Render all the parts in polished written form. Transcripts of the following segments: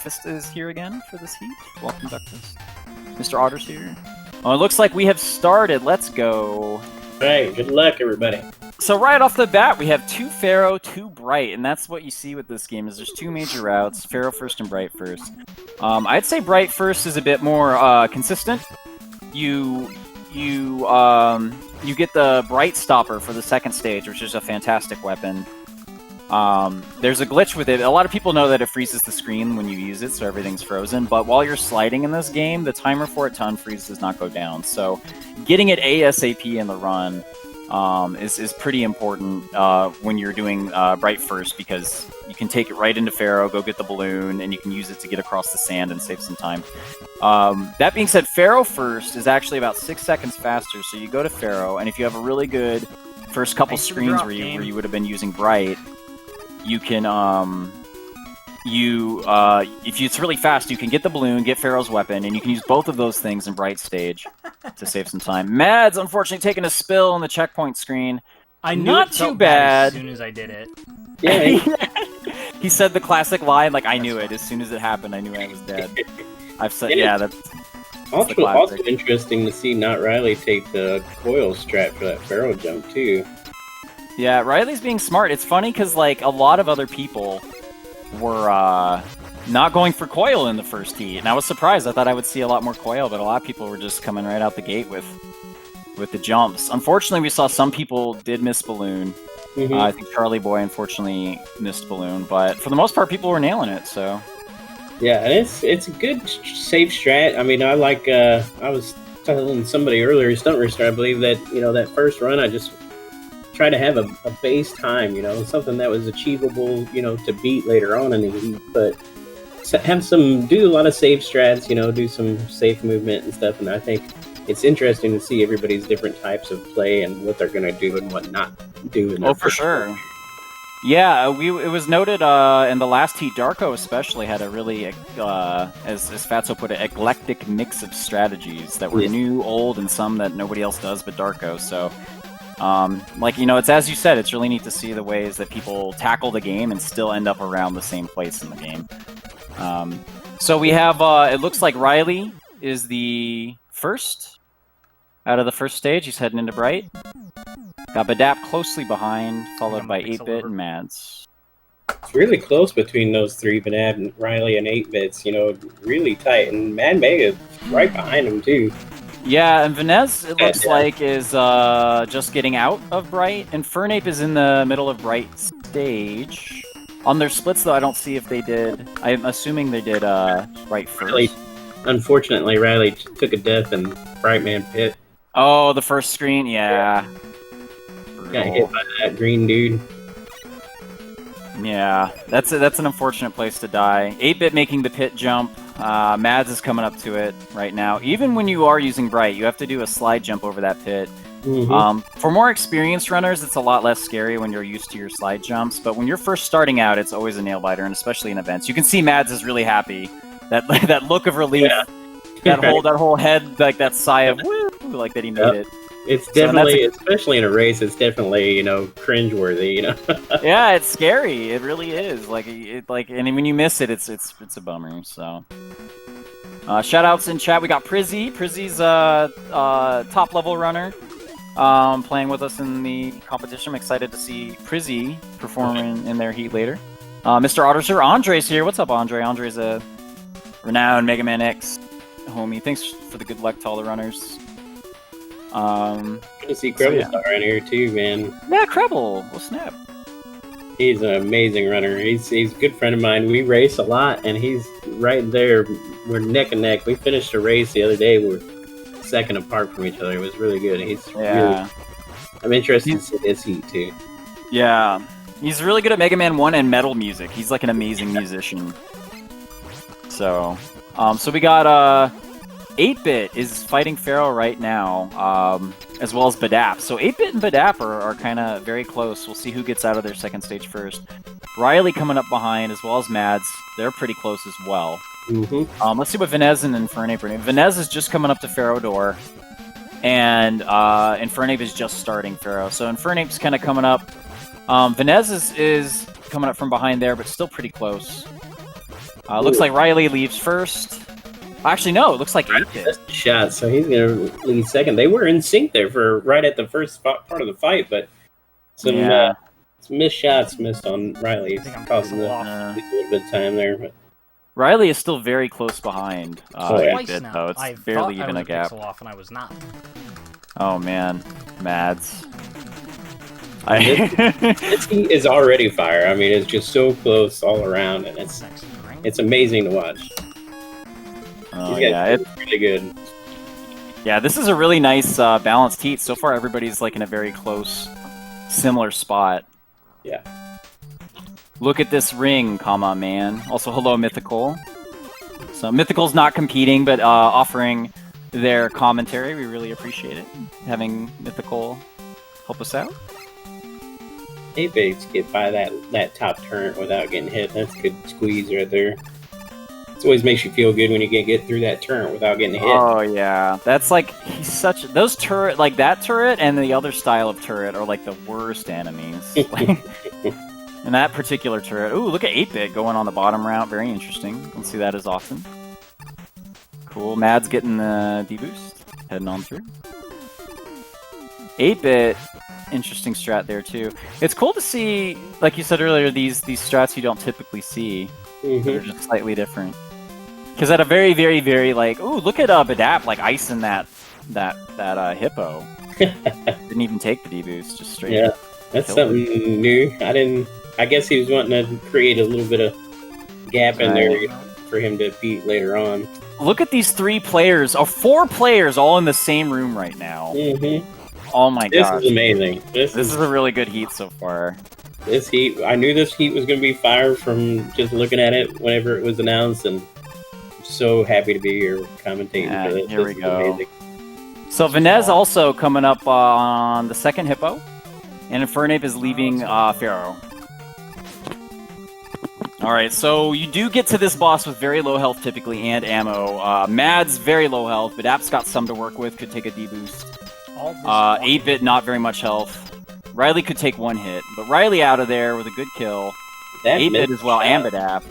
Breakfast is here again for this heat. Welcome, Breakfast. Mr. Otter's here. Oh, it looks like we have started. Let's go. Right, good luck, everybody. So right off the bat, we have 2 Pharaoh, 2 Bright, and that's what you see with this game is there's 2 major routes, Pharaoh first and Bright first. I'd say Bright first is a bit more consistent. You get the Bright Stopper for the second stage, which is a fantastic weapon. There's a glitch with it. A lot of people know that it freezes the screen when you use it, so everything's frozen. But while you're sliding in this game, the timer for it to unfreeze does not go down. So getting it ASAP in the run is pretty important when you're doing Bright first, because you can take it right into Pharaoh, go get the balloon, and you can use it to get across the sand and save some time. That being said, Pharaoh first is actually about 6 seconds faster. So you go to Pharaoh, and if you have a really good first couple screens where you would have been using Bright, you can, if it's really fast, you can get the balloon, get Pharaoh's weapon, and you can use both of those things in Bright stage to save some time. Mads, unfortunately, taking a spill on the checkpoint screen. I knew Not it felt too bad. as soon as I did it. Yeah. He said the classic line, like, I knew it. As soon as it happened, I knew I was dead. I've said, yeah, that's also interesting to see not Riley take the coil strap for that Pharaoh jump, too. Yeah, Riley's being smart. It's funny because, like, a lot of other people were not going for coil in the first heat, and I was surprised. I thought I would see a lot more coil, but a lot of people were just coming right out the gate with the jumps. Unfortunately, we saw some people did miss balloon. Mm-hmm. I think Charlie Boy, unfortunately, missed balloon, but for the most part, people were nailing it, so... Yeah, and it's a good, safe strat. I mean, I was telling somebody earlier, Stunt Rooster, I believe that, that first run, I just try to have a base time, something that was achievable, to beat later on in the heat, but do a lot of safe strats, do some safe movement and stuff, and I think it's interesting to see everybody's different types of play and what they're going to do and what not do. Oh, for sure. Yeah, it was noted in the last heat, Darko especially had a really, as Fatso put it, eclectic mix of strategies that were new, old, and some that nobody else does but Darko, so... it's as you said, it's really neat to see the ways that people tackle the game and still end up around the same place in the game. So we have, it looks like Riley is the first out of the first stage. He's heading into Bright. Got Badap closely behind, followed by 8-Bit and Mads. It's really close between those three, Badap and Riley and 8-Bits, really tight. And Mad Mega right behind him, too. Yeah, and Vanez, it looks like, is just getting out of Bright, and Fernape is in the middle of Bright stage. On their splits, though, I don't see if they did. I'm assuming they did Bright first. Unfortunately, Riley took a death in Brightman Pit. Oh, the first screen? Yeah. Got hit by that green dude. Yeah, that's an unfortunate place to die. 8-Bit making the pit jump. Mads is coming up to it right now. Even when you are using Bright, you have to do a slide jump over that pit. Mm-hmm. For more experienced runners, it's a lot less scary when you're used to your slide jumps. But when you're first starting out, it's always a nail biter, and especially in events. You can see Mads is really happy. That look of relief, that whole head, like that sigh of woo, like that he made it. It's definitely, especially in a race, it's definitely, cringeworthy, Yeah, it's scary. It really is. And when you miss it, it's a bummer. So, shout outs in chat. We got Prizzy. Prizzy's top level runner, playing with us in the competition. I'm excited to see Prizzy perform in their heat later. Mr. Otterser, Andre's here. What's up, Andre? Andre's a renowned Mega Man X homie. Thanks for the good luck to all the runners. Good to see Krebel Star in here too, man. Yeah, Krebel. Well, snap. He's an amazing runner. He's a good friend of mine. We race a lot, and he's right there. We're neck and neck. We finished a race the other day. We're second apart from each other. It was really good. I'm interested to see this heat too. Yeah, he's really good at Mega Man 1 and metal music. He's like an amazing musician. So we got 8-Bit is fighting Pharaoh right now, as well as Badap. So 8-Bit and Badap are kind of very close. We'll see who gets out of their second stage first. Riley coming up behind, as well as Mads. They're pretty close as well. Mm-hmm. Let's see what Vanez and Infernape are doing. Vanez is just coming up to Pharaoh door, and Infernape is just starting Pharaoh. So Infernape's kind of coming up. Vanez is coming up from behind there, but still pretty close. Looks like Riley leaves first. Actually, no, it looks like 8-Bit. That's the shot, so he's gonna lead second. They were in sync there for right at the first part of the fight, but some missed shots missed on Riley, causing a little bit of time there. But Riley is still very close behind 8-Bit, though. It's I barely even a gap. Off and I was not. Oh man, Mads. This heat is already fire. I mean, it's just so close all around, and it's amazing to watch. Oh yeah, it's really good. Yeah, this is a really nice balanced heat. So far, everybody's like in a very close, similar spot. Yeah. Look at this ring, comma man. Also, hello Mythical. So Mythical's not competing, but offering their commentary. We really appreciate it. Having Mythical help us out. 8-Bit get by that top turret without getting hit. That's a good squeeze right there. It always makes you feel good when you can get through that turret without getting hit. Oh yeah, that's like those turret, like that turret and the other style of turret are like the worst enemies. And that particular turret. Ooh, look at 8-Bit going on the bottom route. Very interesting. Don't see that as often. Cool. Mads getting the D-boost. Heading on through. 8-Bit, interesting strat there too. It's cool to see, like you said earlier, these strats you don't typically see. They're just slightly different. Because at a very, very, very like, ooh, look at Badap like icing that hippo. Didn't even take the D-boost, just straight. Yeah, that's something new. I guess he was wanting to create a little bit of gap in there for him to beat later on. Look at these 3 players, or 4 players, all in the same room right now. Oh my gosh. This is amazing. This is a really good heat so far. This heat, I knew this heat was going to be fire from just looking at it whenever it was announced, and I'm so happy to be here commentating for this. Here we go. So Vanez also coming up on the second hippo, and Infernape is leaving Pharaoh. Alright, so you do get to this boss with very low health typically, and ammo. Mads, very low health, but App's got some to work with, could take a D-boost. 8-Bit, not very much health. Riley could take 1 hit, but Riley out of there with a good kill. 8-Bit as well, and Badap.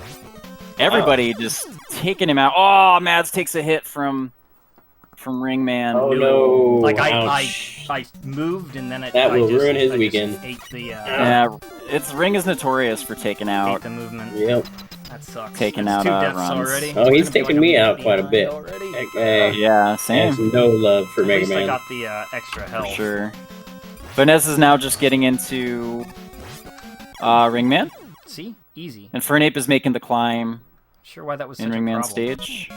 Everybody just taking him out. Oh, Mads takes a hit from Ringman. Oh no! Like I moved and then that will ruin his weekend. Ate the, yeah, Ring is notorious for taking out. Ate the movement. Yep. That sucks. Taking There's out 2 deaths runs. already. Oh, he's taking me out quite a bit. Yeah, same. There's no love for Mega Man. I got the extra health. For sure. Vanessa is now just getting into Ringman. See? Easy. And Fernape is making the climb Sure why that was in such Ringman a problem. stage.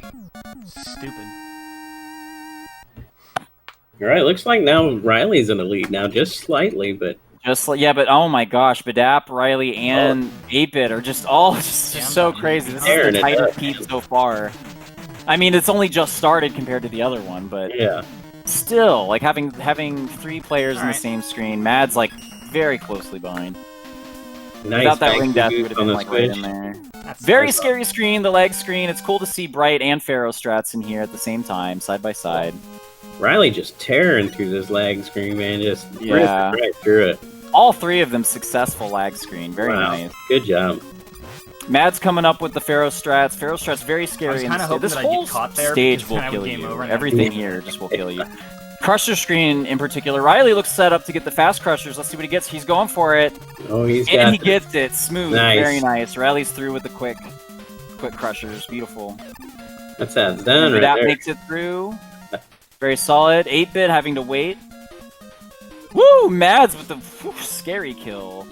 Stupid. All right, looks like now Riley's in the lead now, just slightly, but Just like, yeah, but oh my gosh, Badap, Riley, and 8-Bit are just all just so crazy. This is the tightest heat so far. I mean, it's only just started compared to the other one, but yeah, still, like having 3 players in the same screen, Mad's like very closely behind. nice. Without that ring death, would have been like right in there. Very scary screen, the leg screen. It's cool to see Bright and Pharaoh strats in here at the same time, side by side. Riley just tearing through this lag screen, man. Just Yeah. right through it. All 3 of them successful lag screen. Very nice. Good job. Mad's coming up with the Pharaoh strats. Pharaoh strats very scary. This whole stage will kill you. Everything here just will kill you. Crusher screen in particular. Riley looks set up to get the fast crushers. Let's see what he gets. He's going for it. Oh, he gets it. Smooth. Nice. Very nice. Riley's through with the quick crushers. Beautiful. That sounds done right that there. makes it through. Very solid. 8-Bit having to wait. Woo! Mads with the scary kill.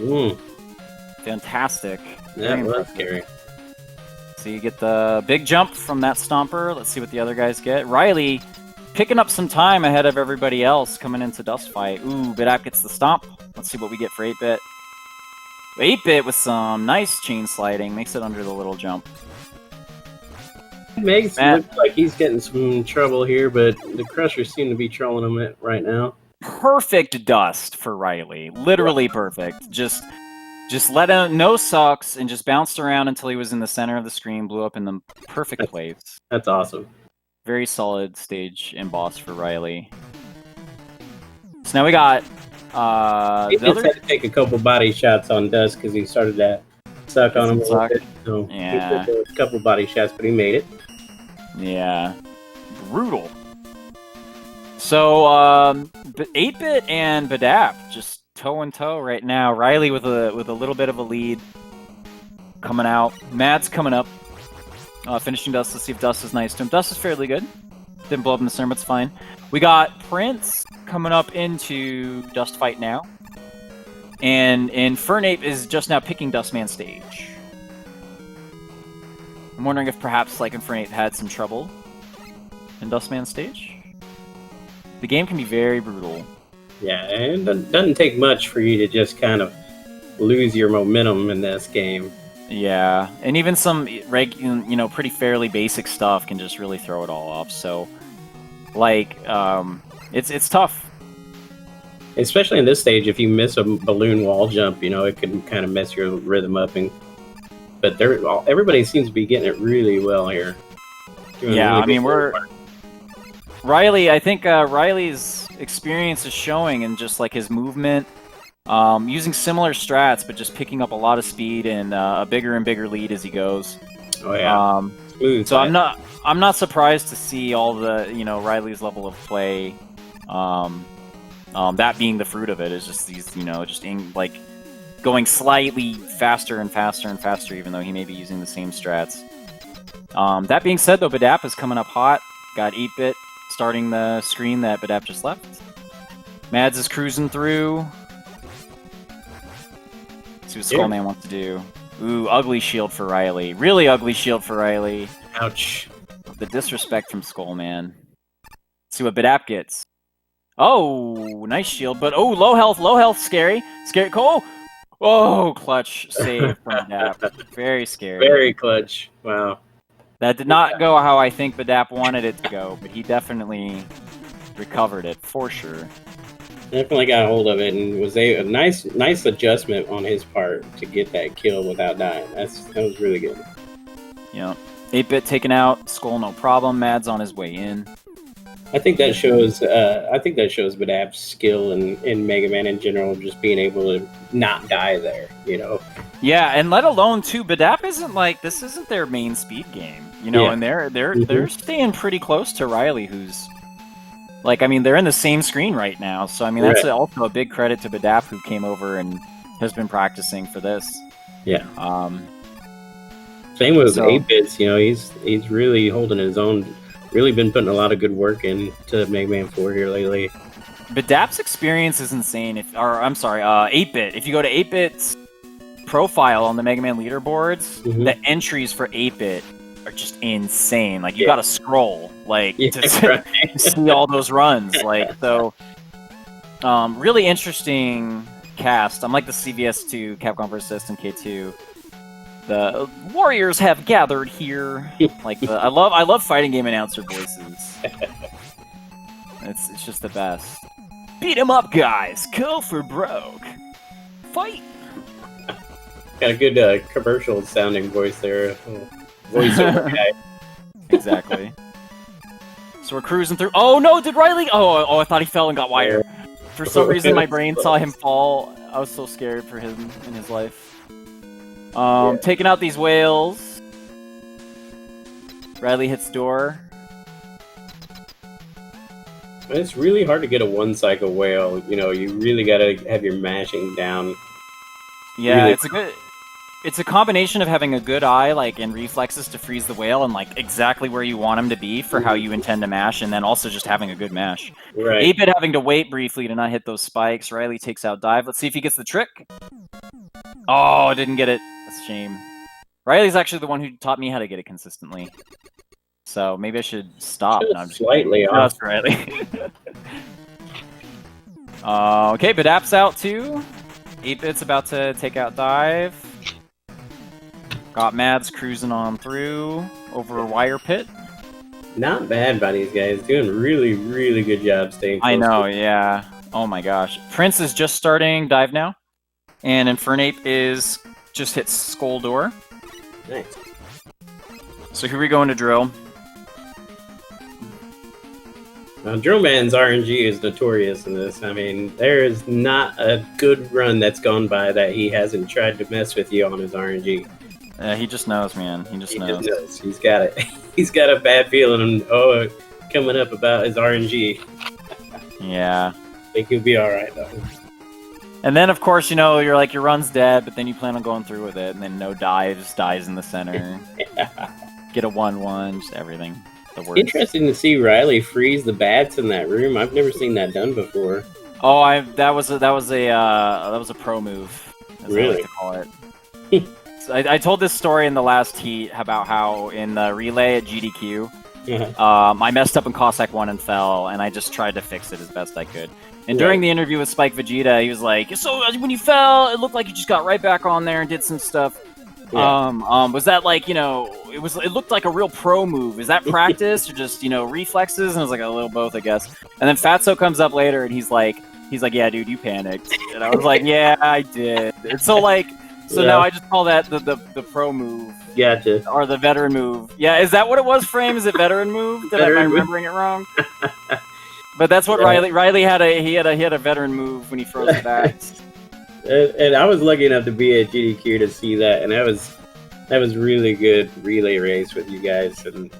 Fantastic. That was scary. So you get the big jump from that stomper. Let's see what the other guys get. Riley picking up some time ahead of everybody else coming into Dust Fight. Ooh, Badap gets the stomp. Let's see what we get for 8-Bit. 8-Bit with some nice chain sliding. Makes it under the little jump. It makes it look like he's getting some trouble here, but the crushers seem to be trolling him right now. Perfect dust for Riley. Literally perfect. Just let him, no sucks, and just bounced around until he was in the center of the screen, blew up in the perfect place. That's awesome. Very solid stage and boss for Riley. So now we got he just had to take a couple body shots on Dust because he started that Suck on him a little Suck. bit. So Yeah. he took a couple body shots, but he made it. Yeah. Brutal. So, 8-Bit and Badap just toe and toe right now. Riley with a little bit of a lead coming out. Mad's coming up. Finishing Dust. Let's see if Dust is nice to him. Dust is fairly good. Didn't blow up in the center, but it's fine. We got Prince coming up into Dust fight now. And Fernape is just now picking Dustman stage. I'm wondering if perhaps like Fernape had some trouble in Dustman stage. The game can be very brutal. Yeah, and it doesn't take much for you to just kind of lose your momentum in this game. Yeah, and even some pretty fairly basic stuff can just really throw it all off. So, like, it's tough. Especially in this stage, if you miss a balloon wall jump, it can kind of mess your rhythm up. But everybody seems to be getting it really well here. Yeah, I mean, Riley. I think Riley's experience is showing in just like his movement, using similar strats, but just picking up a lot of speed and a bigger and bigger lead as he goes. Oh yeah. Smooth. So I'm not surprised to see all the Riley's level of play. That being the fruit of it is just these, like going slightly faster and faster and faster, even though he may be using the same strats. That being said, though, Badap is coming up hot. Got 8-Bit starting the screen that Badap just left. Mads is cruising through. Let's see what Skullman wants to do. Ooh, ugly shield for Riley. Really ugly shield for Riley. Ouch. The disrespect from Skullman. Let's see what Badap gets. Oh, nice shield, but low health, scary. Cole. Oh, clutch save from Badap. Very scary. Very clutch. Wow. That did not go how I think Badap wanted it to go, but he definitely recovered it, for sure. Definitely got a hold of it, and was a nice adjustment on his part to get that kill without dying. That was really good. Yeah. 8-Bit taken out, Skull no problem, Mad's on his way in. I think that shows Badap's skill in Mega Man in general, just being able to not die there, Yeah, and let alone too, Badap this isn't their main speed game, and they're staying pretty close to Riley, who's they're in the same screen right now, so that's also a big credit to Badap, who came over and has been practicing for this. Yeah. Same with 8-Bits, he's really holding his own. Really been putting a lot of good work into Mega Man 4 here lately. Badap's experience is insane. 8-Bit. If you go to 8-Bit's profile on the Mega Man leaderboards, the entries for 8-Bit are just insane. You gotta scroll, to see all those runs. Really interesting cast. I'm like the CVS2, Capcom vs. SNK2. The warriors have gathered here. I love fighting game announcer voices. It's just the best. Beat 'em up, guys. Go for broke. Fight. Got a good commercial sounding voice there. Voiceover guy. Exactly. So we're cruising through. Oh no! Did Riley? Oh! I thought he fell and got wire. For some reason, my brain saw him fall. I was so scared for him in his life. Taking out these whales. Riley hits door. It's really hard to get a one-cycle whale. You really gotta have your mashing down. Yeah, really it's a combination of having a good eye, and reflexes to freeze the whale, and exactly where you want him to be for how you intend to mash, and then also just having a good mash. Right. 8-Bit having to wait briefly to not hit those spikes. Riley takes out dive. Let's see if he gets the trick. Oh, didn't get it. That's a shame. Riley's actually the one who taught me how to get it consistently. So maybe I should stop. No, I'm just slightly off. Just Riley. Okay, Badap's out too. 8-Bit's about to take out dive. Got Mads cruising on through over a wire pit. Not bad by these guys. Doing really, really good job staying close. I know, yeah. Oh my gosh. Prince is just starting dive now. And Infernape is just hit Skull door. Nice. So here we go into drill. Drill Man's RNG is notorious in this. I mean, there is not a good run that's gone by that he hasn't tried to mess with you on his RNG. He just knows, man. He just knows. He's got it. He's got a bad feeling coming up about his RNG. Yeah. I think he'll be all right though. And then, of course, you're like, your run's dead, but then you plan on going through with it, and then no dives, dies in the center. Get a 1-1, just everything. The worst. Interesting to see Riley freeze the bats in that room. I've never seen that done before. Oh, that was a pro move. As Really? I like to call it. So I told this story in the last heat about how in the relay at GDQ, I messed up in Cossack 1 and fell, and I just tried to fix it as best I could. And during the interview with Spike Vegeta, he was like, "So when you fell, it looked like you just got right back on there and did some stuff. Was that like, it looked like a real pro move. Is that practice or just, reflexes?" And I was like, a little both, I guess. And then Fatso comes up later and he's like, "Yeah, dude, you panicked." And I was like, "Yeah, I did." And so now I just call that the pro move. Gotcha. Or the veteran move. Yeah, is that what it was, Frame? Is it veteran move? Am I remembering it wrong? But that's what Riley had a veteran move when he froze the bats. And I was lucky enough to be at GDQ to see that, and that was really good relay race with you guys. And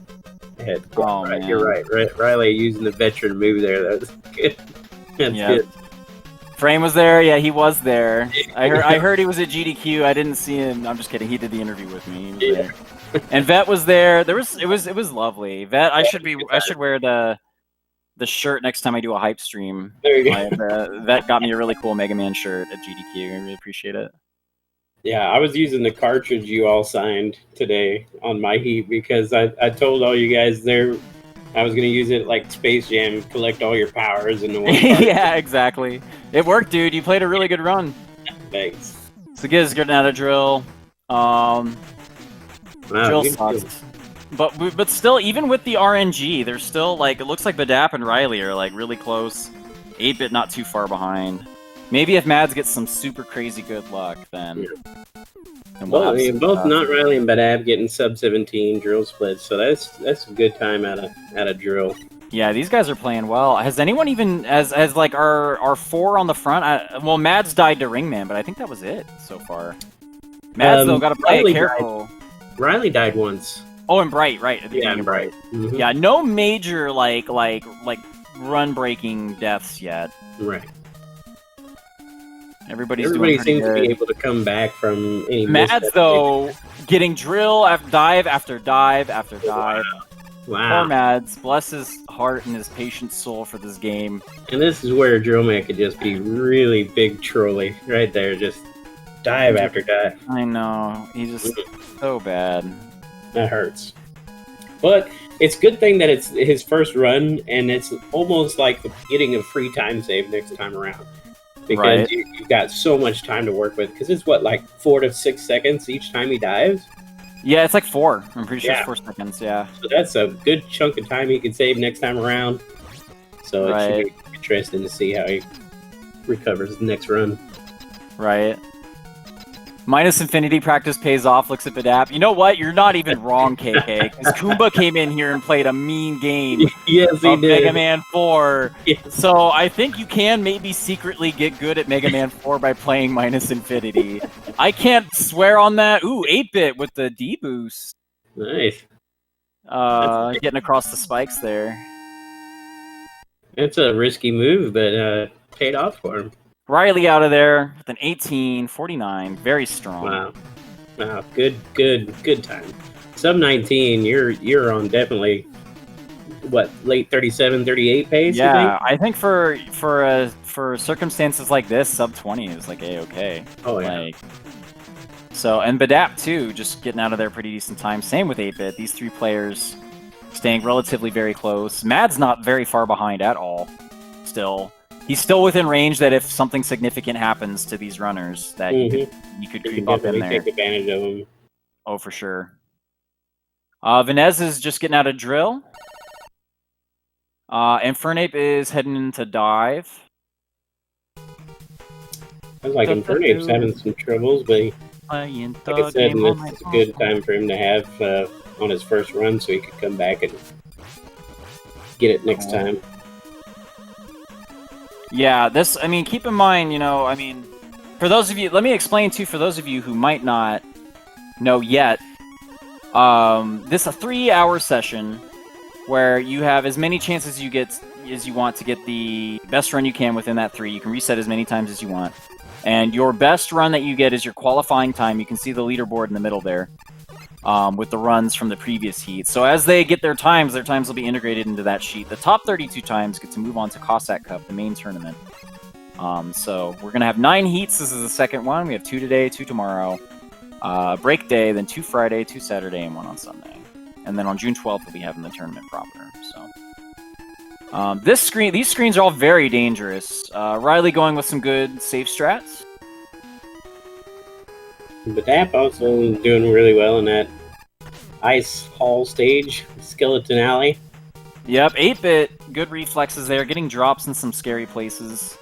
man. You're right. Riley using the veteran move there. That was good. That's good. Frame was there. Yeah, he was there. I heard he was at GDQ. I didn't see him. I'm just kidding. He did the interview with me. He was there. And Vet was there. It was lovely. Vet. I should wear the shirt next time I do a hype stream. There you go. Vet got me a really cool Mega Man shirt at GDQ. I really appreciate it. Yeah, I was using the cartridge you all signed today on my heat because I told all you guys there I was going to use it like Space Jam, collect all your powers in the one cartridge. Yeah, exactly. It worked, dude. You played a really good run. Thanks. So Giz getting out of drill. Drill sucks. But still, even with the RNG, there's still, like, it looks like Badap and Riley are, like, really close. 8-Bit not too far behind. Maybe if Mads gets some super crazy good luck, then... Well, both Not Riley and Badab getting sub-17 drill splits, so that's a good time out of drill. Yeah, these guys are playing well. Has anyone even, as like, our 4 on the front? Well, Mads died to Ringman, but I think that was it so far. Mads, though, got to play it careful. Riley died once. Oh, and Bright, right. At the beginning of Bright. Mm-hmm. Yeah, no major, like run-breaking deaths yet. Right. Everybody seems to be able to come back from any Mads, though, getting drill after dive after dive after dive. Wow. Poor Mads. Bless his heart and his patient soul for this game. And this is where Drillman could just be really big trolly. Right there, just dive after dive. I know. He's just so bad. That hurts. But it's a good thing that it's his first run, and it's almost like getting a free time save next time around. Because you've got so much time to work with. Because it's, like 4 to 6 seconds each time he dives? Yeah, it's like 4. I'm pretty sure it's 4 seconds, yeah. So that's a good chunk of time he can save next time around. So it should be interesting to see how he recovers the next run. Right. Minus Infinity practice pays off, looks at Badap. You know what? You're not even wrong, KK. Because Kumba came in here and played a mean game yes, he of did. Mega Man 4. Yes. So I think you can maybe secretly get good at Mega Man 4 by playing Minus Infinity. I can't swear on that. Ooh, 8-Bit with the D-boost. Nice. Getting across the spikes there. It's a risky move, but paid off for him. Riley out of there with an 18-49, very strong. Wow, good time. Sub 19, you're on definitely what, late 37, 38 pace. Yeah, I think for circumstances like this, sub 20 is like a-okay. Oh yeah. So and Badap too, just getting out of there pretty decent time. Same with 8-Bit. These 3 players staying relatively very close. Mad's not very far behind at all. Still. He's still within range that if something significant happens to these runners, that you could creep up in there. Take advantage of them. Oh, for sure. Vanez is just getting out of drill. And Fernape is heading into dive. Sounds like Infernape's having some troubles, but like I said, it's a good time for him to have on his first run so he could come back and get it next time. Yeah, this, I mean, keep in mind, I mean, for those of you, let me explain too, for those of you who might not know yet, this is a 3-hour session where you have as many chances as you want to get the best run you can within that 3. You can reset as many times as you want. And your best run that you get is your qualifying time. You can see the leaderboard in the middle there. With the runs from the previous heat. So as they get their times will be integrated into that sheet. The top 32 times get to move on to Cossack Cup, the main tournament. So we're going to have 9 heats. This is the second one. We have 2 today, 2 tomorrow. Break day, then 2 Friday, 2 Saturday, and 1 on Sunday. And then on June 12th, we'll be having the tournament proper. So these screens are all very dangerous. Riley going with some good safe strats. But Dap also doing really well in that ice hall stage, Skeleton Alley. Yep, 8-bit, good reflexes there, getting drops in some scary places.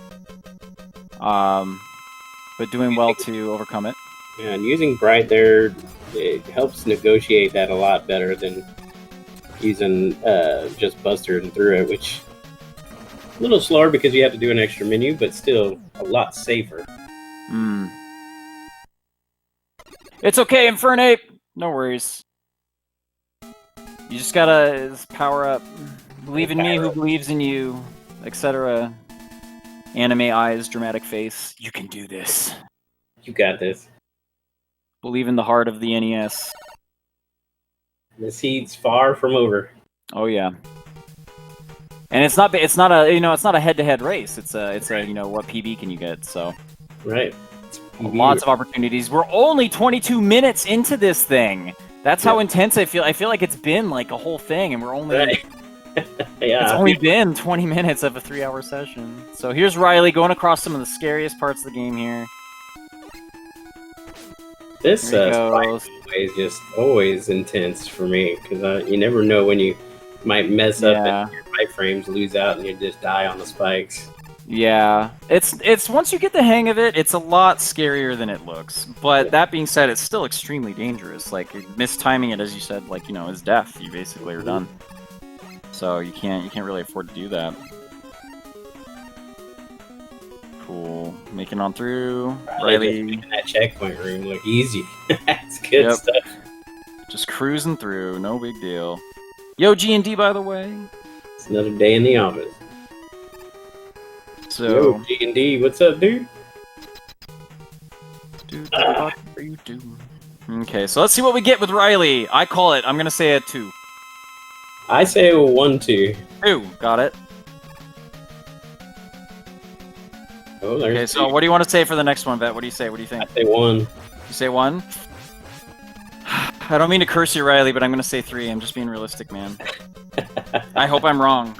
But doing well to overcome it. Yeah, and using Bright there, it helps negotiate that a lot better than using just Buster and through it, which a little slower because you have to do an extra menu, but still a lot safer. It's okay, Infernape! No worries. You just gotta power up. Believe in me who believes in you, etc. Anime eyes, dramatic face. You can do this. You got this. Believe in the heart of the NES. This heat's far from over. Oh yeah. And it's not a head-to-head race. It's a what PB can you get? So right. Lots of opportunities. We're only 22 minutes into this thing. That's how intense I feel. I feel like it's been like a whole thing, and we're only it's only been 20 minutes of a 3-hour session. So here's Riley going across some of the scariest parts of the game here. This is just always intense for me because you never know when you might mess up and your iframes lose out and you just die on the spikes. Yeah, it's once you get the hang of it, it's a lot scarier than it looks. But that being said, it's still extremely dangerous. Like mistiming it, as you said, is death. You basically are done. So you can't really afford to do that. Cool, making on through. Riley in that checkpoint room look easy. That's good stuff. Just cruising through, no big deal. Yo, G&D, by the way. It's another day in the office. So, yo, G&D, what's up, dude? What are you doing? Okay, so let's see what we get with Riley. I call it. I'm gonna say a 2. I say a 1-2. 2, got it. Oh, there's okay, so what do you want to say for the next one, Vet? What do you say? What do you think? I say 1. You say 1? I don't mean to curse you, Riley, but I'm gonna say 3. I'm just being realistic, man. I hope I'm wrong.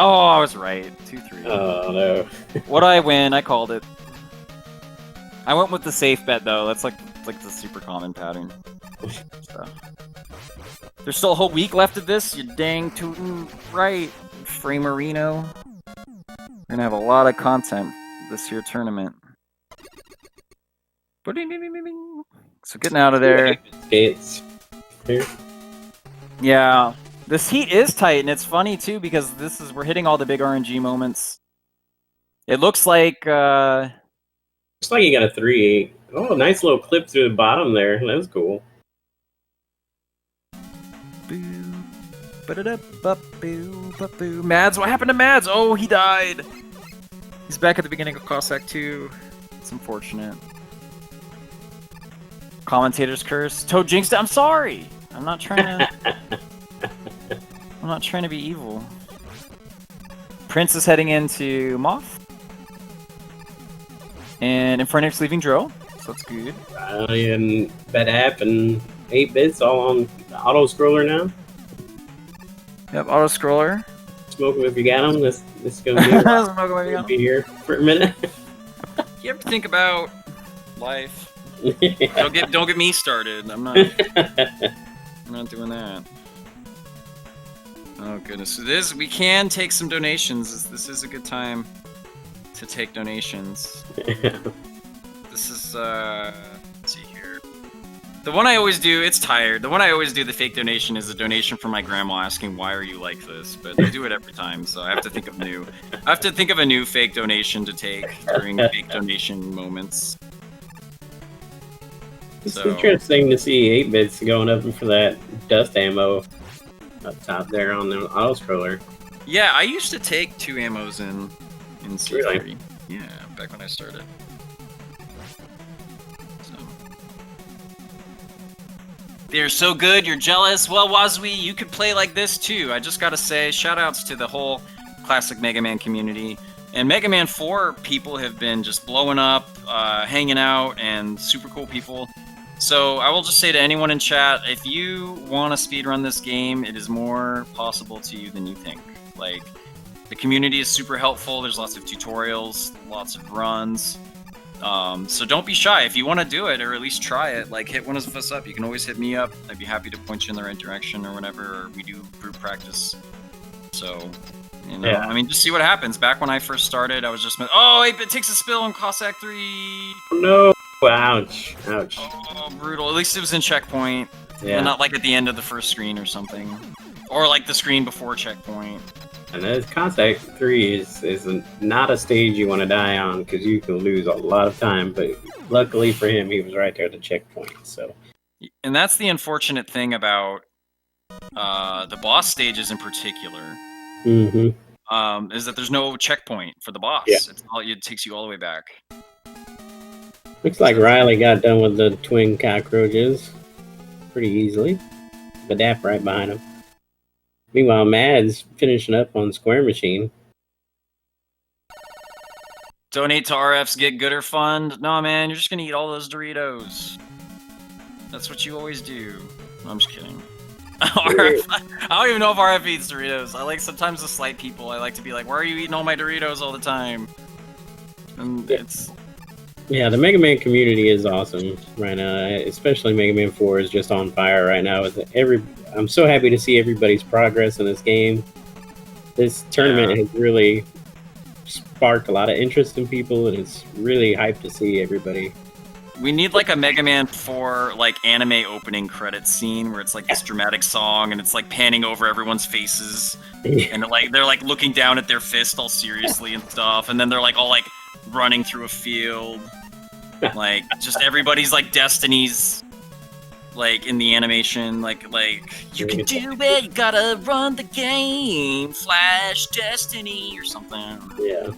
Oh, I was right. 2-3. Oh, no. What'd I win? I called it. I went with the safe bet, though. That's like the super common pattern. So. There's still a whole week left of this, you dang tootin' right, Framerino. We're gonna have a lot of content this year tournament. So getting out of there. It's here. Yeah. This heat is tight, and it's funny too because we're hitting all the big RNG moments. It looks like looks like you got a 3-8. Oh, nice little clip through the bottom there. That was cool. Mads, what happened to Mads? Oh, he died. He's back at the beginning of Cossack 2. It's unfortunate. Commentator's curse. Toad jinxed it. I'm sorry. I'm not trying to. I'm not trying to be evil. Prince is heading into Moth. And Infernape's leaving Dro, so that's good. And Bedap and 8-bits all on auto scroller now. Yep, auto scroller. Smoke them if you got them. This is gonna be here for a minute. You have to think about life. Yeah. Don't get me started. I'm not doing that. Oh goodness. So we can take some donations. This is a good time to take donations. This is let's see here. The one I always do, it's tired. The one I always do, the fake donation, is a donation from my grandma asking, why are you like this? But I do it every time, so I have to think of new. I have to think of a new fake donation to take during fake donation moments. It's interesting to see 8-bits going up for that dust ammo up top there on the auto scroller. Yeah, I used to take 2 ammos in C3. Really? Yeah, back when I started. They're so good, you're jealous. Well, Wazui, you could play like this too. I just gotta say, shoutouts to the whole classic Mega Man community. And Mega Man 4 people have been just blowing up, hanging out, and super cool people. So I will just say to anyone in chat, if you want to speedrun this game, it is more possible to you than you think. Like, the community is super helpful. There's lots of tutorials, lots of runs. So don't be shy. If you want to do it, or at least try it, like, hit one of us up. You can always hit me up. I'd be happy to point you in the right direction or whatever, or we do group practice. So, you know, I mean, just see what happens. Back when I first started, I was just, oh, 8-bit takes a spill in Cossack 3. No. Ouch. Ouch. Oh, brutal. At least it was in checkpoint. Yeah. And not like at the end of the first screen or something. Or like the screen before checkpoint. And this Cossack 3 is not a stage you want to die on, because you can lose a lot of time, but luckily for him, he was right there at the checkpoint, so. And that's the unfortunate thing about the boss stages in particular, is that there's no checkpoint for the boss. Yeah. It takes you all the way back. Looks like Riley got done with the twin cockroaches pretty easily. Badap right behind him. Meanwhile, Mad's finishing up on Square Machine. Donate to RF's Get Gooder Fund. No, man, you're just gonna eat all those Doritos. That's what you always do. No, I'm just kidding. RF, I don't even know if RF eats Doritos. I like sometimes to slight people. I like to be like, why are you eating all my Doritos all the time? And it's... Yeah, the Mega Man community is awesome right now. Especially Mega Man 4 is just on fire right now. I'm so happy to see everybody's progress in this game. This tournament has really sparked a lot of interest in people, and it's really hyped to see everybody. We need like a Mega Man 4 like anime opening credits scene where it's like this dramatic song and it's like panning over everyone's faces and they're like looking down at their fist all seriously and stuff, and then they're like all like running through a field, like just everybody's like Destiny's like in the animation, like you can do it, you gotta run the game, Flash Destiny or something. Yeah,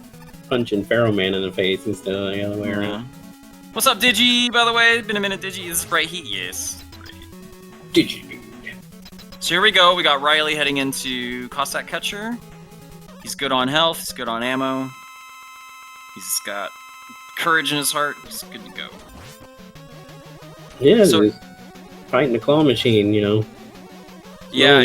punching Pharaoh Man in the face instead of the other way around. What's up, Digi? By the way, been a minute, Digi. Is this Bright Heat? Yes. Digi. So here we go. We got Riley heading into Cossack Catcher. He's good on health. He's good on ammo. He's got courage in his heart. He's good to go. Yeah, so, fighting the claw machine, you know. Yeah,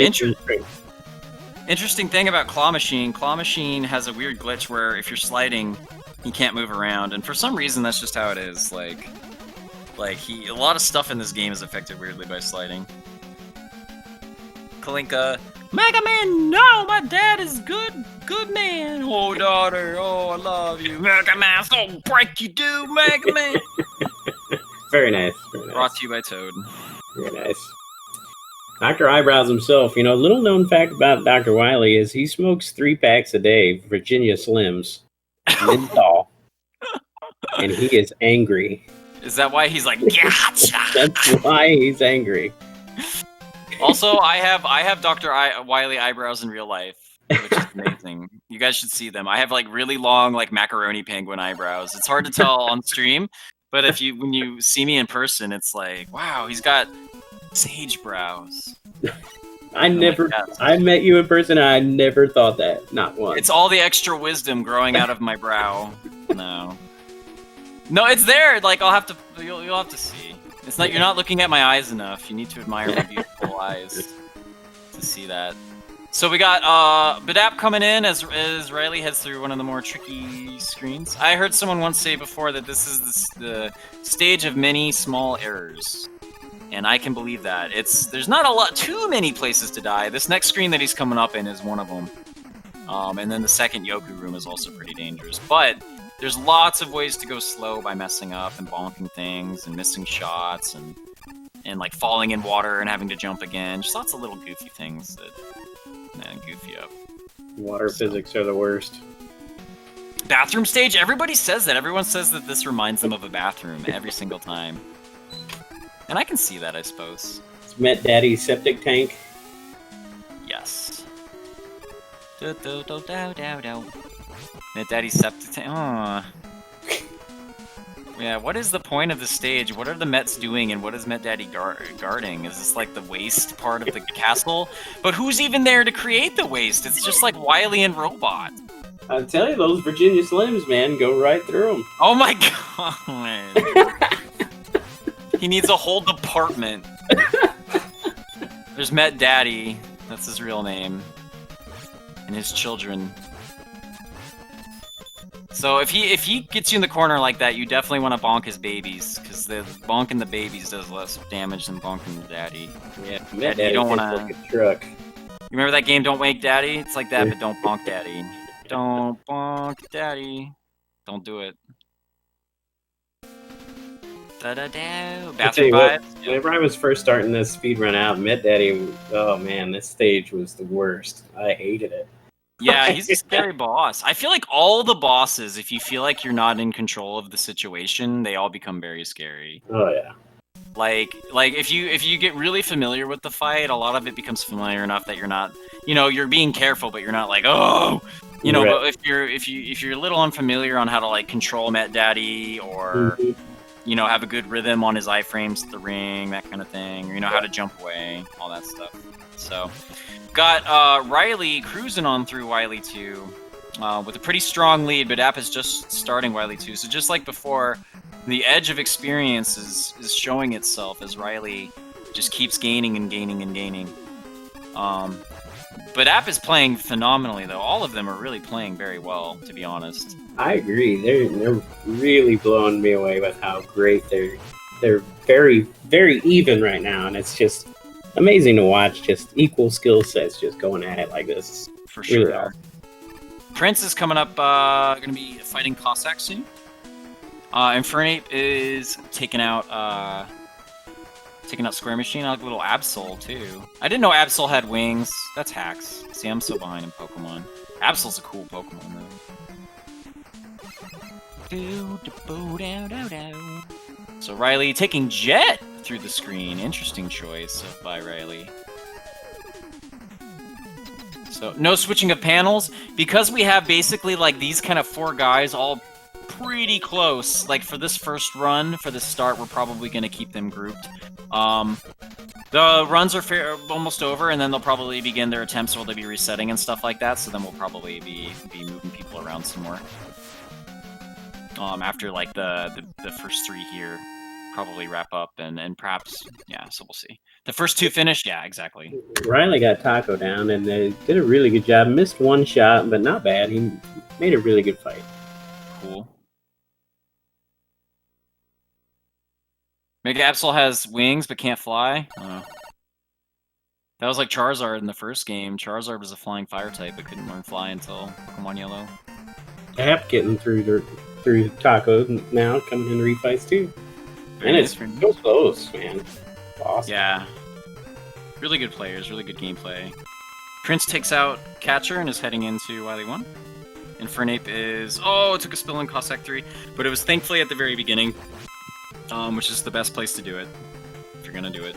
interesting thing about Claw Machine. Claw Machine has a weird glitch where if you're sliding, he can't move around, and for some reason that's just how it is. Like a lot of stuff in this game is affected weirdly by sliding. Kalinka, Mega Man, no, my dad is good man. Oh, daughter, oh, I love you. Mega Man, so break you do, Mega Man. Very nice. Very nice. Brought to you by Toad. Very nice. Dr. Eyebrows himself, you know, little known fact about Dr. Wily is he smokes 3 packs a day, Virginia Slims, menthol, and he is angry. Is that why he's like, gotcha? That's why he's angry. Also, I have Dr. Wily eyebrows in real life, which is amazing. You guys should see them. I have like really long, like macaroni penguin eyebrows. It's hard to tell on stream, but when you see me in person, it's like, wow, he's got sage brows. I met you in person. And I never thought that. Not once. It's all the extra wisdom growing out of my brow. No, it's there. Like you'll have to see. It's not. You're not looking at my eyes enough. You need to admire my beautiful eyes to see that. So we got Badap coming in as Riley heads through one of the more tricky screens. I heard someone once say before that this is the stage of many small errors. And I can believe that. There's not too many places to die. This next screen that he's coming up in is one of them. And then the second Yoku room is also pretty dangerous. But there's lots of ways to go slow by messing up and bonking things and missing shots. and like falling in water and having to jump again. Just lots of little goofy things that goof you up. Water physics are the worst. Bathroom stage? Everybody says that. Everyone says that this reminds them of a bathroom every single time. And I can see that, I suppose. It's Met Daddy's septic tank. Yes. Met Daddy's septic tank. Aww. Yeah, what is the point of the stage? What are the Mets doing, and what is Met Daddy guarding? Is this like the waste part of the castle? But who's even there to create the waste? It's just like Wily and Robot. I tell you, those Virginia Slims, man, go right through them. Oh my god! He needs a whole department. There's Met Daddy, that's his real name, and his children. So if he gets you in the corner like that, you definitely want to bonk his babies, because the bonking the babies does less damage than bonking the daddy. Yeah, Met Daddy you don't want like a truck. You remember that game, Don't Wake Daddy? It's like that, but don't bonk daddy. Don't bonk daddy. Don't do it. Da-da-da. Bathroom vibes. Whenever I was first starting this speedrun out, Met Daddy, oh man, this stage was the worst. I hated it. Yeah, he's a scary boss. I feel like all the bosses, if you feel like you're not in control of the situation, they all become very scary. Oh yeah. Like if you get really familiar with the fight, a lot of it becomes familiar enough that you're not, you're being careful, but you're not like, oh, Right. But if you're a little unfamiliar on how to like control Met Daddy or have a good rhythm on his iframes, the ring, that kind of thing, or how to jump away, all that stuff. So, got Riley cruising on through Wily 2 with a pretty strong lead, but App is just starting Wily 2. So just like before, the edge of experience is showing itself as Riley just keeps gaining and gaining and gaining. But App is playing phenomenally, though. All of them are really playing very well, to be honest. I agree. They're really blowing me away with how great they're very, very even right now, and it's just amazing to watch. Just equal skill sets just going at it like this. For sure. Really awesome. Prince is coming up, going to be fighting Cossack soon. Infernape is taking out Square Machine. I like little Absol, too. I didn't know Absol had wings. That's hacks. See, I'm so behind in Pokemon. Absol's a cool Pokemon, though. So Riley taking Jet through the screen. Interesting choice by Riley. So no switching of panels. Because we have basically like these kind of 4 guys all pretty close. Like for this first run, for the start, we're probably going to keep them grouped. The runs are almost over, and then they'll probably begin their attempts where they'll be resetting and stuff like that, so then we'll probably be moving people around some more. After like the first 3 here probably wrap up, and perhaps, yeah, so we'll see. The first 2 finish, yeah, exactly. Riley got Taco down, and they did a really good job. Missed 1 shot, but not bad. He made a really good fight. Cool. Mega Absol has wings but can't fly. That was like Charizard in the first game. Charizard was a flying fire type but couldn't learn fly until Pokemon Yellow. App getting through Taco now, coming in refights too. And it's so close, man. Awesome. Yeah. Really good players, really good gameplay. Prince takes out Catcher and is heading into Wily 1. Infernape is... Oh, it took a spill in Cossack 3, but it was thankfully at the very beginning. Which is the best place to do it, if you're gonna do it.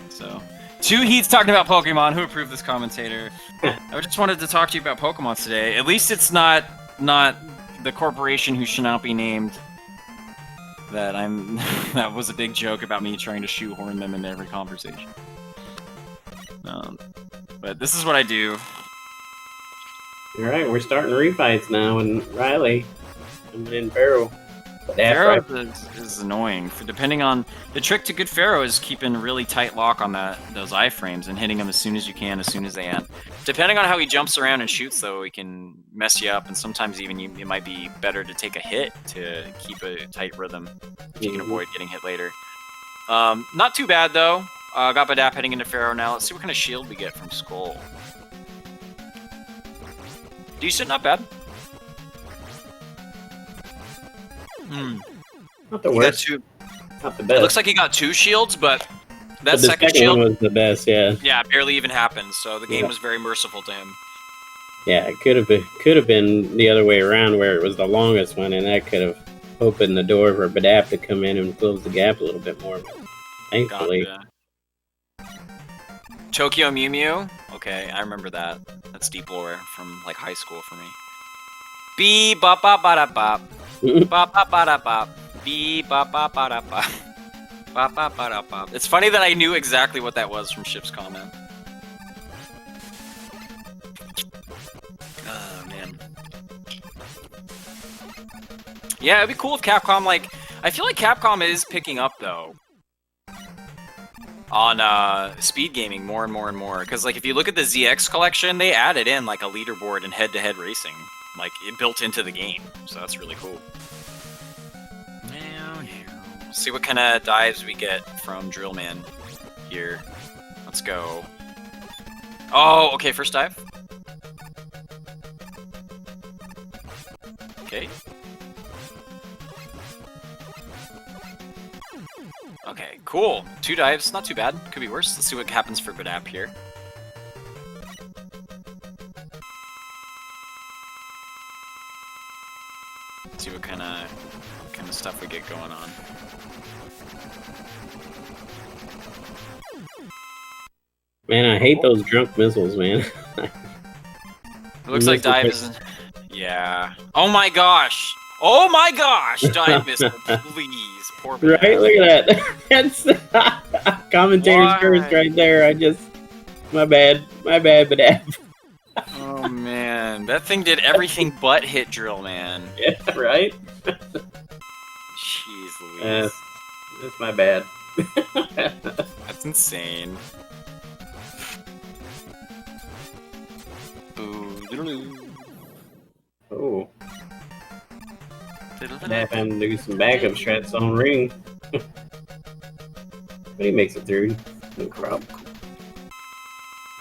So, 2 heats talking about Pokemon. Who approved this commentator? I just wanted to talk to you about Pokemon today. At least it's not the corporation who should not be named. That was a big joke about me trying to shoehorn them into every conversation. But this is what I do. Alright, we're starting refights now, and Riley coming in Pharaoh. Pharaoh is annoying. Depending on the trick to good Pharaoh is keeping really tight lock on those iframes and hitting them as soon as you can, as soon as they end. Depending on how he jumps around and shoots, though, he can mess you up, and sometimes even it might be better to take a hit to keep a tight rhythm if you can avoid getting hit later. Not too bad though. Got Badap heading into Pharaoh now. Let's see what kind of shield we get from Skull. Decent, not bad. Not the worst. Not the It best. looks like he got 2 shields, but that But the second second shield, one was the best, yeah. yeah, barely even happened. So the game Yeah. was very merciful to him. Yeah, it could have been the other way around where it was the longest one, and that could have opened the door for Badap to come in and close the gap a little bit more. But thankfully, Gotcha. Tokyo Mew Mew? Okay, I remember that. That's deep lore from like high school for me. Beep bop bop ba da bop. Bop bop ba da bop. Beep bop bop ba da bop. Bop bop ba da bop. It's funny that I knew exactly what that was from Ship's comment. Oh man. Yeah, it'd be cool if Capcom like I feel like Capcom is picking up though. On speed gaming more and more and more, because like if you look at the ZX collection, they added in like a leaderboard and head-to-head racing, like it built into the game, so that's really cool. Let's see what kind of dives we get from Drillman here. Let's go. Oh, okay, first dive. Okay. Okay, cool. 2 dives, not too bad. Could be worse. Let's see what happens for Badap here. Let's see what kind of stuff we get going on. man, I hate those drunk missiles, man. It looks like dive isn't. Yeah. Oh my gosh. Oh my gosh. Dive missile, please. Poor Badap. Right? Look at that. That's commentator's first right there. My bad, Badap. Oh man, that thing did everything but hit Drill Man. Yeah, right? Jeez Louise. That's my bad. That's insane. Oh. Have him do some backup strats on ring. But he makes it through. No problem.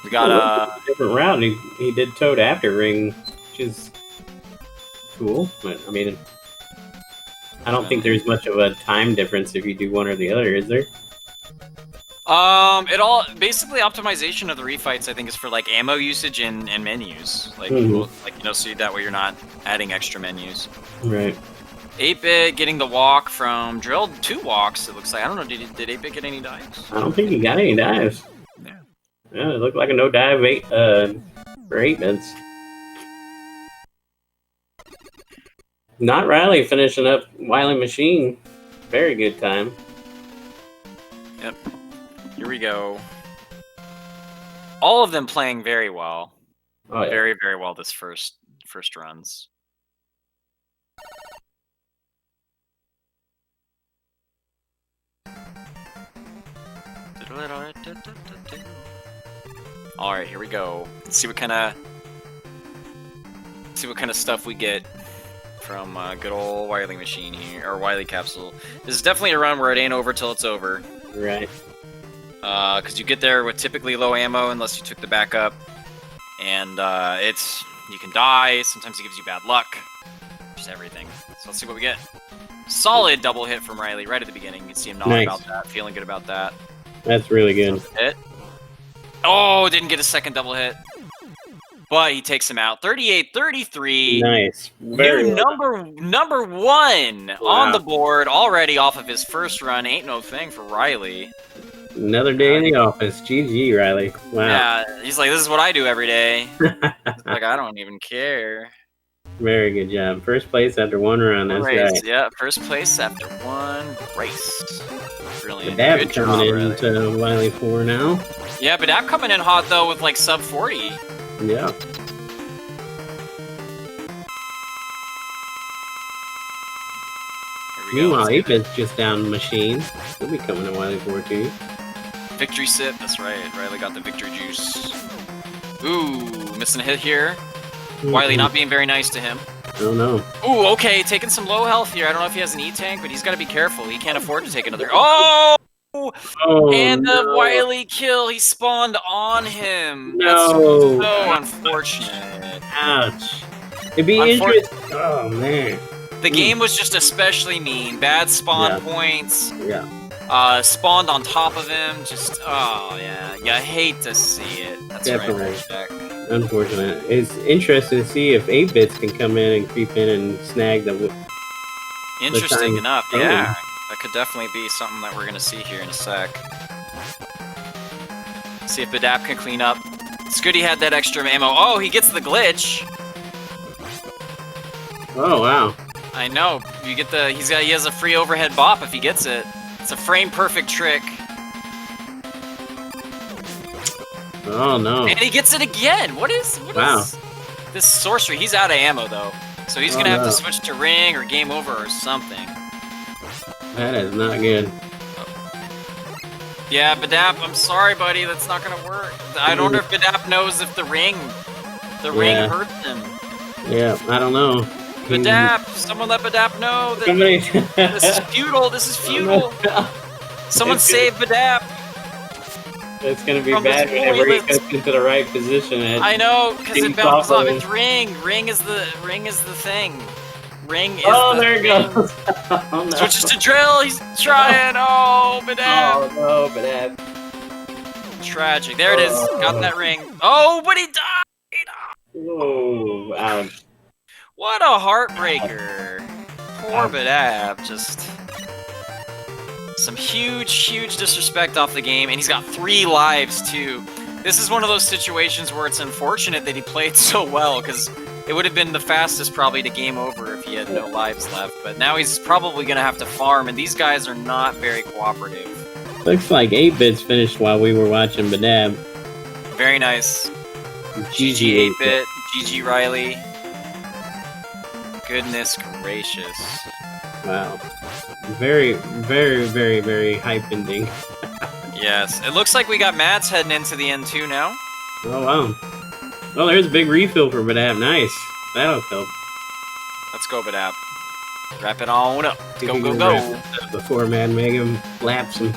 We got a different route. He did Toad after ring, which is cool. But I mean, I don't think there's much of a time difference if you do one or the other, is there? It all basically optimization of the refights. I think is for like ammo usage and menus, like like you know, so that way you're not adding extra menus. Right. 8-Bit getting the walk from drilled 2 walks. It looks like I don't know. Did 8-Bit get any dives? I don't think he got any dives. Yeah. Yeah, it looked like a no dive for 8-Bits. Not Riley finishing up Wily Machine. Very good time. Yep. Here we go. All of them playing very well. Oh, yeah. Very, very well this first runs. All right, here we go. Let's see what kind of stuff we get from good old Wily Machine here, or Wily Capsule. This is definitely a run where it ain't over till it's over. Right. Because you get there with typically low ammo unless you took the backup, and you can die. Sometimes it gives you bad luck. Just everything. So let's see what we get. Solid double hit from Riley right at the beginning. You can see him nodding about that, feeling good about that. That's really good. Hit. Oh, didn't get a second double hit. But he takes him out. 38-33. Nice. New number 1 on the board already off of his first run. Ain't no thing for Riley. Another day in the office. GG, Riley. Wow. Yeah, he's like, this is what I do every day. Like, I don't even care. Very good job. First place after 1 run. That's right. Yeah, first place after 1 race. Brilliant. Badap Good job, coming Riley. into Wily 4 now. Yeah, Badap coming in hot, though, with, like, sub 40. Yeah. Meanwhile, 8-Bit's just down Machine. He'll be coming to Wily 4 too. Victory sip, that's right. Riley got the victory juice. Ooh, missing a hit here. Wily not being very nice to him. Oh no. Ooh, okay, taking some low health here. I don't know if he has an E-tank, but he's got to be careful. He can't afford to take another. Oh! And the Wily kill, he spawned on him. No. That's so unfortunate. Ouch. It'd be interesting. Oh man. the game was just especially mean. Bad spawn points. Yeah. Spawned on top of him. Just, oh yeah, you hate to see it. That's Definitely. right, Jack. Unfortunate. It's interesting to see if 8-bits can come in and creep in and snag the. Interesting enough, yeah. That could definitely be something that we're gonna see here in a sec. See if Badap can clean up. It's good he had that extra ammo. Oh, he gets the glitch. Oh wow. I know. You get the. He has a free overhead bop if he gets it. It's a frame perfect trick. Oh no. And he gets it again. What is this sorcery? He's out of ammo though. So he's gonna have to switch to ring or game over or something. That is not good. Yeah, Badap, I'm sorry, buddy. That's not gonna work. I don't know if Badap knows if the ring hurts him. Yeah, I don't know. Badap, someone let Badap know that Somebody. this is futile. This is futile. Someone save Badap. It's gonna be From bad his whenever he toilets. gets into the right position. I know, because Ding it bounces dong. off. It's ring. Ring is the thing. Ring is Oh, the there it thing. goes. Oh, no. Switches to drill. He's trying. Oh, Badap. Oh no, Badap. Tragic. There it is. Got that ring. Oh, but he died. Whoa, ouch. What a heartbreaker. Poor Badab. Just some huge disrespect off the game, and he's got 3 lives too. This is one of those situations where it's unfortunate that he played so well, because it would have been the fastest probably to game over if he had no lives left, but now he's probably going to have to farm, and these guys are not very cooperative. Looks like 8-bits finished while we were watching Badab. Very nice. GG 8-bit, GG Riley. Goodness gracious. Wow. Very hype ending. Yes, it looks like we got Mads heading into the end too now. Oh wow. Oh, there's a big refill for Badab. Nice. That'll help. Let's go, Badab. Wrap it on up. Go. Before Mad Megan laps him.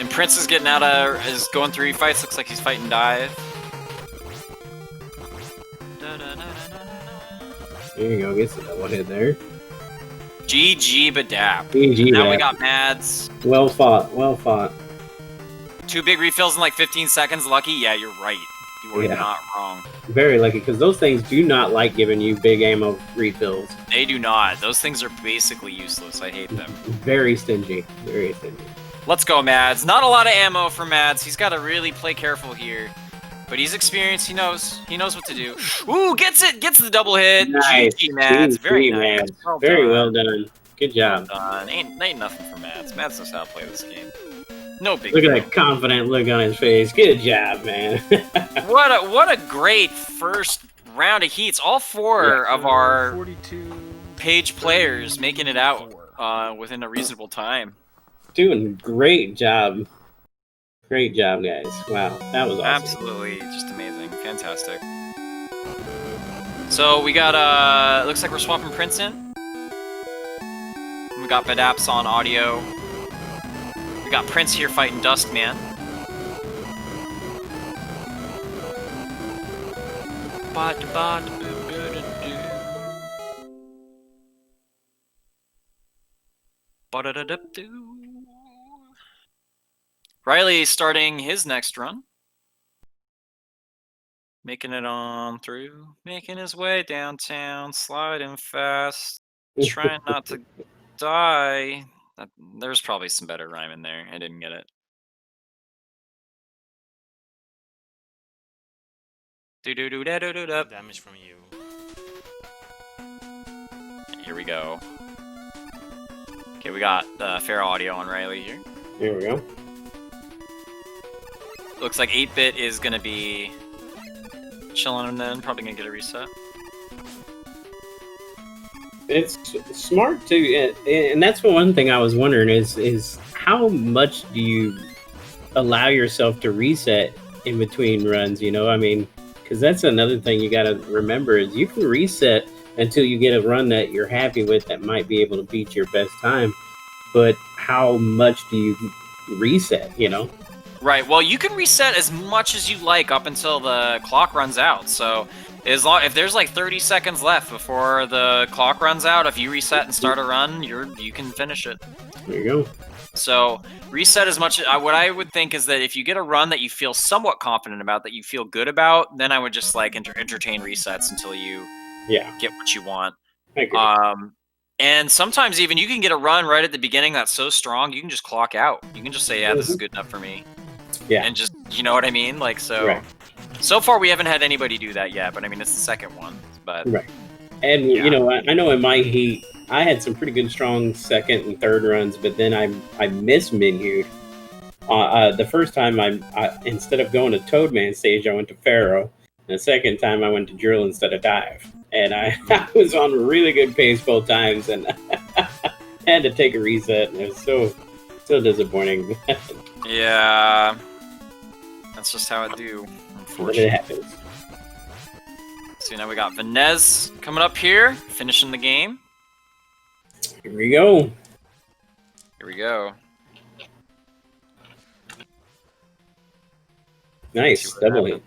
And Prince is is going through fights. Looks like he's fighting dive. There you go. Gets the double hit there. GG Badab. GG. Now we got Mads. Well fought. Well fought. 2 big refills in like 15 seconds. Lucky? Yeah, you're right. You are not wrong. Very lucky, because those things do not like giving you big ammo refills. They do not. Those things are basically useless. I hate them. Very stingy. Very stingy. Let's go, Mads. Not a lot of ammo for Mads. He's got to really play careful here. But he's experienced. He knows what to do. Ooh, gets it. Gets the double hit. Nice. GG, Mads. Very nice. Well done. Good job. Well done. Ain't nothing for Mads. Mads knows how to play this game. No big Look deal. at that confident look on his face. Good job, man. What a great first round of heats. All 4 of our 42 page players making it out within a reasonable time. Doing great job. Great job, guys. Wow, that was awesome. Absolutely, just amazing. Fantastic. So we got, looks like we're swapping Prince in. We got Badaps on audio. We got Prince here fighting Dustman. Riley starting his next run. Making it on through. Making his way downtown. Sliding fast. Trying not to die. There's probably some better rhyme in there. I didn't get it. Do-do-do-da-do-do-da. Damage from you. Here we go. Okay, we got fair audio on Riley here. Here we go. Looks like 8-bit is gonna be chilling and then probably gonna get a reset. It's smart too, and that's one thing I was wondering is how much do you allow yourself to reset in between runs? You know, I mean, because that's another thing you got to remember is you can reset until you get a run that you're happy with that might be able to beat your best time, but how much do you reset? You know, Right. Well, you can reset as much as you like up until the clock runs out. So, if there's like 30 seconds left before the clock runs out, if you reset and start a run, you can finish it. There you go. So reset as much. What I would think is that if you get a run that you feel somewhat confident about, that you feel good about, then I would just like entertain resets until you get what you want. I agree. And sometimes even you can get a run right at the beginning that's so strong you can just clock out. You can just say, yeah, this is good enough for me. Yeah. And just, you know what I mean? Like, so. Right. So far we haven't had anybody do that yet, but I mean it's the second one. But right. And you know, I know in my heat I had some pretty good strong second and third runs, but then I mismenued. The first time I instead of going to Toadman stage, I went to Pharaoh. And the second time I went to Drill instead of Dive. And I was on a really good pace both times, and had to take a reset, and it was so disappointing. Yeah, that's just how it do. But it happens. So now we got Vanez coming up here, finishing the game. Here we go. Here we go. Nice, double hit.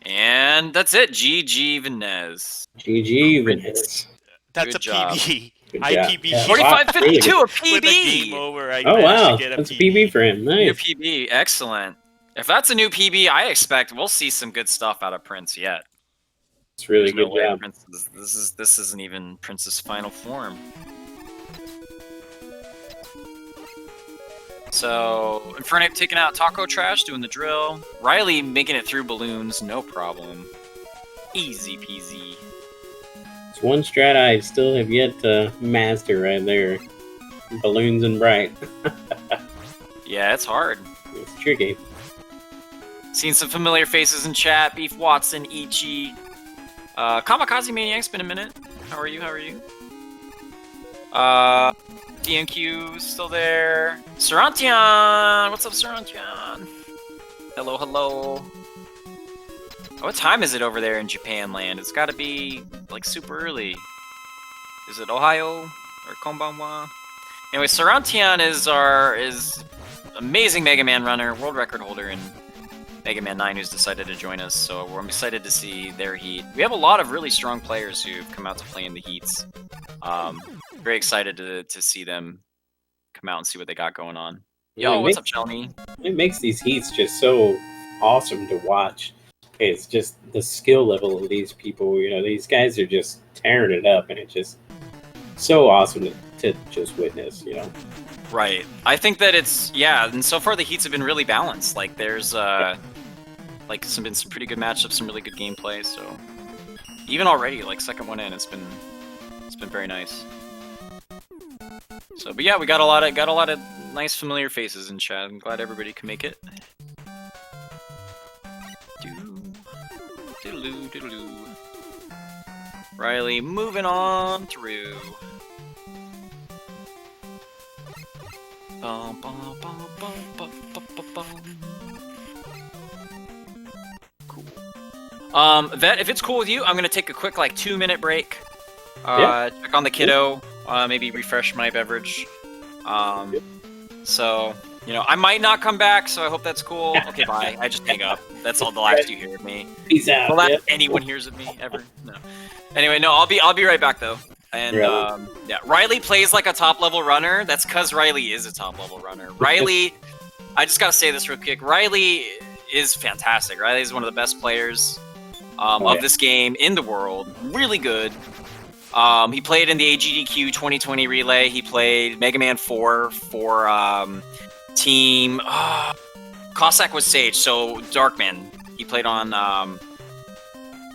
And that's it. GG Vanez. GG Vanez. That's Good a job. PB. Good I job. PB. Yeah. 45-52, a With the game PB. over, I Oh managed wow, to get a that's a PB for him. New Nice. PB, excellent. If that's a new PB, I expect we'll see some good stuff out of Prince yet. It's really There's no good way job. Prince this isn't even Prince's final form. So Infernape taking out Taco Trash, doing the drill. Riley making it through balloons, no problem. Easy peasy. It's one strat I still have yet to master right there. Balloons and Bright. Yeah, it's hard. It's tricky. Seen some familiar faces in chat. Beef Watson, Ichi. Kamikaze Maniac's been a minute. How are you? DNQ still there. Sarantian! What's up, Sarantian? Hello. What time is it over there in Japan land? It's gotta be, like, super early. Is it Ohio? Or Konbanwa? Anyway, Sarantian is amazing Mega Man runner, world record holder in Mega Man 9 who's decided to join us, so I'm excited to see their heat. We have a lot of really strong players who've come out to play in the heats. Very excited to see them come out and see what they got going on. Yo, what's up, Shelmy? It makes these heats just so awesome to watch. It's just the skill level of these people. You know, these guys are just tearing it up, and it's just so awesome to just witness. You know. Right. I think that it's and so far the heats have been really balanced. Like there's like been some pretty good matchups, some really good gameplay. So even already, like second one in, it's been very nice. So, but yeah, we got a lot of nice familiar faces in chat. I'm glad everybody can make it. Doodaloo. Riley moving on through. Bum, bum, bum, bum, bum, bum, bum, bum. Cool. Vet, if it's cool with you, I'm gonna take a quick 2-minute break. Check on the kiddo. Maybe refresh my beverage. So, you know, I might not come back, so I hope that's cool. Okay, bye. I just hang up. That's all the last you hear of me. Peace out. The last anyone hears of me ever. No. Anyway, no, I'll be right back though. And Riley plays like a top level runner. That's because Riley is a top level runner. Riley, I just gotta say this real quick. Riley is fantastic. Riley is one of the best players of this game in the world. Really good. He played in the AGDQ 2020 relay. He played Mega Man 4 for Team Cossack was Sage, so Darkman. He played on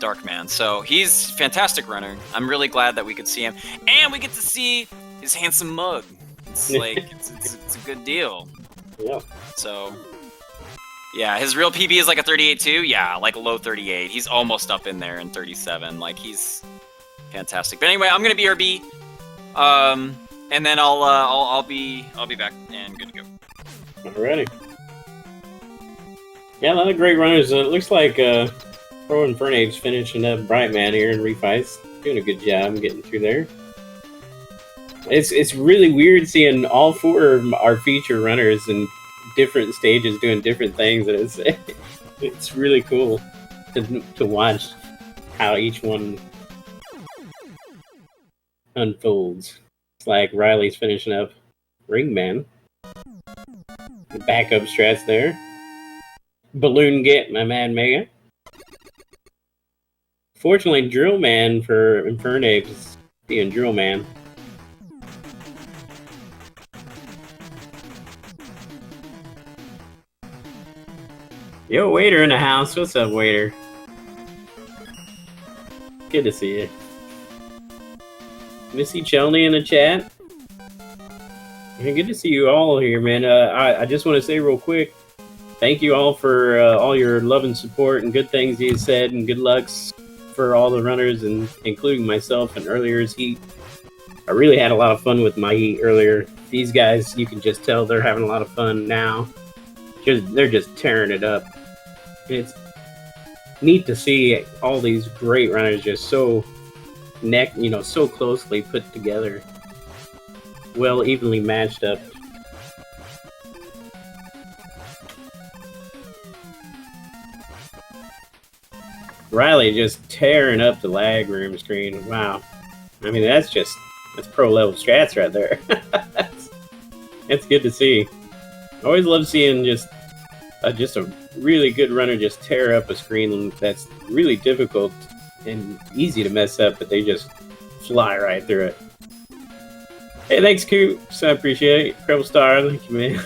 Darkman. So he's a fantastic runner. I'm really glad that we could see him. And we get to see his handsome mug. It's like, it's a good deal. Yeah. So, yeah, his real PB is like a 38 too. Yeah, like a low 38. He's almost up in there in 37. Like, he's fantastic. But anyway, I'm gonna BRB. And then I'll be back and good to go. Alrighty. Yeah, a lot of great runners. It looks like Pro Infernape's finishing up Brightman here in refights. Doing a good job getting through there. It's really weird seeing all four of our feature runners in different stages doing different things. And it's really cool to watch how each one unfolds. It's like Riley's finishing up Ringman. The backup strats there. Balloon Get, my man Mega. Fortunately, Drill Man for Infernape is being Drill Man. Yo, Waiter in the house. What's up, Waiter? Good to see you. Missy Chelney in the chat. Good to see you all here, man. I just want to say real quick, thank you all for all your love and support and good things you said, and good lucks for all the runners, and including myself and earlier's heat. I really had a lot of fun with my heat earlier. These guys, you can just tell they're having a lot of fun now. They're just tearing it up. It's neat to see all these great runners just so so closely put together, well evenly matched up. Riley just tearing up the lag room screen. Wow. I mean, that's pro level strats right there. It's good to see. I always love seeing just a really good runner just tear up a screen that's really difficult and easy to mess up, but they just fly right through it. Hey, thanks, Coops. I appreciate it. Credible Star, thank you, man.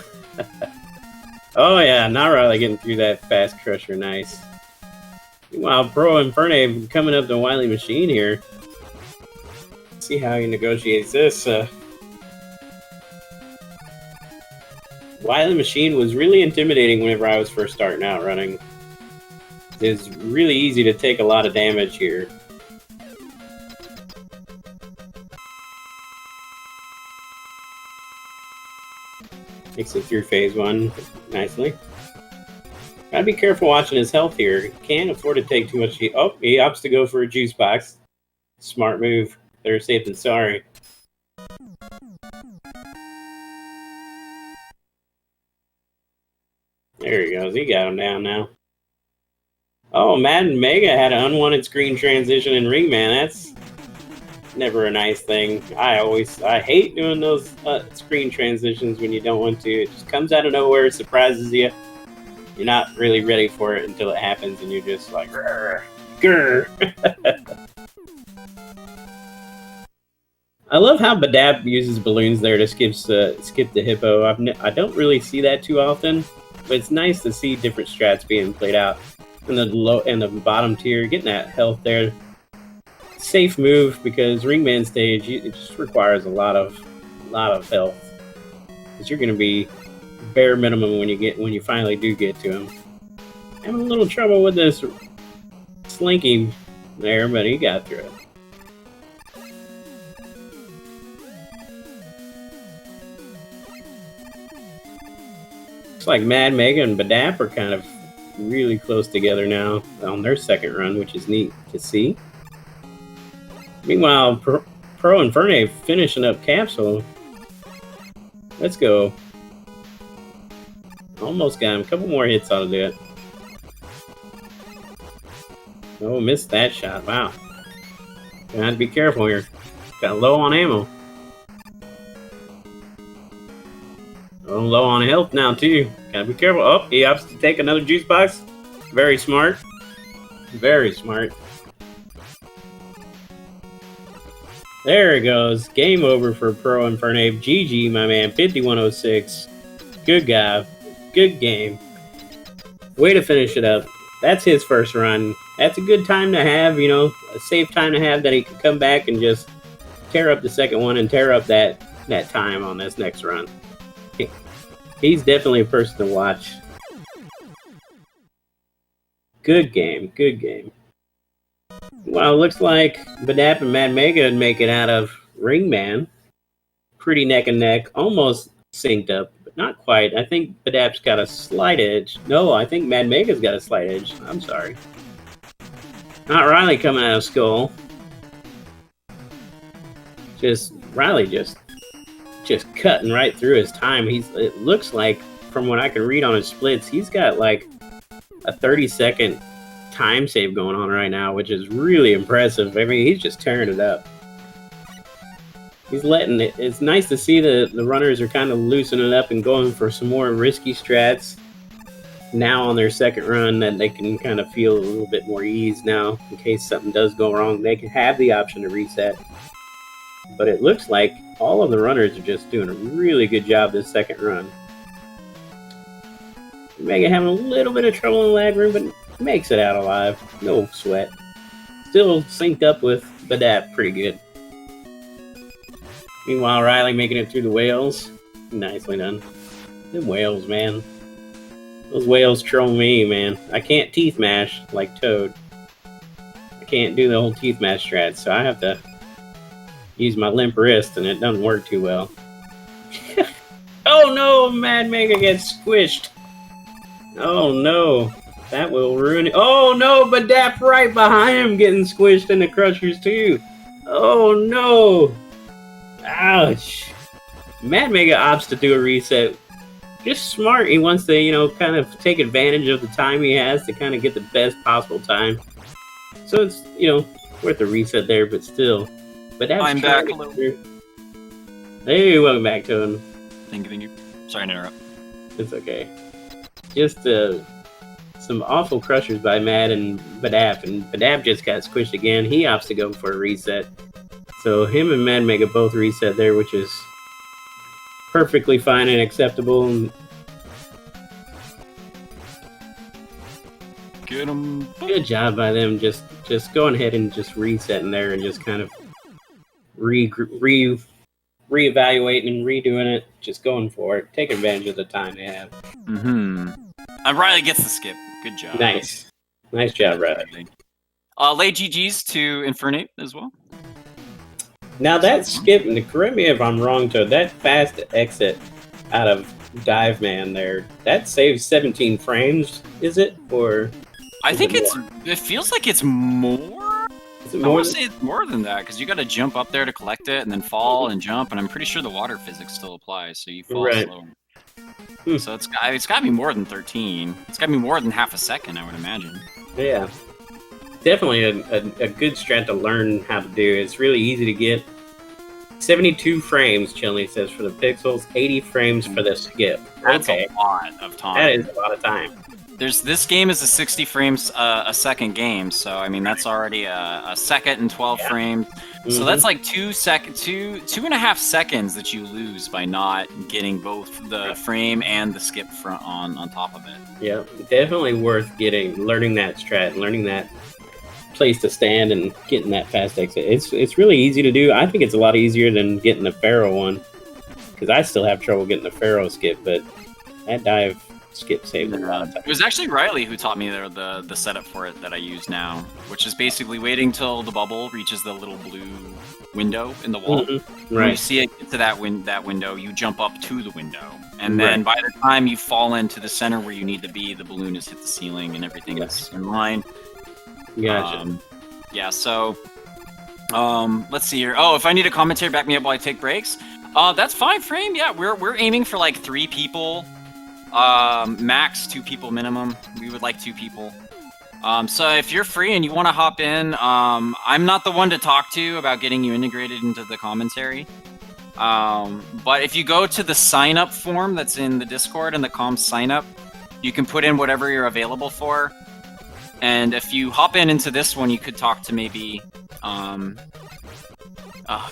Oh, yeah, not Riley getting through that fast crusher. Nice. Meanwhile, Pro Infernape coming up to Wily Machine here. Let's see how he negotiates this. Wily Machine was really intimidating whenever I was first starting out running. It's really easy to take a lot of damage here. Makes it through phase one nicely. Gotta be careful watching his health here. He can't afford to take too much heat. Oh, he opts to go for a juice box. Smart move. Better safe than sorry. There he goes. He got him down now. Oh, Madden Mega had an unwanted screen transition in Ringman. That's never a nice thing. I hate doing those screen transitions when you don't want to. It just comes out of nowhere, surprises you. You're not really ready for it until it happens, and you're just like, grr, grr. I love how Badab uses balloons there to skip the hippo. I don't really see that too often, but it's nice to see different strats being played out in the low and the bottom tier, getting that health there. Safe move, because Ringman stage it just requires a lot of health, because you're going to be bare minimum when you finally do get to him. Having a little trouble with this slinky there, but he got through it. Looks like Mad Mega and Badap are kind of really close together now on their second run, which is neat to see. Meanwhile, Pro Infernape finishing up Capsule. Let's go. Almost got him. A couple more hits ought to do it. Oh, missed that shot. Wow. Gotta be careful here. Got low on ammo. Oh, low on health now, too. Gotta be careful. Oh, he opts to take another juice box. Very smart. Very smart. There it goes. Game over for Pro Infernape. GG, my man. 5106. Good guy. Good game. Way to finish it up. That's his first run. That's a good time to have, a safe time to have, that he can come back and just tear up the second one and tear up that time on this next run. He's definitely a person to watch. Good game. Good game. Well, it looks like Badap and Mad Mega would make it out of Ringman. Pretty neck and neck. Almost synced up, but not quite. I think Badap's got a slight edge. No, I think Mad Mega's got a slight edge. I'm sorry. Not Riley coming out of Skull. Riley just just cutting right through his time. It looks like, from what I can read on his splits, he's got like a 30-second time save going on right now, which is really impressive. I mean, he's just tearing it up. He's letting it. It's nice to see the runners are kind of loosening up and going for some more risky strats now on their second run, that they can kind of feel a little bit more ease now in case something does go wrong. They can have the option to reset. But it looks like all of the runners are just doing a really good job this second run. Mega having a little bit of trouble in the lag room, but makes it out alive. No sweat. Still synced up with Badap pretty good. Meanwhile, Riley making it through the whales. Nicely done. Them whales, man. Those whales troll me, man. I can't teeth mash like Toad. I can't do the whole teeth mash strat, so I have to use my limp wrist, and it doesn't work too well. Oh no, Mad Mega gets squished. Oh no, that will ruin it. Oh no, Badap right behind him getting squished in the crushers too. Oh no. Ouch. Mad Mega opts to do a reset. Just smart. He wants to, you know, kind of take advantage of the time he has to kind of get the best possible time. So it's, you know, worth a reset there, but still. But that's I'm back. Hello. Hey, welcome back to him. Thank you. Sorry to interrupt. It's okay. Just some awful crushers by Mad and Badap, and Badap just got squished again. He opts to go for a reset. So him and Mad Mega both reset there, which is perfectly fine and acceptable. And get him. Good job by them, just going ahead and just resetting there and just kind of reevaluating and redoing it, just going for it, taking advantage of the time they have. Mm-hmm. And Riley gets the skip. Good job. Nice job, Riley. Late GGs to Infernate as well. Now that skip, and correct me if I'm wrong, Toad, that fast exit out of Dive Man there, that saves 17 frames, is it? Or I think it feels like it's more. Is it I more? want to say it's more than that, because you got to jump up there to collect it and then fall and jump, and I'm pretty sure the water physics still applies, so you fall Right. slower. So it's got to be more than 13. It's got to be more than half a second, I would imagine. Yeah. Definitely a good strat to learn how to do. It's really easy to get. 72 frames, Chilney says, for the pixels, 80 frames for the skip. That's Okay. a lot of time. That is a lot of time. This game is a 60 frames a second game, so I mean that's already a second and 12 frames. So that's like 2.5 seconds that you lose by not getting both the frame and the skip front on top of it. Yeah, definitely worth learning that strat, learning that place to stand and getting that fast exit. It's really easy to do. I think it's a lot easier than getting the Pharaoh one, because I still have trouble getting the Pharaoh skip, but that dive skip saved a lot of time. It was actually Riley who taught me the setup for it that I use now, which is basically waiting till the bubble reaches the little blue window in the wall. When you see it get to that window, you jump up to the window. And then by the time you fall into the center where you need to be, the balloon has hit the ceiling and everything is in line. Gotcha. Yeah, so let's see here. Oh, if I need a commentary, back me up while I take breaks. That's 5 frame. Yeah, we're aiming for like 3 people. Max 2 people minimum. We would like 2 people. So if you're free and you want to hop in, I'm not the one to talk to about getting you integrated into the commentary. But if you go to the sign up form that's in the Discord and the comms sign up, you can put in whatever you're available for. And if you hop into this one, you could talk to maybe, oh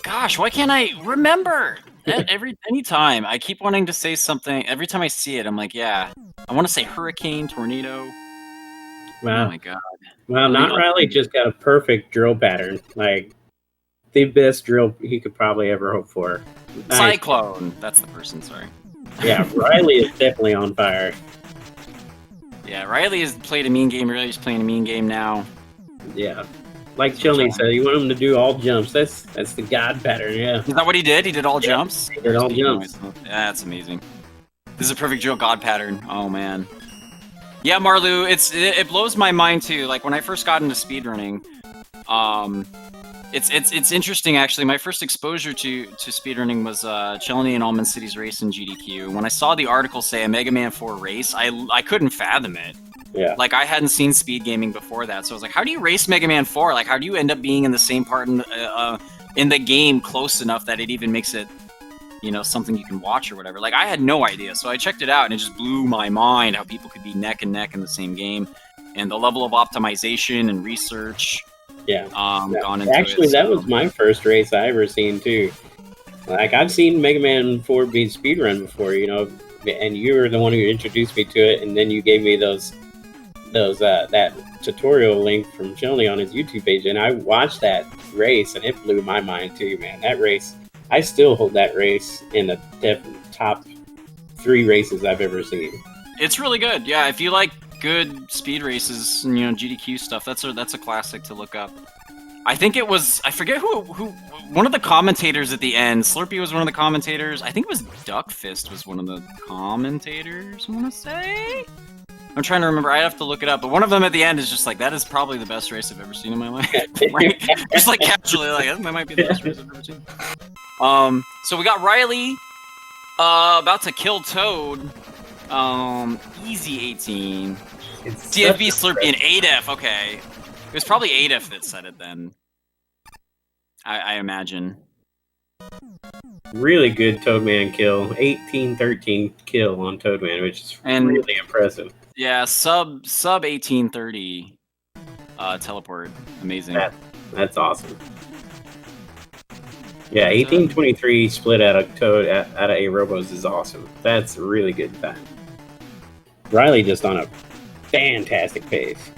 gosh, why can't I remember? Anytime I keep wanting to say something, every time I see it, I'm like, yeah, I want to say hurricane, tornado. Wow. Oh my god. Well, Not Riley just got a perfect drill pattern. Like, the best drill he could probably ever hope for. Nice. Cyclone. That's the person, sorry. Yeah, Riley is definitely on fire. Yeah, Riley has played a mean game. Riley's playing a mean game now. Yeah. Like Chilney said, you want him to do all jumps. That's the god pattern, yeah. Is that what he did? He did all jumps? He did all jumps. Yeah, that's amazing. This is a perfect drill god pattern. Oh, man. Yeah, Marlu, it blows my mind, too. Like, when I first got into speedrunning, It's interesting actually. My first exposure to speedrunning was Chelny and Almond City's race in GDQ. When I saw the article say a Mega Man 4 race, I couldn't fathom it. Yeah. Like I hadn't seen speed gaming before that, so I was like, how do you race Mega Man 4? Like how do you end up being in the same part in the game close enough that it even makes it, you know, something you can watch or whatever? Like I had no idea, so I checked it out and it just blew my mind how people could be neck and neck in the same game, and the level of optimization and research. Yeah. Gone into Actually, it, that so. was my first race I ever seen too. Like I've seen Mega Man 4 being speedrun before, you know, and you were the one who introduced me to it, and then you gave me that tutorial link from Chelny on his YouTube page, and I watched that race, and it blew my mind too, man. That race, I still hold that race in the top 3 races I've ever seen. It's really good. Yeah, if you like good speed races and, you know, GDQ stuff, that's a classic to look up. I think it was, I forget who one of the commentators at the end. Slurpee was one of the commentators. I think it was Duckfist was one of the commentators, I want to say. I'm trying to remember. I have to look it up. But one of them at the end is just like, that is probably the best race I've ever seen in my life. Like, just like casually, like, that might be the best race I've ever seen. So we got Riley about to kill Toad. Easy 18. DFB Slurpee and ADEF. Okay, it was probably ADEF that said it then. I imagine. Really good Toadman kill. 18-13 kill on Toadman, which is really impressive. Yeah, sub 1830 teleport. Amazing. That's awesome. Yeah, 18-23 split out of Toad out of A Robos is awesome. That's a really good time. Riley just on a fantastic pace.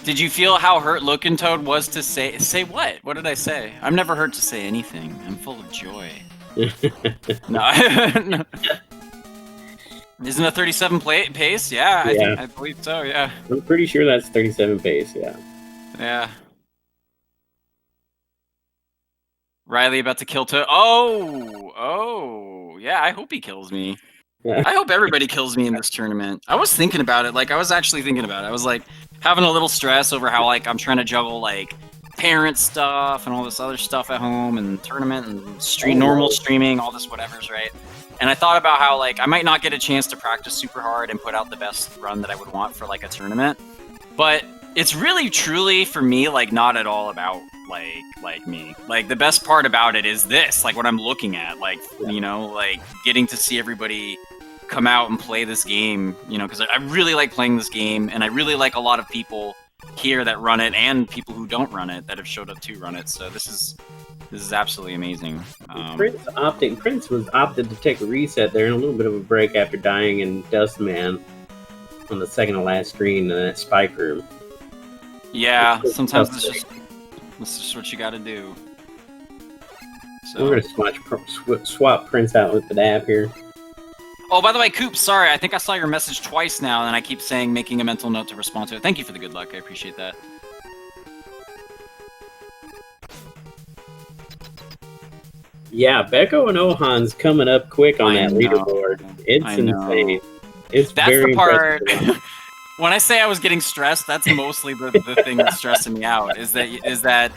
Did you feel how hurt looking Toad was to say what? What did I say? I'm never hurt to say anything. I'm full of joy. No. Isn't a 37 pace? Yeah, I believe so, yeah. I'm pretty sure that's 37 pace, yeah. Yeah. Riley about to kill Toad. Oh, yeah, I hope he kills me. I hope everybody kills me in this tournament. I was thinking about it. Like, I was actually thinking about it. I was, like, having a little stress over how, like, I'm trying to juggle, like, parent stuff and all this other stuff at home and tournament and normal streaming, all this whatever's, right? And I thought about how, like, I might not get a chance to practice super hard and put out the best run that I would want for, like, a tournament. But it's really, truly, for me, like, not at all about, like me. Like, the best part about it is this, like, what I'm looking at. Like, you know, like, getting to see everybody come out and play this game, you know, because I really like playing this game, and I really like a lot of people here that run it, and people who don't run it that have showed up to run it. So this is absolutely amazing. Prince was opted to take a reset there and a little bit of a break after dying in Dustman on the second to last screen in that spike room. Yeah, sometimes this is what you got to do. So we're gonna swap Prince out with the dab here. Oh, by the way, Coop, sorry, I think I saw your message twice now, and I keep saying making a mental note to respond to it. Thank you for the good luck. I appreciate that. Yeah, Beko and Ohan's coming up quick on that leaderboard. It's insane. That's very the part. When I say I was getting stressed, that's mostly the thing that's stressing me out. Is that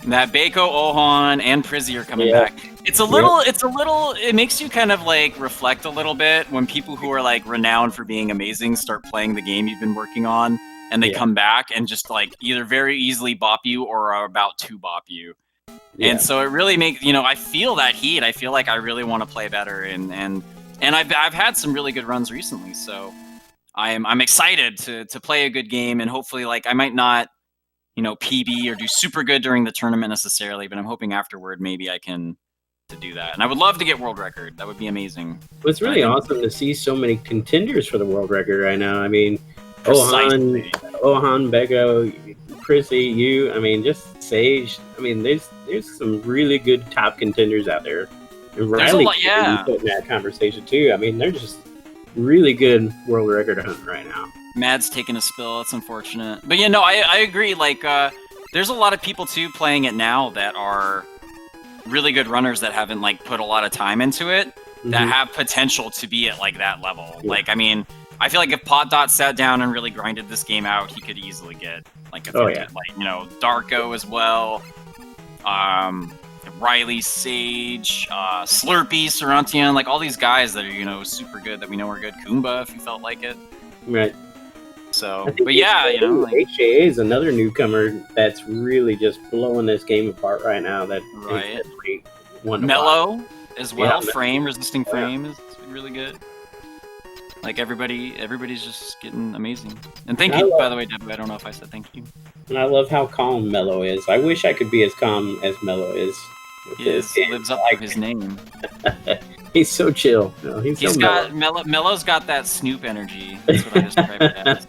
Beko, Ohan, and Prizzy are coming back. It makes you kind of like reflect a little bit when people who are like renowned for being amazing start playing the game you've been working on, and they come back and just like either very easily bop you or are about to bop you. Yeah. And so it really makes, you know, I feel that heat. I feel like I really want to play better, and I've had some really good runs recently, so I'm excited to play a good game, and hopefully, like, I might not, you know, PB or do super good during the tournament necessarily, but I'm hoping afterward maybe I can to do that. And I would love to get world record. That would be amazing. Well, it's really awesome to see so many contenders for the world record right now. I mean, Ohan, Beko, Prizzy, you. I mean, just Sage. I mean, there's some really good top contenders out there. And Riley put in that conversation too. I mean, they're just really good world record hunting right now. Mad's taking a spill. That's unfortunate. But yeah, no, I agree. Like, there's a lot of people too playing it now that are really good runners that haven't like put a lot of time into it, that have potential to be at like that level. Yeah. Like, I mean, I feel like if Pot Dot sat down and really grinded this game out, he could easily get Like, if Oh, you yeah. get, like, you know, Darko as well. Riley, Sage, Slurpee, Sarantian, like all these guys that are, you know, super good that we know are good. Kumba, if you felt like it. Right. So, but yeah, you know, like, HJA is another newcomer that's really just blowing this game apart right now. That Right. is really one to watch. Mellow as well. Yeah, Frame, resisting frame is really good. Like everybody's just getting amazing. And thank you, by the way, Deb. I don't know if I said thank you. And I love how calm Mello is. I wish I could be as calm as Mello is. He lives up to his name. He's so chill. No, he's so Mello's got that Snoop energy. That's what I describe it as.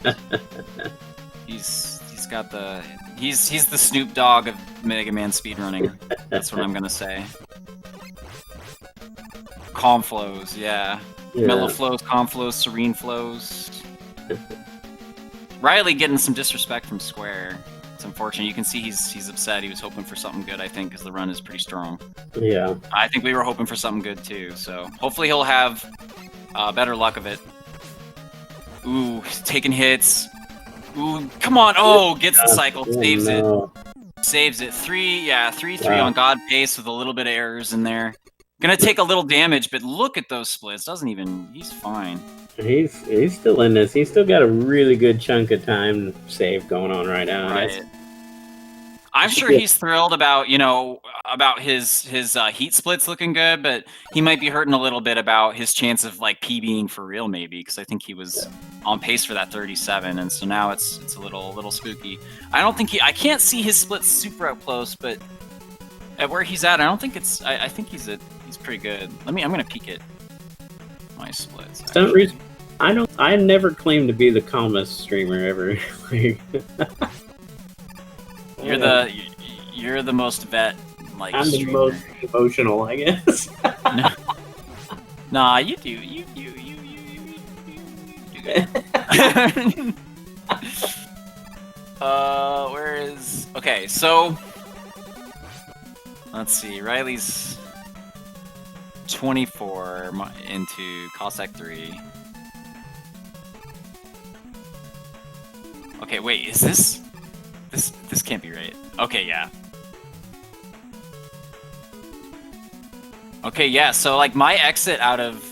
He's got the he's the Snoop Dogg of Mega Man speedrunning. That's what I'm gonna say. Calm flows, yeah. Mellow flows, calm flows, serene flows. Riley getting some disrespect from Square. It's unfortunate. You can see he's upset. He was hoping for something good, I think, because the run is pretty strong. Yeah. I think we were hoping for something good too. So hopefully he'll have better luck of it. Ooh, he's taking hits. Ooh, come on! Oh, gets the cycle, saves it, saves it. 3-3 on God pace with a little bit of errors in there. Gonna take a little damage, but look at those splits. Doesn't even. He's fine. He's still in this. He's still got a really good chunk of time save going on right now. Right. I'm sure he's thrilled about his heat splits looking good, but he might be hurting a little bit about his chance of like PBing for real, maybe, because I think he was on pace for that 37, and so now it's a little spooky. I can't see his splits super up close, but at where he's at, I don't think it's. I think he's pretty good. I'm gonna peek at my splits. I never claimed to be the calmest streamer ever. You're the most vet like. I'm streamer. the most emotional, I guess. Nah, you do. You do good. Where is? Okay, so let's see. Riley's 24 into Cossack 3. Okay, wait, is this can't be right. Okay, yeah. Okay, yeah, so like my exit out of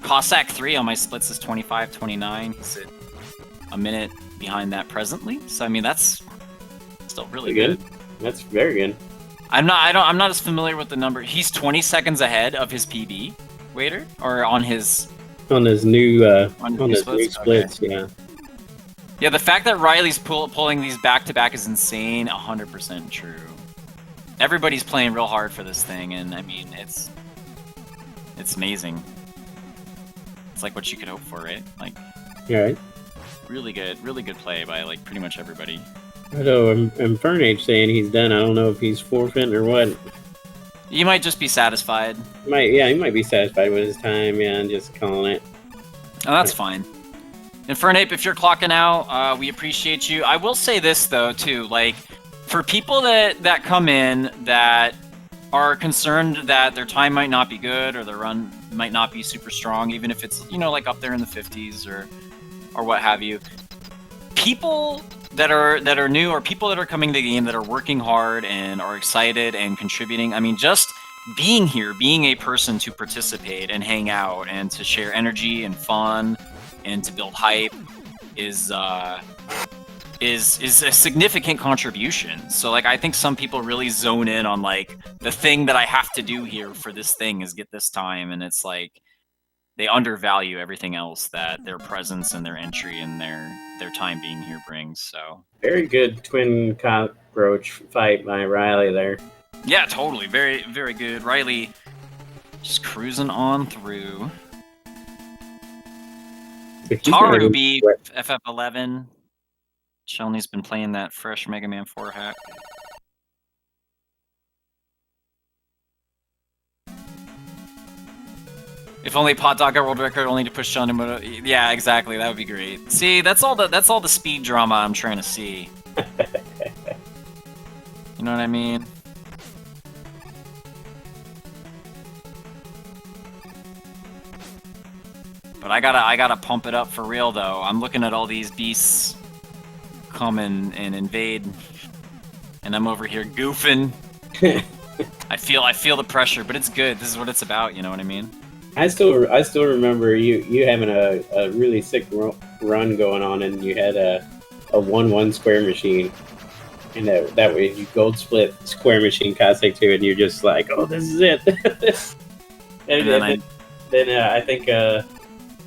Cossack 3 on my splits is 25-29. He's at a minute behind that presently. So I mean that's still really good. That's very good. I'm not as familiar with the number. He's 20 seconds ahead of his PB waiter, or on his new splits? splits. Okay. Yeah. Yeah, the fact that Riley's pulling these back to back is insane. 100% true. Everybody's playing real hard for this thing, and I mean it's amazing. It's like what you could hope for, right? Like, right. Really good play by like pretty much everybody. Although Infernage saying he's done, I don't know if he's forfeiting or what. You might just be satisfied. He might be satisfied with his time. Yeah, and just calling it. Oh, that's fine. Infernape, if you're clocking out, we appreciate you. I will say this though too, like for people that come in that are concerned that their time might not be good or their run might not be super strong, even if it's like up there in the 50s or what have you. People that are new or people that are coming to the game that are working hard and are excited and contributing. I mean, just being here, being a person to participate and hang out and to share energy and fun and to build hype is a significant contribution. So like I think some people really zone in on like the thing that I have to do here for this thing is get this time, and it's like they undervalue everything else that their presence and their entry and their time being here brings. So very good twin cockroach fight by Riley there. Yeah, totally. Very, very good. Riley just cruising on through. Taru beat FF11. Shelney's been playing that fresh Mega Man 4 hack. If only Pot Dog got world record only to push John Nimoto. Yeah, exactly. That would be great. See, that's all the speed drama I'm trying to see. You know what I mean? But I gotta pump it up for real though. I'm looking at all these beasts come and invade, and I'm over here goofing. I feel the pressure, but it's good. This is what it's about. You know what I mean? I still remember you having a really sick run going on, and you had a 1-1 square machine, and that way you gold split square machine Cossack 2, and you're just like, oh, this is it. and then I think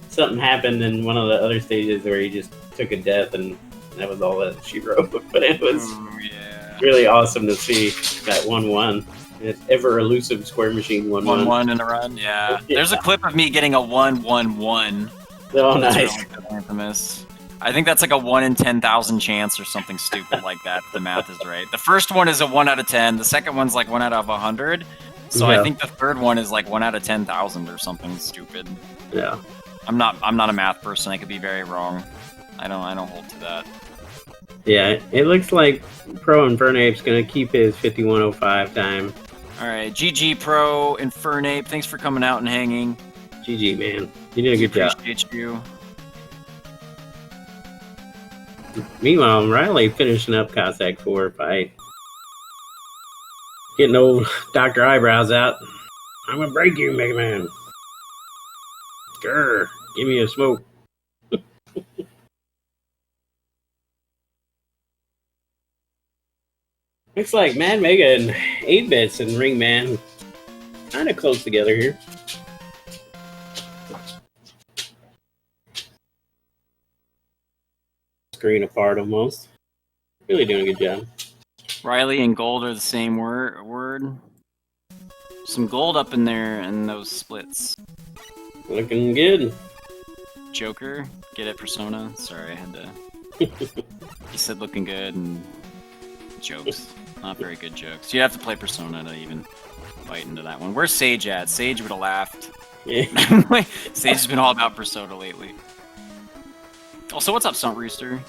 something happened in one of the other stages where you just took a death, and that was all that she wrote. But it was really awesome to see that 1-1. It's ever elusive square machine 1-1. 1-1 in a run, yeah. There's a clip of me getting a 1-1-1. Oh, nice. Really infamous. I think that's like a 1 in 10,000 chance or something stupid like that. If the math is right. The first one is a 1 out of 10. The second one's like 1 out of 100. So I think the third one is like 1 out of 10,000 or something stupid. Yeah. I'm not a math person. I could be very wrong. I don't hold to that. Yeah, it looks like Pro Infernape's gonna keep his 51:05 time. All right, GG Pro Infernape. Thanks for coming out and hanging. GG, man. You did a good job. Appreciate you. Meanwhile, Riley finishing up Cossack 4 fight. Getting old Dr. Eyebrows out. I'm gonna break you, Mega Man. Grr, give me a smoke. Looks like Mad Mega and 8-Bits and Ring Man kind of close together here. Screen apart almost. Really doing a good job. Riley and gold are the same word. Some gold up in there in those splits. Looking good. Joker, get it, Persona? Sorry, I had to... He said looking good and... Jokes. Not very good jokes. You have to play Persona to even bite into that one. Where's Sage at? Sage would have laughed. Yeah. Sage has been all about Persona lately. Also, what's up, Stunt Rooster?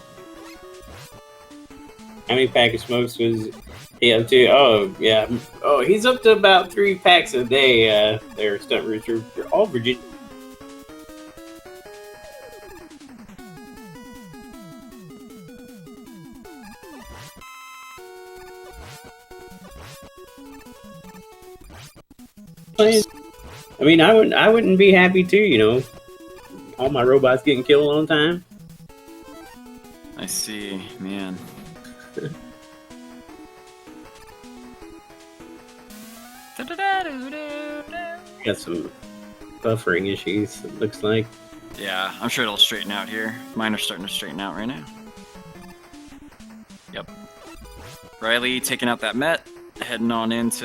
How many pack of smokes was he up to? Oh, yeah. Oh, he's up to about 3 packs a day there, Stunt Rooster. All Virginia. I mean, I wouldn't be happy too, you know. All my robots getting killed on time. I see, man. Got some buffering issues, it looks like. Yeah, I'm sure it'll straighten out here. Mine are starting to straighten out right now. Yep. Riley taking out that Met, heading on into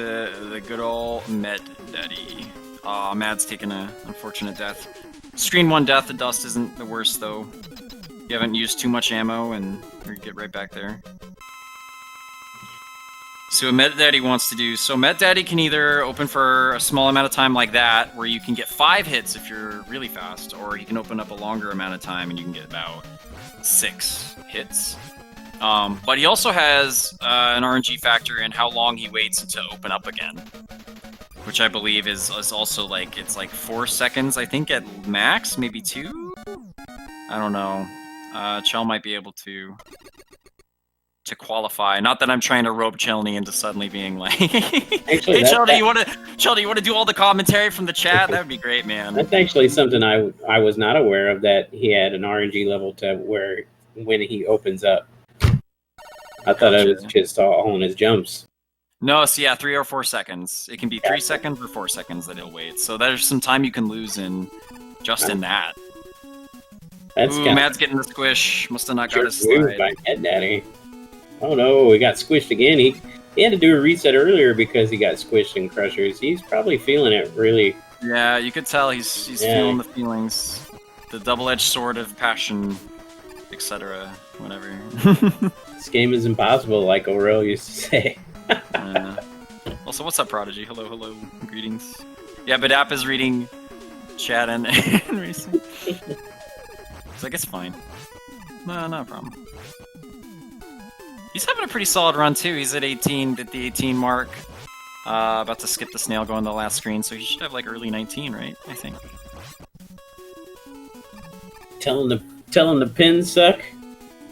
the good old Met Daddy. Aw, Mad's taking an unfortunate death. Screen 1 death, the dust isn't the worst though. You haven't used too much ammo and you get right back there. So what Met Daddy wants to do, so Met Daddy can either open for a small amount of time like that, where you can get 5 hits if you're really fast, or he can open up a longer amount of time and you can get about 6 hits. But he also has an RNG factor in how long he waits to open up again, which I believe is also like, it's like 4 seconds, I think at max, maybe 2? I don't know. Chell might be able to qualify. Not that I'm trying to rope Chelny into suddenly being like, actually, hey Chell, do you want to do all the commentary from the chat? That would be great, man. That's actually something I was not aware of, that he had an RNG level to where when he opens up. I thought it was just all on his jumps. No, so yeah, 3 or 4 seconds. It can be 3 seconds or 4 seconds that he'll wait. So there's some time you can lose in just in that. That's Ooh, Mad's getting the squish. Must have not got his slide. By Head Daddy. Oh no, he got squished again. He had to do a reset earlier because he got squished in Crushers. He's probably feeling it really. Yeah, you could tell he's feeling the feelings. The double-edged sword of passion, etc. Whatever. This game is impossible, like Aurel used to say. Also, what's up, Prodigy? Hello, greetings. Yeah, Badap is reading chat and racing. So I guess fine. No, not a problem. He's having a pretty solid run too. He's at 18, at the 18 mark. About to skip the snail going to the last screen, so he should have like early 19, right? I think. Telling the pins suck.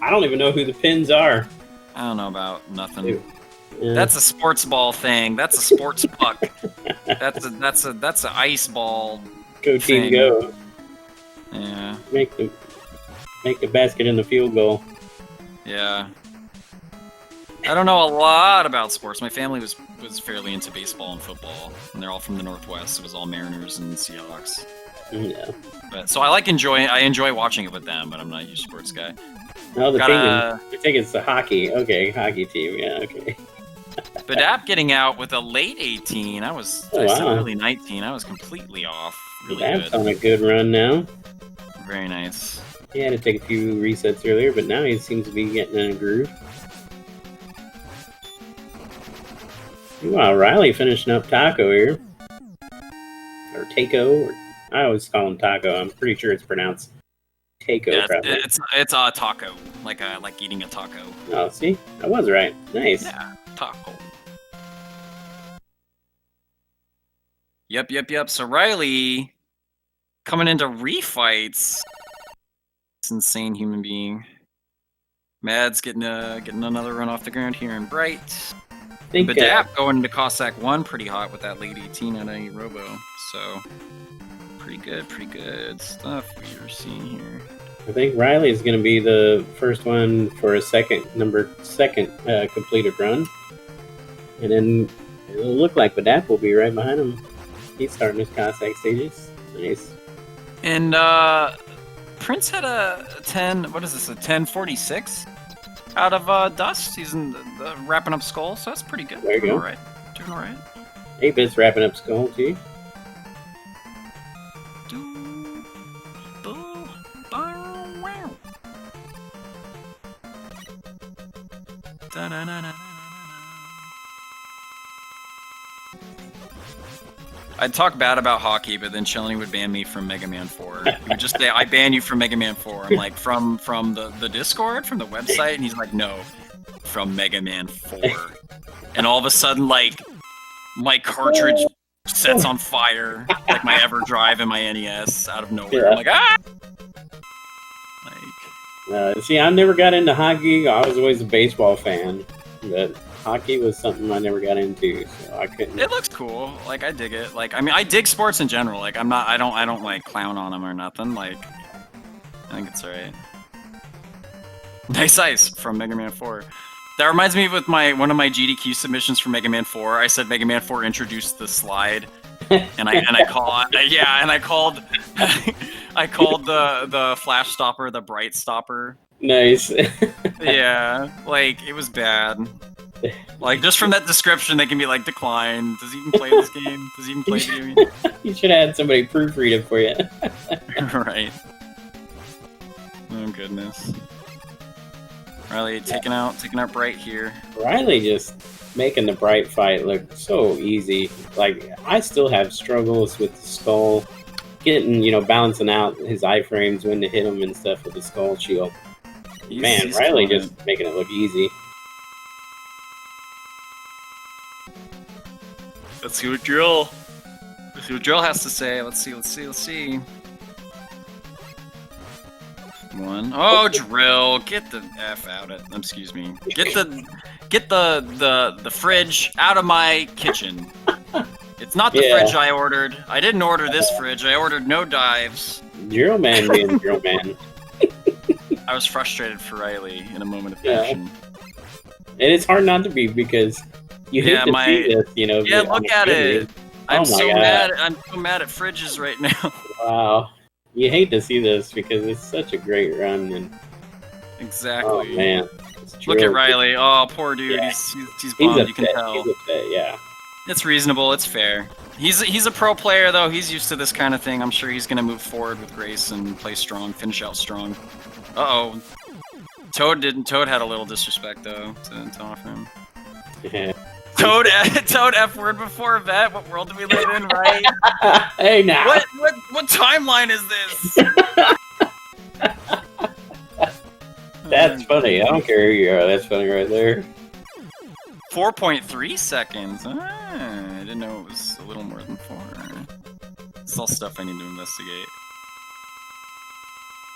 I don't even know who the pins are. I don't know about nothing. Yeah. That's a sports ball thing. That's a sports puck. That's a ice ball. Go team, thing. go! Yeah. Make the basket in the field goal. Yeah. I don't know a lot about sports. My family was fairly into baseball and football, and they're all from the Northwest. It was all Mariners and Seahawks. Yeah. But so I enjoy watching it with them, but I'm not a huge sports guy. No, the Gotta- team. I think it's the hockey. Okay, hockey team. Yeah. Okay. Badap getting out with a late 18. I said wow. early 19. I was completely off. Really That's good. on a good run now. Very nice. He had to take a few resets earlier, but now he seems to be getting in a groove. Wow, Riley finishing up Taco here. Or Taco. Or, I always call him Taco. I'm pretty sure it's pronounced Taco. Yeah, probably. it's a taco, like eating a taco. Oh, see? I was right. Nice. Yeah, taco. Yep. So Riley coming into refights. This insane human being. Mad's getting another run off the ground here in Bright. I think, Badap going into Cossack 1 pretty hot with that late 18 at a Robo. So pretty good stuff we are seeing here. I think Riley is going to be the first one for a second completed run. And then it'll look like Badap will be right behind him. He's starting his Cossack stages. Nice. And Prince had a 10. What is this? A 1046 out of Dust. He's in the wrapping up Skull, so that's pretty good. There you go. All right. Doing all right. 8-Bit's wrapping up Skull, too. I'd talk bad about hockey, but then Chilling would ban me from Mega Man 4. He would just say, I ban you from Mega Man 4. I'm like, from the Discord, from the website? And he's like, no, from Mega Man 4. And all of a sudden, like, my cartridge sets on fire, like my EverDrive and my NES out of nowhere. Yeah. I'm like, ah! Like, See, I never got into hockey. I was always a baseball fan. But hockey was something I never got into, so I couldn't. it looks cool. Like, I dig it. Like, I mean, I dig sports in general. Like, I don't like clown on them or nothing. Like, I think it's alright. Nice ice from Mega Man 4. That reminds me with one of my GDQ submissions for Mega Man 4. I said Mega Man 4 introduced the slide, and I called I called the flash stopper the bright stopper. Nice. Yeah, like it was bad. Like just from that description, they can be like, decline. Does he even play this game? Does he even play the game? You should have had somebody proofread it for you. Right. Oh goodness. Riley taking out Bright here. Riley just making the Bright fight look so easy. Like, I still have struggles with the Skull. Getting, balancing out his iframes when to hit him and stuff with the Skull shield. Man, Riley just making it look easy. Let's see what Drill has to say. Let's see. One. Oh, Drill, get the F out of. Excuse me. Get the fridge out of my kitchen. It's not the fridge I ordered. I didn't order this fridge. I ordered no dives. Drill Man being Drill Man. I was frustrated for Riley in a moment of passion. And it's hard not to be because you hate to see this, Yeah, look at it. I'm so God. mad. I'm so mad at fridges right now. Wow. You hate to see this because it's such a great run. And exactly. oh, man. Look at Riley. Oh, poor dude. Yeah. He's bummed. You can upset. tell. He's upset, yeah. It's reasonable. It's fair. He's a pro player though. He's used to this kind of thing. I'm sure he's gonna move forward with grace and play strong, finish out strong. Uh-oh. Toad had a little disrespect though to offer him. Yeah. Toad F word before vet. What world do we live in, right? Hey now. What timeline is this? That's funny. I don't care who you are. That's funny right there. 4.3 seconds. I didn't know it was a little more than 4. It's all stuff I need to investigate.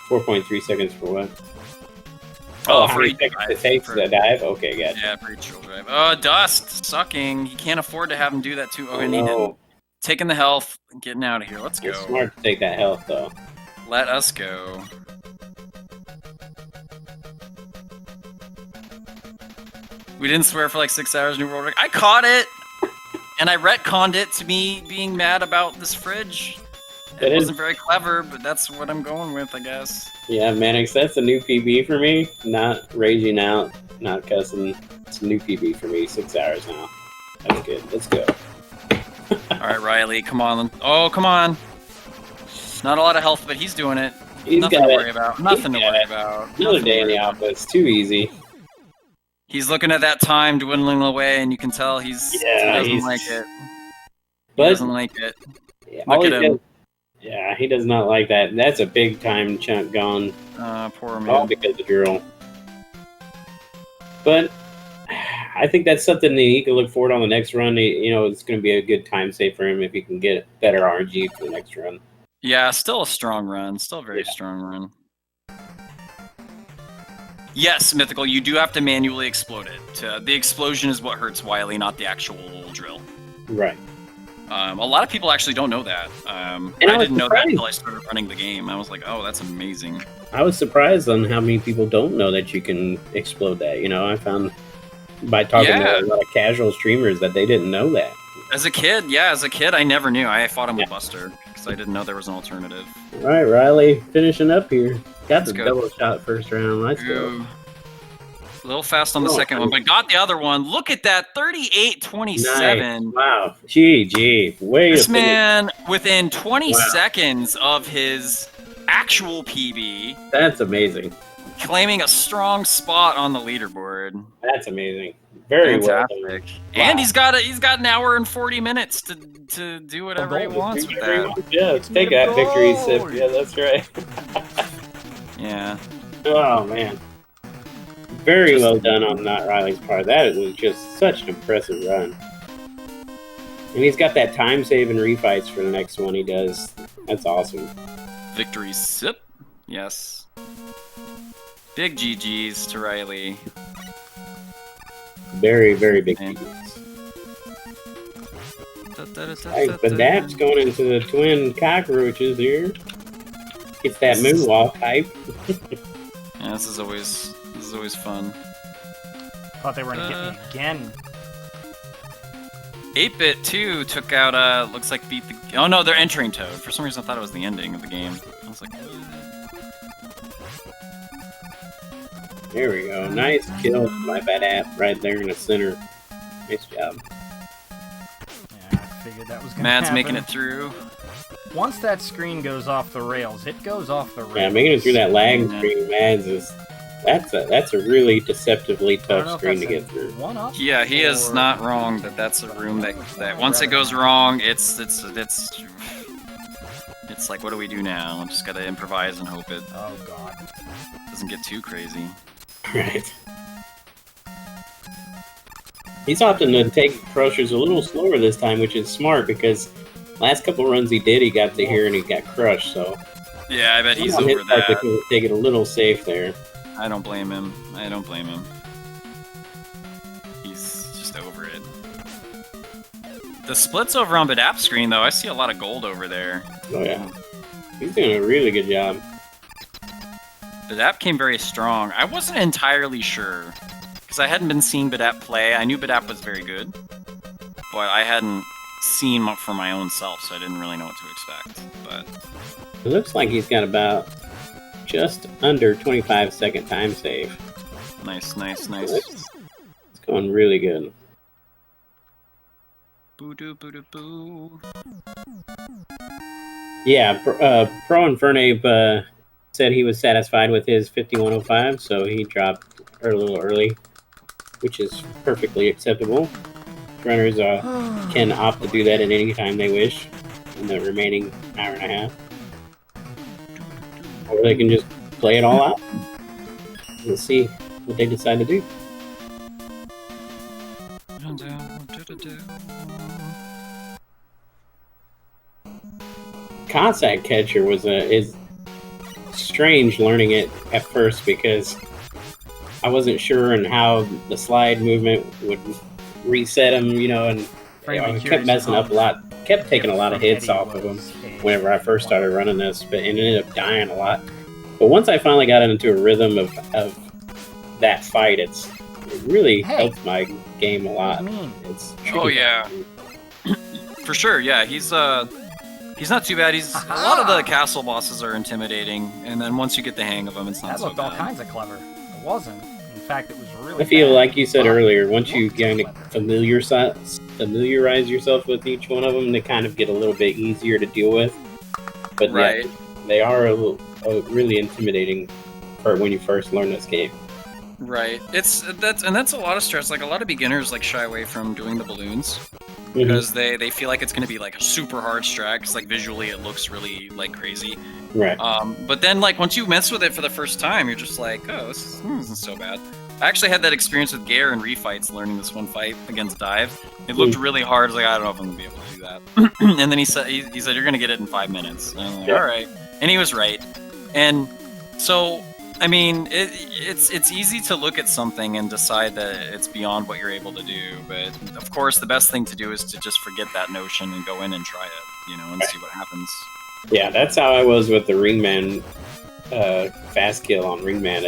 4.3 seconds for what? Oh, for how many each seconds drive, it takes for- to dive? Okay, gotcha. Yeah, for each drive. Dust sucking. He can't afford to have him do that too. Oh, Oh, and he didn't. no. Taking the health, getting out of here. Let's It's go. smart to take that health, though. Let us go. We didn't swear for like 6 hours. New World Record. I caught it, and I retconned it to me being mad about this fridge. That It is- wasn't very clever, but that's what I'm going with, I guess. Yeah, Mannix, that's a new PB for me. Not raging out, not cussing. It's a new PB for me. 6 hours now. That's good. Let's go. All right, Riley, come on. Oh, come on. Not a lot of health, but he's doing it. He's Nothing got to it. worry about. Nothing to got worry it. about. Another Nothing to day in worry the about. office. Too easy. He's looking at that time dwindling away, and you can tell he Yeah, doesn't he's- like it. He But doesn't like it. yeah, Look all at he him. does- yeah, he does not like that. That's a big time chunk gone. Poor man. All because of drill. But I think that's something that he can look forward on the next run. It's going to be a good time save for him if he can get better RNG for the next run. Yeah, still a strong run. Still a very strong run. Yes, Mythical, you do have to manually explode it. The explosion is what hurts Wily, not the actual drill. Right. A lot of people actually don't know that. I was didn't know that surprised. until I started running the game. I was like, oh, that's amazing. I was surprised on how many people don't know that you can explode that. I found by talking Yeah. to a lot of casual streamers that they didn't know that. As a kid, I never knew. I fought him with Buster because I didn't know there was an alternative. All right, Riley, finishing up here. Got Let's the go. double shot first round. Let's go. Ooh. A little fast on the Oh, second one, but got the other one. Look at that, 38-27. Nice. Wow. GG. Way This to finish. man, within 20 Wow. seconds of his actual PB, That's amazing. claiming a strong spot on the leaderboard. That's amazing. Very well done. Fantastic. Wow. And he's got an hour and 40 minutes to do whatever he wants with that. Yeah, let's take made a that victory sip. goal. Yeah, that's right. Yeah. Oh, man. Very well done on Not Riley's part. That was just such an impressive run. And he's got that time save and refights for the next one he does. That's awesome. Victory sip. Yes. Big GG's to Riley. Very, very big Man. piece. But that's going into the twin cockroaches here. It's that moonwalk hype. Yeah, this is always fun. Thought they were gonna get me again. 8-Bit too took out looks like beat the oh no, they're entering Toad. For some reason I thought it was the ending of the game. I was like, There we go. Nice kill by that app right there in the center. Nice job. Yeah, I figured that was gonna Mad's happen. making it through. Once that screen goes off the rails, it goes off the rails. Yeah, making it through that lag Yeah. screen, Mads, that's a really deceptively I don't know tough if screen to that's get through. a one-up Yeah, he is or- not wrong that's a room that once it goes wrong, it's like, what do we do now? Just gotta improvise and hope it Oh god. doesn't get too crazy. Right. He's opting to take approaches a little slower this time, which is smart because last couple runs he did, he got to here and he got crushed. So Yeah, I bet he's on his over part to that. take it a little safe there. I don't blame him. He's just over it. The splits over on Badap's screen, though, I see a lot of gold over there. Oh yeah, he's doing a really good job. Badap came very strong. I wasn't entirely sure, because I hadn't been seeing Badap play. I knew Badap was very good, but I hadn't seen much for my own self, so I didn't really know what to expect. But It looks like he's got about just under 25-second time save. nice. It's going really good. Boo-doo. Yeah, Pro Infernape said he was satisfied with his 5105, so he dropped a little early, which is perfectly acceptable. Runners can opt to do that at any time they wish in the remaining hour and a half. Or they can just play it all out. We'll see what they decide to do. Cossack Catcher is strange learning it at first because I wasn't sure on how the slide movement would reset him, and I kept messing up a lot. Kept taking a lot of hits off of him whenever I first started running this, but it ended up dying a lot. But once I finally got into a rhythm of that fight, it really helped my game a lot. It's yeah, for sure. Yeah, he's not too bad. A lot of the castle bosses are intimidating, and then once you get the hang of them, it's not so bad. That looked all kinds of clever. It wasn't. In fact, it was really. I feel like you said earlier, once you kind of familiarize yourself with each one of them, they kind of get a little bit easier to deal with. But yeah, they are really intimidating for when you first learn this game. Right. That's a lot of stress. Like a lot of beginners shy away from doing the balloons because they feel like it's going to be like a super hard strat. Because visually it looks really crazy. Right. But then once you mess with it for the first time, you're just like, oh, this isn't so bad. I actually had that experience with Gare in refights, learning this one fight against Dive. It looked really hard. I was like, I don't know if I'm gonna be able to do that. And then he said you're gonna get it in 5 minutes. And I'm like, all right. And he was right. And so, I mean, it's easy to look at something and decide that it's beyond what you're able to do. But of course, the best thing to do is to just forget that notion and go in and try it, and see what happens. Yeah, that's how I was with the Ringman fast kill on Ringman.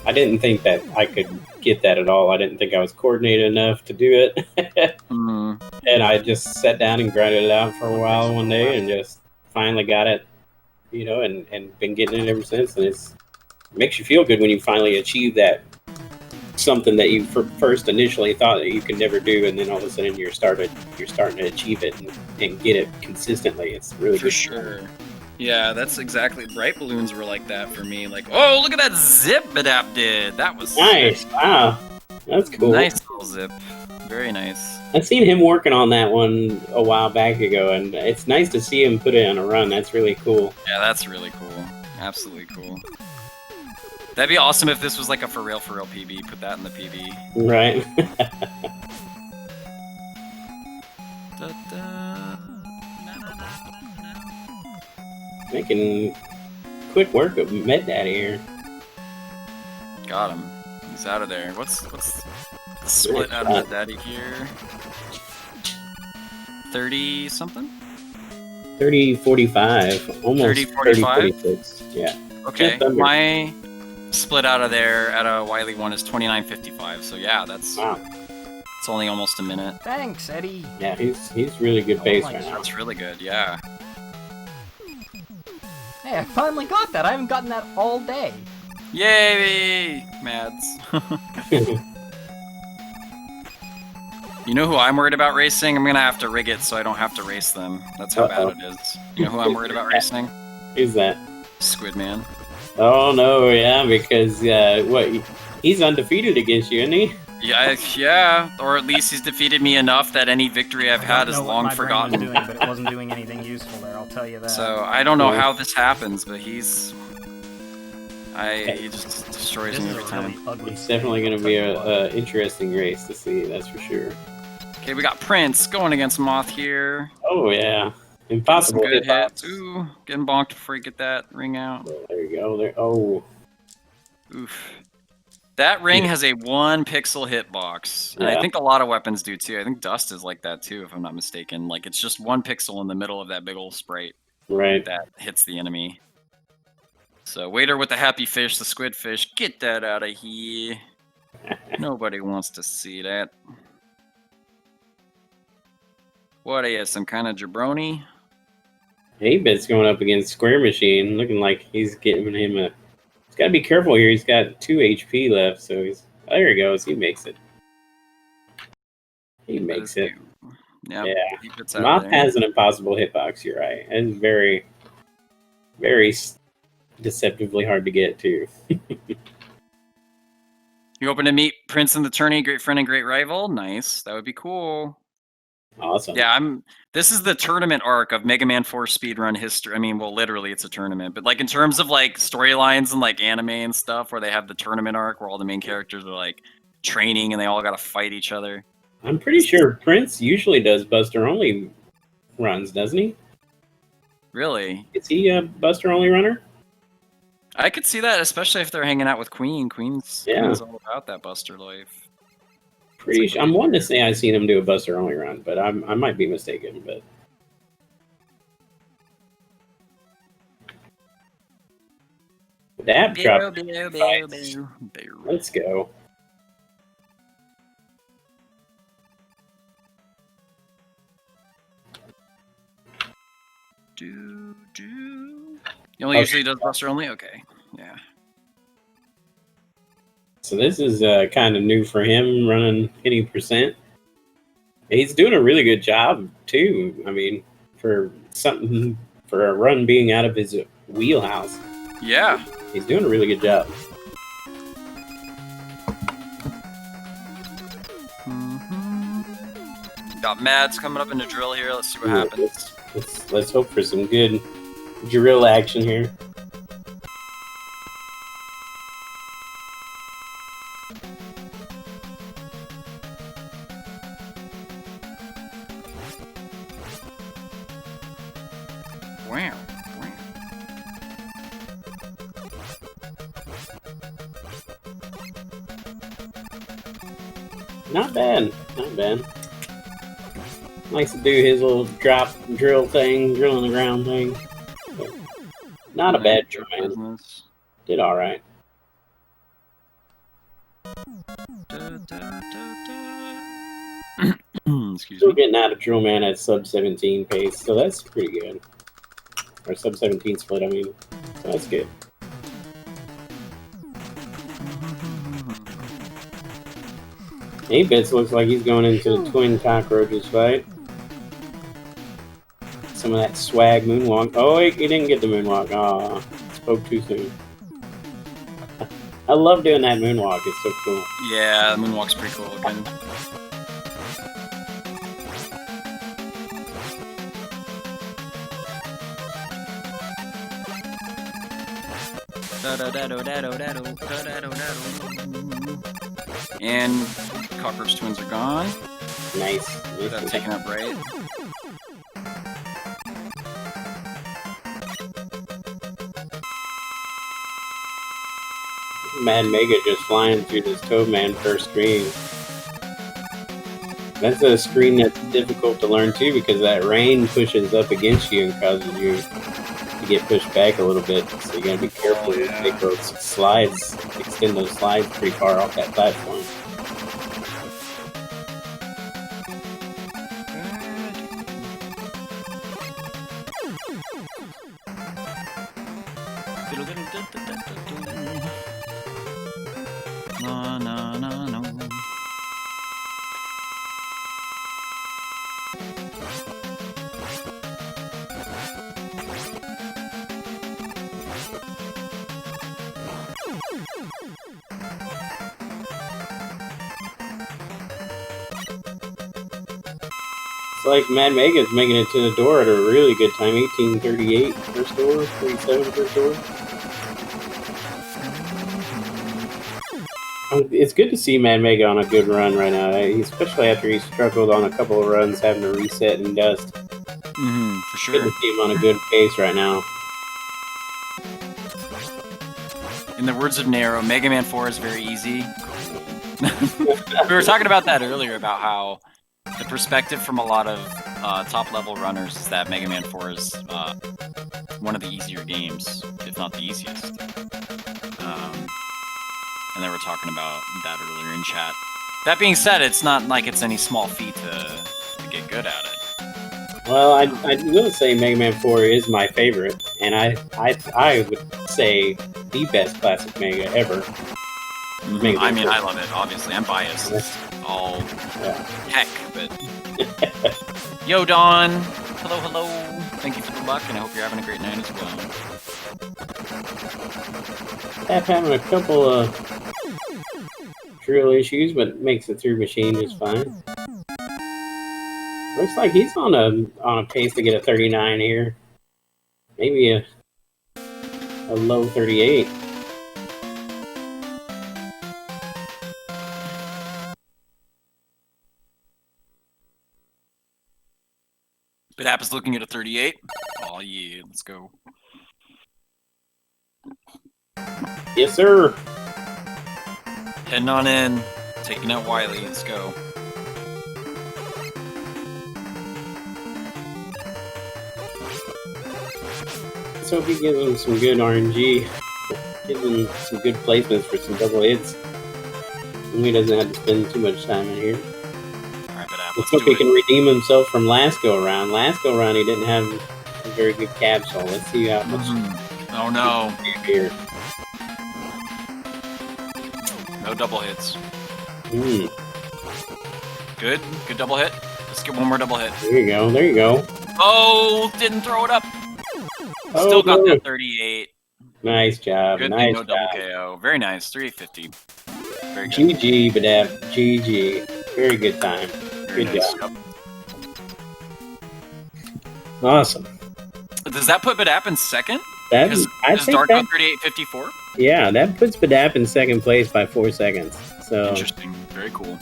I didn't think that I could get that at all. I didn't think I was coordinated enough to do it. And I just sat down and grinded it out for a while one day and just finally got it, and been getting it ever since. And it makes you feel good when you finally achieve that something that you first initially thought that you could never do, and then all of a sudden you're starting to achieve it and get it consistently. It's really for good. Sure. Yeah, that's exactly. Bright balloons were like that for me. Oh, look at that zip Badap did. That was nice. Sick. Wow, that's cool. Nice little zip. Very nice. I've seen him working on that one a while back ago, and it's nice to see him put it on a run. That's really cool. Yeah, that's really cool. Absolutely cool. That'd be awesome if this was a for real PB. Put that in the PB. Right. Making quick work of Med Daddy here. Got him. He's out of there. What's the split out of Med Daddy here? 30 something? 30-45. Almost 30-45? 30-46. Yeah. Okay. My split out of there at a Wily one is 29.55. So yeah, that's it's only almost a minute. Thanks, Eddie. Yeah, he's really good pace right now. That's really good. Yeah. Hey, I finally got that. I haven't gotten that all day. Yay, Mads. You know who I'm worried about racing? I'm gonna have to rig it so I don't have to race them. That's how bad it is. You know who I'm worried about racing? Who's that? Squidman. Oh no, yeah, because he's undefeated against you, isn't he? Yeah, or at least he's defeated me enough that any victory I've had is long forgotten. Doing, but it wasn't doing anything useful there, I'll tell you that. So I don't know how this happens, but he just destroys me every time. It's definitely going to be a interesting race to see, that's for sure. Okay, we got Prince going against Moth here. Oh yeah, impossible good hits. Ooh, getting bonked before you get that ring out. Oh, there you go. There. Oh. Oof. That ring has a 1 pixel hitbox, and I think a lot of weapons do too. I think Dust is like that too, if I'm not mistaken. It's just 1 pixel in the middle of that big old sprite that hits the enemy. So Waiter with the happy fish, the squid fish, get that out of here. Nobody wants to see that. What is some kind of jabroni? 8-Bit's going up against Square Machine, looking like he's giving him a. He's got to be careful here. He's got 2 HP left, so he's. There he goes. He makes it. He makes it. Yep. Yeah. Moth has an impossible hitbox. You're right. It's very, very deceptively hard to get to. You hoping to meet Prince and the Tourney, great friend and great rival? Nice. That would be cool. Awesome. Yeah, this is the tournament arc of Mega Man 4 speedrun history. I mean, well, literally it's a tournament, but in terms of storylines and anime and stuff where they have the tournament arc where all the main characters are training and they all got to fight each other. I'm pretty sure Prince usually does Buster only runs, doesn't he? Really? Is he a Buster only runner? I could see that, especially if they're hanging out with Queen. Queen's all about that Buster life. Pretty sure. I'm wanting to say I've seen him do a Buster only run, but I might be mistaken. But dab drop. Let's go. He only usually does Buster only? Okay. Yeah. So this is kind of new for him, running 50%. He's doing a really good job, too. I mean, for a run being out of his wheelhouse. Yeah. He's doing a really good job. Got Mads coming up in the drill here. Let's see what happens. Let's hope for some good drill action here. Wow. Not bad. Not bad. Likes to do his little drop drill thing, drill in the ground thing. But not a bad drill, man. Did all right. Still getting out of drill man at sub 17 pace, so that's pretty good. Or sub 17 split, I mean. So that's good. 8-bits looks like he's going into the twin cockroaches fight. Some of that swag moonwalk. Oh, he didn't get the moonwalk. Aw, spoke too soon. I love doing that moonwalk. It's so cool. Yeah, the moonwalk's pretty cool looking. And cockroach twins are gone. Nice. That's taken up right. Mad Mega just flying through this Toadman first screen. That's a screen that's difficult to learn too, because that rain pushes up against you and causes you to get pushed back a little bit. So you gotta be careful to take those slides, extend those slides pretty far off that platform. It's like Mad Mega's making it to the door at a really good time. 18:38 first door, 37 first door. It's good to see Mad Mega on a good run right now, especially after he struggled on a couple of runs having to reset and dust. For sure. Good to see him on a good pace right now. In the words of Nero, Mega Man 4 is very easy. We were talking about that earlier, about how the perspective from a lot of top-level runners is that Mega Man 4 is one of the easier games, if not the easiest. And they were talking about that earlier in chat. That being said, it's not like it's any small feat to get good at it. Well, I will say Mega Man 4 is my favorite, and I would say the best classic Mega ever. I mean, I love it, obviously. I'm biased. All heck, but... Yo, Don! Hello, hello! Thank you for the luck, and I hope you're having a great night as well. Having a couple of drill issues, but makes it through machine just fine. Looks like he's on a pace to get a 39 here. Maybe a low 38. But App is looking at a 38. Oh yeah, let's go. Yes, sir. Heading on in, taking out Wiley. Let's go. Let's hope he gives him some good RNG. Gives him some good placements for some double hits. And he doesn't have to spend too much time in here. Alright, but Let's let's hope do he it. can redeem himself from last go around. Last go around, he didn't have a very good capsule. Let's see how much Oh no. here. No double hits. Hmm. Good. Good double hit. Let's get one more double hit. There you go. There you go. Oh, didn't throw it up. Oh, Still got no. that 38. Nice job. Good nice thing, no double job. KO. Very nice. 350. Very good. GG, Badab. GG. Very good time. Very Good nice. job. Awesome. Does that put Badap in second? That Because I is think Darko that, 3854? yeah, that puts Badap in second place by 4 seconds. So Interesting. Very cool.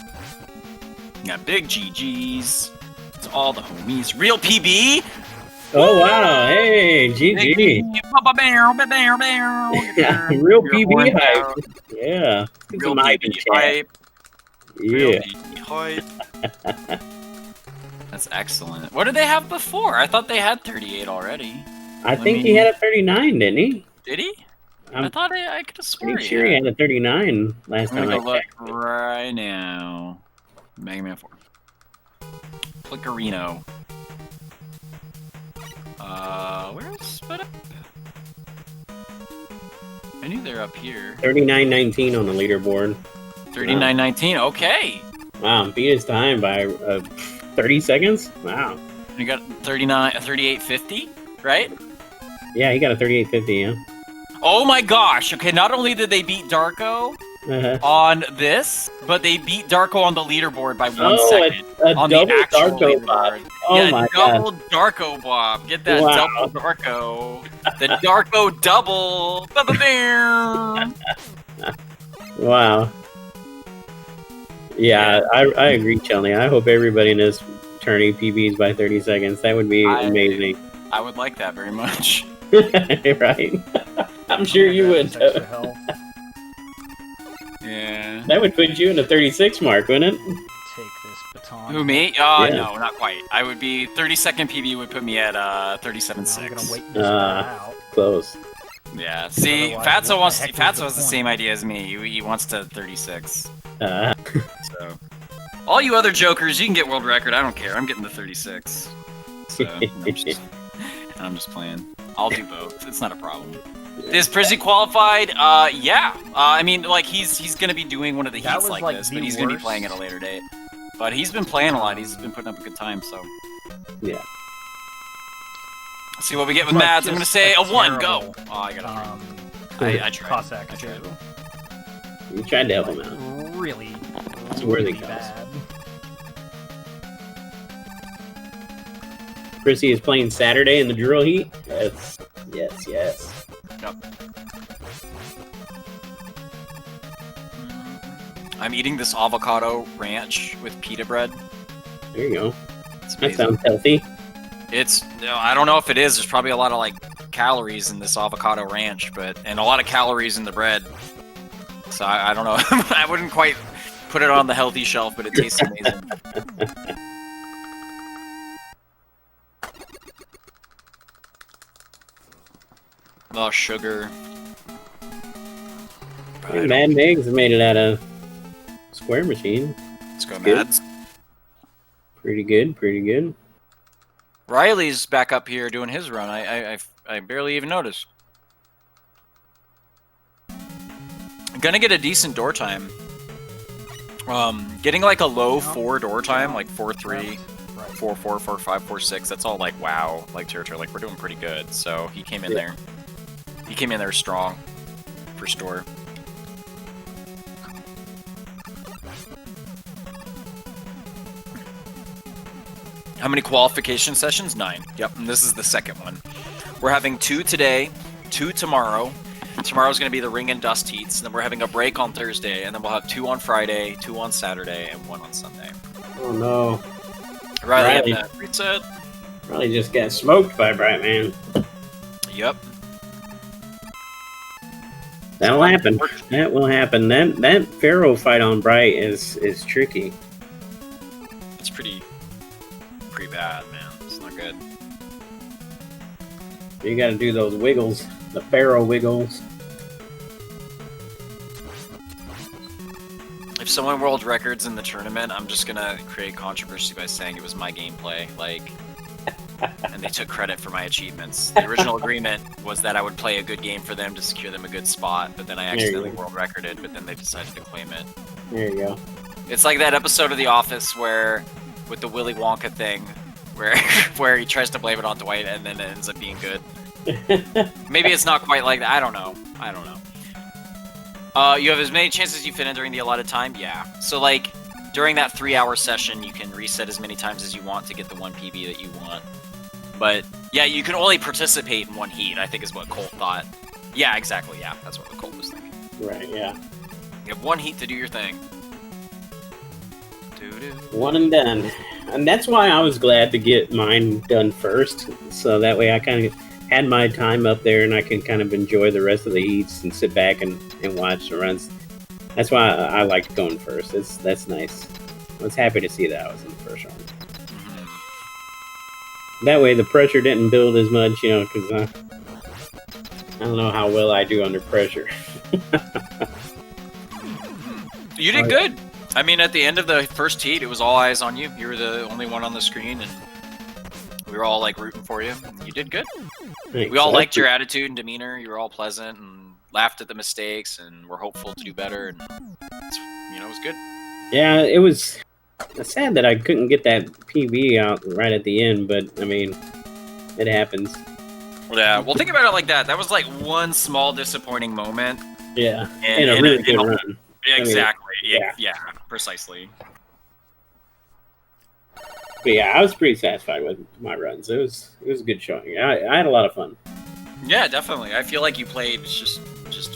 Got big GGs. It's all the homies. Real PB? oh wow, hey, GG. Real PB hype. Yeah. Get Real some hype in PB chat. hype. Real Yeah. PB hype. That's excellent. What did they have before? I thought they had 38 already. I think he had a 39, didn't he? Did he? I I'm thought I could have sworn pretty sure he had a 39 last I'm time gonna go I look checked. right now. Mega Man 4. Flickerino. Where's Badap? I knew they're up here. 39.19 on the leaderboard. 39.19. Okay. Wow, beat his time by 30 seconds? Wow. You got 38.50, right? Yeah, he got a 38.50, yeah. Oh my gosh. Okay, not only did they beat Darko on this, but they beat Darko on the leaderboard by 1 second. A On double the actual Darko Bob. leaderboard. Oh Yeah, my god. double Darko Bob. Get that Wow. double Darko. The Darko double. Ba-ba-bam. Wow. Yeah, I agree, Chelny. I hope everybody in this turning PBs by 30 seconds. That would be amazing. I would like that very much. Right? I'm sure you would. That's extra help. Yeah. That would put you in the 36 mark, wouldn't it? Take this baton. Who, me? Yeah. No, not quite. I would be 32nd PB would put me at Now I'm gonna 37.6. wait this guy out. Close. Yeah. See, Otherwise, Fatso what the heck was Fatso the has the point? same idea as me. He wants to 36. Uh, So, all you other jokers, you can get world record. I don't care. I'm getting the 36. So, I'm just playing. I'll do both. It's not a problem. Is Prizzy qualified? Yeah. I mean, like he's gonna be doing one of the That heats was, like like, this, the but he's gonna be worst. playing at a later date. But he's been playing a lot. He's been putting up a good time. So, yeah. let's see what we get with Like, Mads. I'm gonna just say a 1. Go. terrible, Oh, I got I tried. Cossack I tried. 2. You tried to help him out. Really, It's worthy really cause. bad. Chrissy is playing Saturday in the drill heat. Yes. Yes, yes. Yep. I'm eating this avocado ranch with pita bread. There you go. It's That amazing. sounds healthy. It's I don't know if it is. There's probably a lot of like calories in this avocado ranch, and a lot of calories in the bread. So I don't know. I wouldn't quite put it on the healthy shelf, but it tastes amazing. Oh, sugar. Hey, Mad Megs made it out of Square Machine. Let's go, good. Mads. Pretty good, pretty good. Riley's back up here doing his run. I barely even noticed. Gonna get a decent door time. Getting like a low 4 door time, like 4-3, 4-4, 4-5, 4-6. That's all like wow, like territory. Like we're doing pretty good. So he came in there. He came in there strong for store. How many qualification sessions? 9. Yep, and this is the second one. We're having 2 today, 2 tomorrow. Tomorrow's going to be the ring and dust heats, and then we're having a break on Thursday, and then we'll have 2 on Friday, 2 on Saturday, and 1 on Sunday. Oh no. Riley, reset. Riley just got smoked by Bright Man. Yep. That'll happen. That will happen. That Pharaoh fight on Bright is tricky. It's pretty bad, man. It's not good. You got to do those wiggles, the Pharaoh wiggles. If someone world records in the tournament, I'm just gonna create controversy by saying it was my gameplay, like, and they took credit for my achievements. The original agreement was that I would play a good game for them to secure them a good spot, but then I accidentally world recorded, but then they decided to claim it. There you go. It's like that episode of The Office where, with the Willy Wonka thing, where where he tries to blame it on Dwight and then it ends up being good. Maybe it's not quite like that. I don't know. You have as many chances as you fit in during the allotted time? Yeah. So, like, during that 3-hour session, you can reset as many times as you want to get the 1 PB that you want. But, yeah, you can only participate in 1 heat, I think is what Colt thought. Yeah, exactly, yeah. That's what Colt was thinking. Right, yeah. You have 1 heat to do your thing. One and done. And that's why I was glad to get mine done first. So that way I kind of had my time up there and I can kind of enjoy the rest of the heats and sit back and watch the runs. That's why I liked going first. That's nice. I was happy to see that I was in the first run. That way the pressure didn't build as much, because I don't know how well I do under pressure. You did good. I mean, at the end of the first heat, it was all eyes on you. You were the only one on the screen, and we were all, like, rooting for you. You did good. Thanks. We all liked your attitude and demeanor. You were all pleasant and laughed at the mistakes, and were hopeful to do better, and, it was good. Yeah, it was sad that I couldn't get that PB out right at the end, but, I mean, it happens. Yeah, well, think about it like that. That was, like, one small disappointing moment. Yeah, and a really good run. Exactly. Yeah. Yeah, precisely. But yeah, I was pretty satisfied with my runs. It was a good showing. I had a lot of fun. Yeah, definitely. I feel like you played just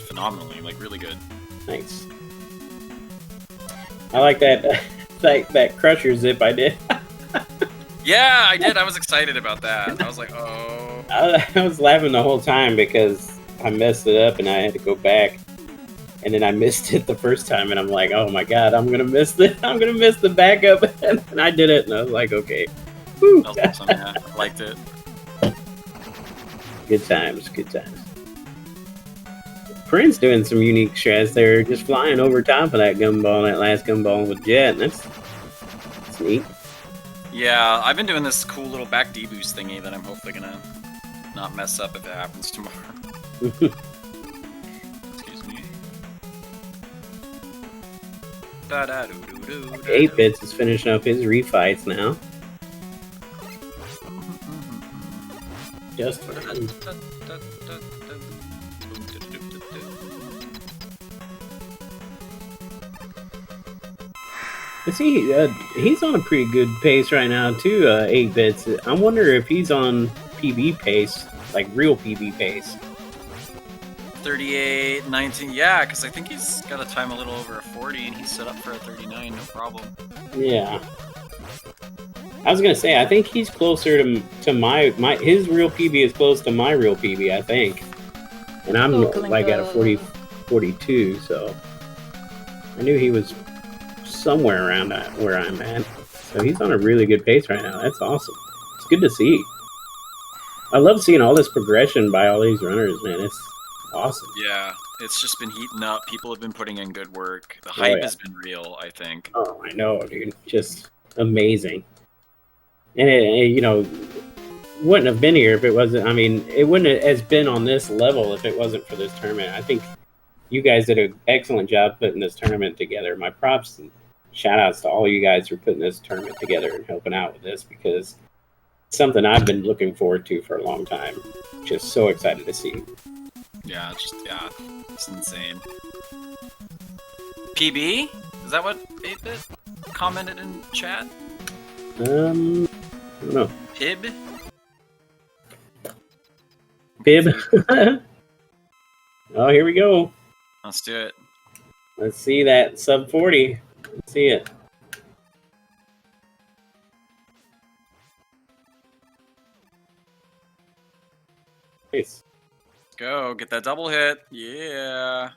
phenomenally, like really good. Thanks. I like that that crusher zip I did. Yeah, I did. I was excited about that. I was like, oh. I was laughing the whole time because I messed it up and I had to go back. And then I missed it the first time, and I'm like, "Oh my god, I'm gonna miss the backup." And I did it, and I was like, "Okay." Woo. That was awesome. Yeah, I liked it. Good times. Prince doing some unique strats there, just flying over top of that last gumball with Jet. That's neat. Yeah, I've been doing this cool little back deboost thingy that I'm hopefully gonna not mess up if it happens tomorrow. 8-Bits is finishing up his refights now. Just fine. He's on a pretty good pace right now too, 8-Bits. I wonder if he's on PB pace, like real PB pace. 38-19, yeah, because I think he's got a time a little over a 40, and he's set up for a 39, no problem. Yeah. I was gonna say, I think he's closer to my his real PB is close to my real PB, I think. And I'm like at a 42, so I knew he was somewhere around where I'm at. So he's on a really good pace right now. That's awesome. It's good to see. I love seeing all this progression by all these runners, man. It's awesome. Yeah, it's just been heating up. People have been putting in good work. The hype has been real, I think. Oh, I know, dude. Just amazing. And it wouldn't have been here if it wasn't. I mean, it wouldn't have been on this level if it wasn't for this tournament. I think you guys did an excellent job putting this tournament together. My props and shout outs to all you guys for putting this tournament together and helping out with this, because it's something I've been looking forward to for a long time. Just so excited to see. Yeah, it's insane. PB? Is that what 8-Bit commented in chat? I don't know. Pib? Pib. Oh, here we go. Let's do it. Let's see that sub 40. Let's see it. Nice. Go, get that double hit. Yeah.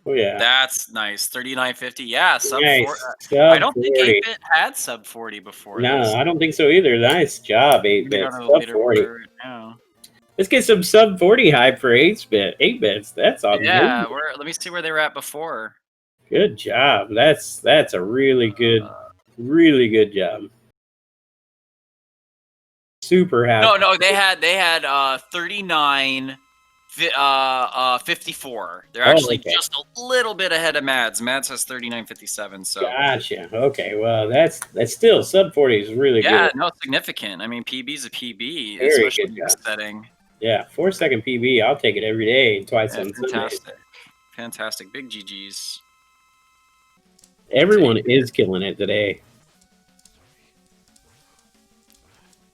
Oh yeah. That's nice. 39.50. Yeah, sub Nice. 4. Sub I don't think 40. 8-bit had sub 40 before No, this. I don't think so either. Nice job, Let me 8-bit. go to the Sub 40. leaderboard now. Let's get some sub 40 hype for 8-bits. That's awesome. Yeah, let me see where they were at before. Good job. That's a really good job. Super happy. No, they had 39 54. They're actually okay. just a little bit ahead of Mads. Mads has 39.57, so Gotcha. Okay, well that's still sub 40 is really yeah, good. no, significant. I mean, PB's a PB, Very especially good in this job. setting. Yeah, 4-second PB. I'll take it every day, twice Yeah, on Sunday. fantastic, big GGs. Everyone is killing it today.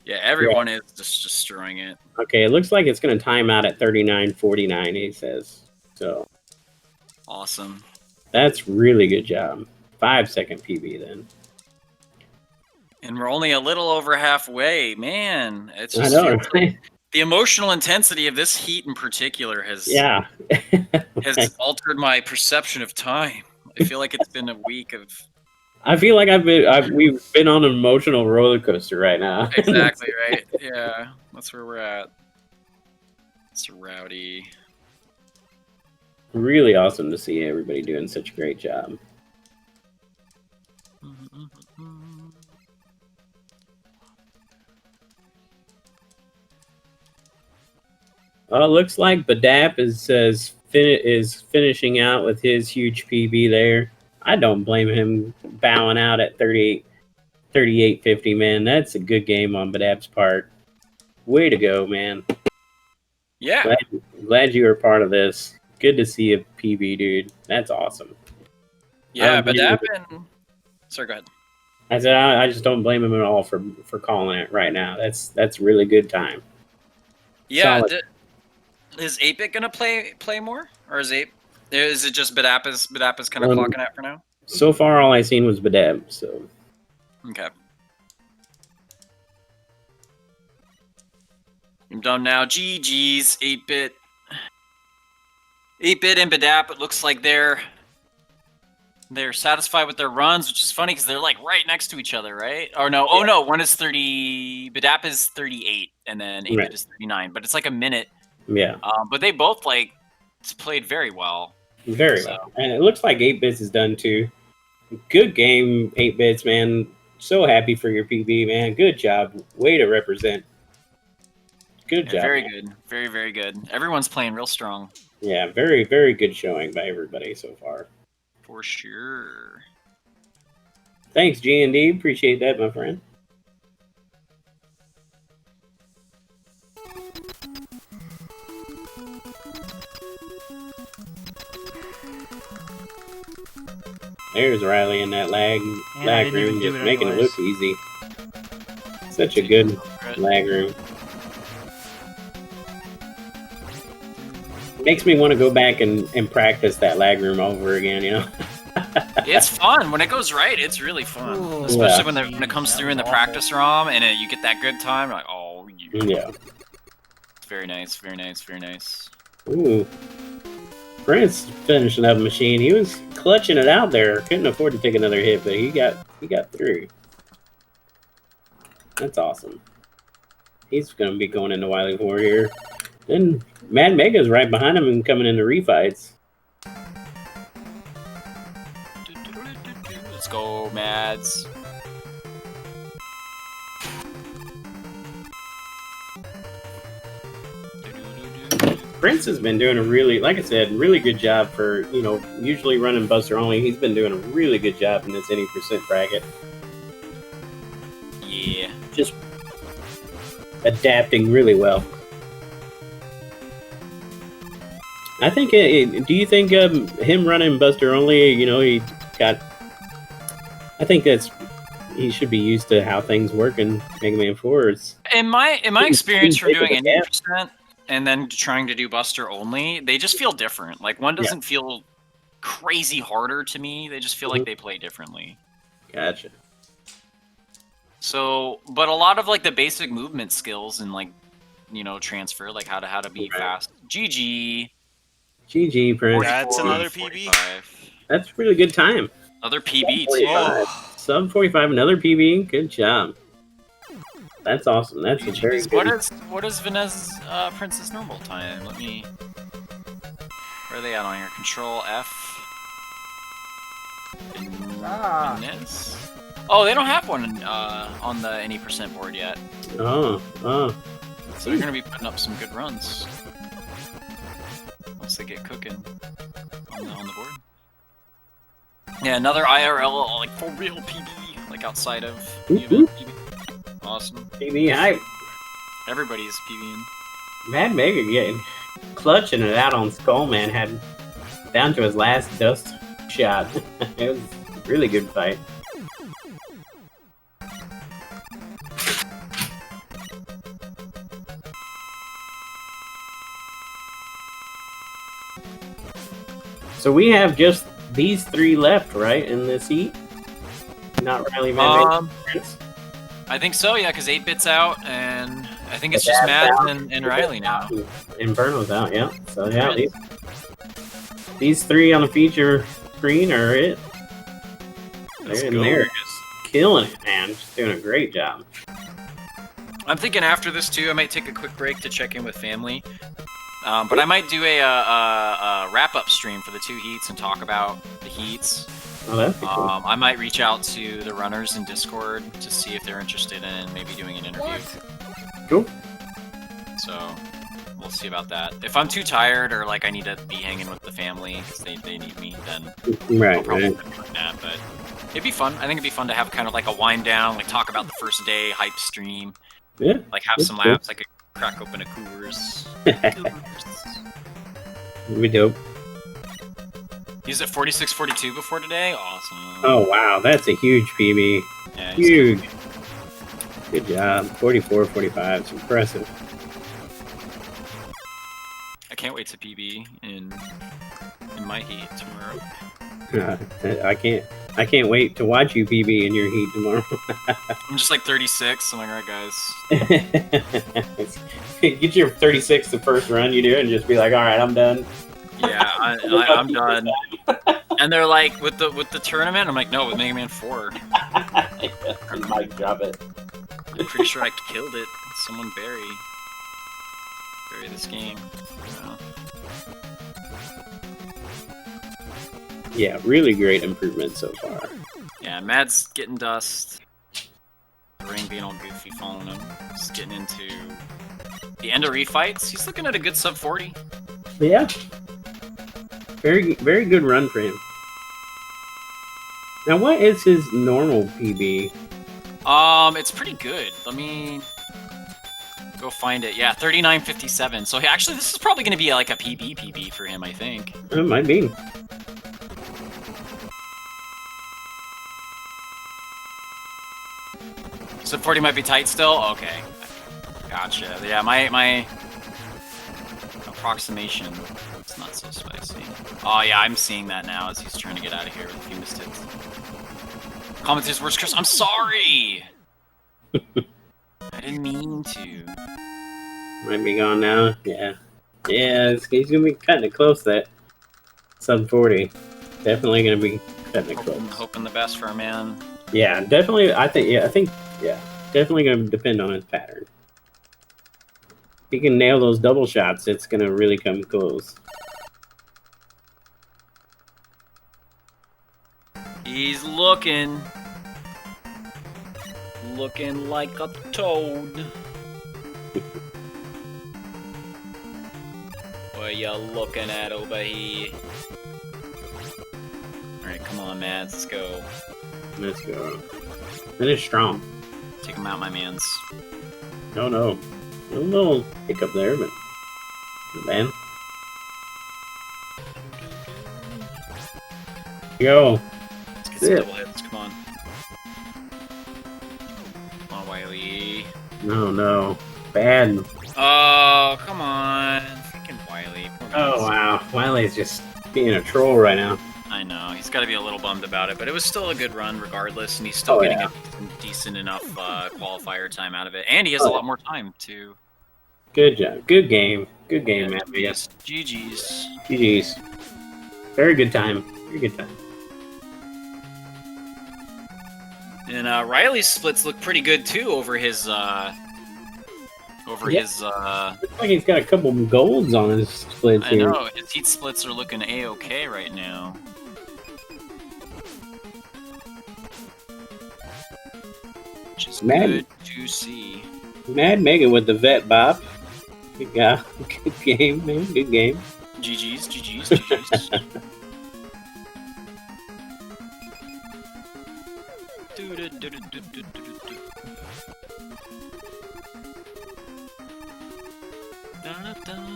Yeah, everyone is just destroying it. Okay, it looks like it's going to time out at 39.49. He says so. Awesome. That's really good job. 5-second PB then. And we're only a little over halfway. Man, it's I just know. like the emotional intensity of this heat in particular has Yeah. has altered my perception of time. I feel like it's been a week of I feel like we've been on an emotional roller coaster right now. exactly right. Yeah, that's where we're at. It's rowdy. Really awesome to see everybody doing such a great job. Well, it looks like Badap is finishing out with his huge PB there. I don't blame him bowing out at 38.50, man. That's a good game on Badap's part. Way to go, man. Yeah. Glad you were part of this. Good to see a PB, dude. That's awesome. Yeah, but sorry, go ahead. I said I just don't blame him at all for calling it right now. That's really good time. Yeah, Solid. is 8-bit gonna play more, or is it just Badap is kind of clocking out for now? So far, all I seen was Badab. So okay. I'm done now. GG's 8-bit. 8-bit and Badap. It looks like they're satisfied with their runs, which is funny because they're like right next to each other, right? Or no? Oh no, one is 30. Badap is 38, and then 8-bit is 39. But it's like a minute. Yeah. But they both played very well. Very well, and it looks like 8-bits is done too. Good game, 8-bits, man. So happy for your PB, man. Good job. Way to represent. Good job. Very man. good. Very, very good. Everyone's playing real strong. Yeah, very, very good showing by everybody so far. For sure. Thanks, G&D. Appreciate that, my friend. There's Riley in that lag room, just making it look easy. Such a good lag room. Makes me want to go back and practice that lag room over again, you know? It's fun. When it goes right, it's really fun. Ooh, especially when it comes through in the practice ROM and you get that good time. Like, oh, yeah. It's very nice, very nice, very nice. Ooh. Prince finishing up a machine. He was clutching it out there. Couldn't afford to take another hit, but he got through. That's awesome. He's going to be going into Wily Warrior. Then Mad Mega's right behind him and coming into refights. Let's go, Mads. Prince has been doing a really, like I said, really good job for, usually running Buster only. He's been doing a really good job in this any percent bracket. Yeah. Just adapting really well. I think, do you think him running Buster only, I think he should be used to how things work in Mega Man 4. In my experience from doing any percent and then trying to do Buster only, they just feel different. Like one doesn't feel crazy harder to me. They just feel like they play differently. Gotcha. So, but a lot of like the basic movement skills and like transfer, like how to be Right. fast. GG. GG, Prince. That's 44, another PB. 45. That's a really good time. Another PB too. 45. Sub 45, another PB. Good job. That's awesome. That's a very GG's. good. What is Vanessa's Prince's normal time? Let me. Where are they at on here? Control F. Vanessa? Oh, they don't have one on the any percent board yet. Oh. So they're gonna be putting up some good runs once they get cooking on the board. Yeah, another IRL, like for real PB, like outside of the event PB. Awesome. PB hype. Everybody's PBing. Mad Mega getting clutching it out on Skull Man, had down to his last dust shot. It was a really good fight. So we have just these three left, right, in this heat? Not Riley Van Prince? I think so, yeah, because 8-Bit's out, and I think it's just Mads and Riley now. Inferno's out, yeah. So yeah, these three on the feature screen are it. They're just killing it, man. Just doing a great job. I'm thinking after this too, I might take a quick break to check in with family. But I might do a wrap-up stream for the 2 heats and talk about the heats. Oh, that'd be cool. I might reach out to the runners in Discord to see if they're interested in maybe doing an interview. Cool. So we'll see about that. If I'm too tired or like I need to be hanging with the family because they need me, then I'll Right, probably right. do that. But it'd be fun. I think it'd be fun to have kind of like a wind down, like talk about the first day hype stream, Yeah. like have That's some cool. laps. I could crack open a Coors. It'd be dope. He's at 46-42 before today. Awesome. Oh wow, that's a huge PB. Yeah, he's Huge. Good job. 44-45. It's impressive. I can't wait to PB in my heat tomorrow. I can't wait to watch you PB in your heat tomorrow. I'm just like 36. I'm like, alright, guys. Get your 36 the first run you do, and just be like, all right, I'm done. Yeah, I'm done. And they're like, with the tournament, I'm like, no, with Mega Man 4. Mic drop it. I'm pretty sure I killed it. Someone bury this game. You know? Yeah, really great improvement so far. Yeah, Mad's getting dust. The ring being all goofy, following him. Just getting into the end of refights. He's looking at a good sub 40. Yeah. Very, very good run for him. Now, what is his normal PB? It's pretty good. Let me go find it. Yeah, 39.57. So actually, this is probably going to be like a PB for him, I think. It might be. Sub 40 might be tight still? Okay. Gotcha. Yeah, my approximation is not so spicy. Oh yeah, I'm seeing that now as he's trying to get out of here with a few missed hits. Commentator's worst curse. I'm sorry! I didn't mean to. Might be gone now. Yeah. Yeah, he's going to be cutting it close, that sub 40. Definitely going to be cutting it close. Hoping the best for our man. Yeah, definitely. I think, definitely going to depend on his pattern. If he can nail those double shots, it's going to really come close. He's looking like a toad. What you looking at over here? Alright, come on, Mads, let's go. Let's go. Finish strong. Take him out, my mans. No. A little hiccup there, but man. Go. Let's get some double hits, come on. Come on, Wiley. No. Bad. Oh, come on. Freaking Wiley. Poor Oh, Mans. wow. Wiley's just being a troll right now. I know, he's got to be a little bummed about it, but it was still a good run regardless, and he's still getting a decent enough qualifier time out of it. And he has a lot more time to Good job. Good game. Good game, Yeah, man. Yes. GG's. GG's. Very good time. Very good time. And Riley's splits look pretty good too over his Looks like he's got a couple of golds on his splits I here. know his heat splits are looking a-okay right now. Which is good to see. Mad Mega with the vet bop. Good guy. Good game, man. Good game. GG's, GG's, GG's.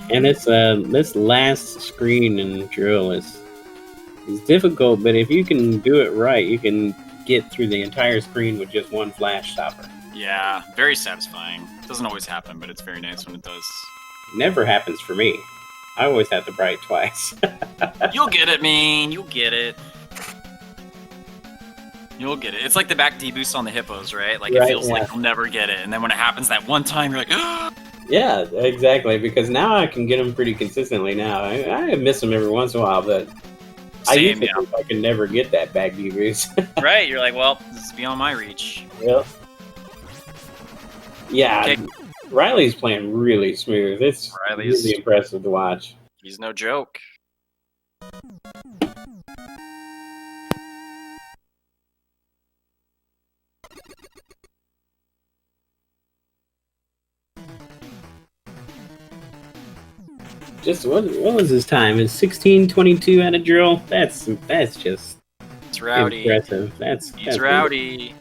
And it's this last screen in drill is difficult, but if you can do it right, you can get through the entire screen with just one flash stopper. Yeah, very satisfying. Doesn't always happen, but it's very nice when it does. Never happens for me. I always have to bright twice. You'll get it, man. You'll get it. You'll get it. It's like the back deboost on the hippos, right? Like, it Right, feels yeah. like you'll never get it. And then when it happens that one time, you're like, Yeah, exactly. Because now I can get them pretty consistently now. I miss them every once in a while, but I used same, to think I could never get that back deboost. Right, you're like, well, this is beyond my reach. Yep. Yeah, Okay. Riley's playing really smooth. It's Riley's- really impressive to watch. He's no joke. Just what was his time? Is 16:22 at a drill? That's just It's rowdy. impressive. He's rowdy.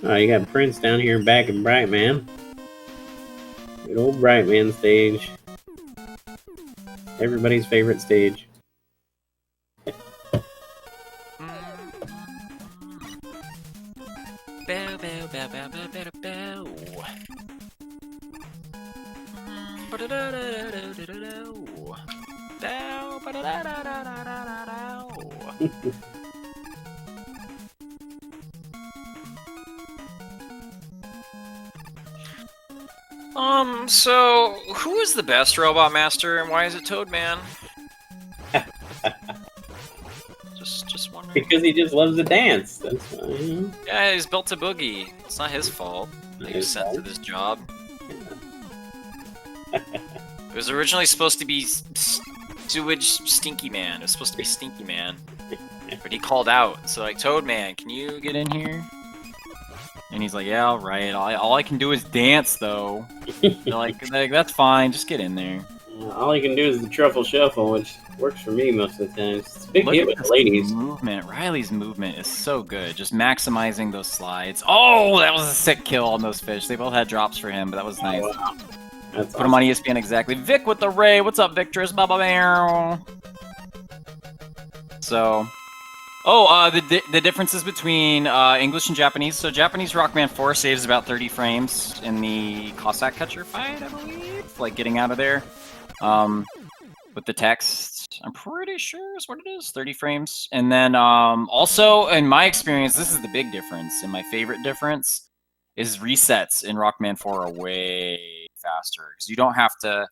Oh, you got Prince down here back in Brightman. Good old Brightman stage. Everybody's favorite stage. So who is the best Robot Master, and why is it Toadman? just wondering. Because he just loves to dance. That's why, you know. Yeah, he's built a boogie. It's not his fault that he was sent to this job. It was originally supposed to be Sewage Stinky Man. It was supposed to be Stinky Man. But he called out. So, like, Toadman, can you get in here? And he's like, yeah, alright. All I can do is dance, though. They're like, that's fine. Just get in there. All he can do is the truffle shuffle, which works for me most of the time. It's a big Look hit at with the this ladies. movement. Riley's movement is so good. Just maximizing those slides. Oh, that was a sick kill on those fish. They both had drops for him, but that was nice. Oh, wow. That's Put him on ESPN exactly. Vic with the Ray. What's up, Victress? Baba. So, the differences between English and Japanese. So Japanese Rockman 4 saves about 30 frames in the Cossack Catcher fight, I believe. Like getting out of there. With the text, I'm pretty sure is what it is. 30 frames. And then also, in my experience, this is the big difference. And my favorite difference is resets in Rockman 4 are way faster. Because you don't have to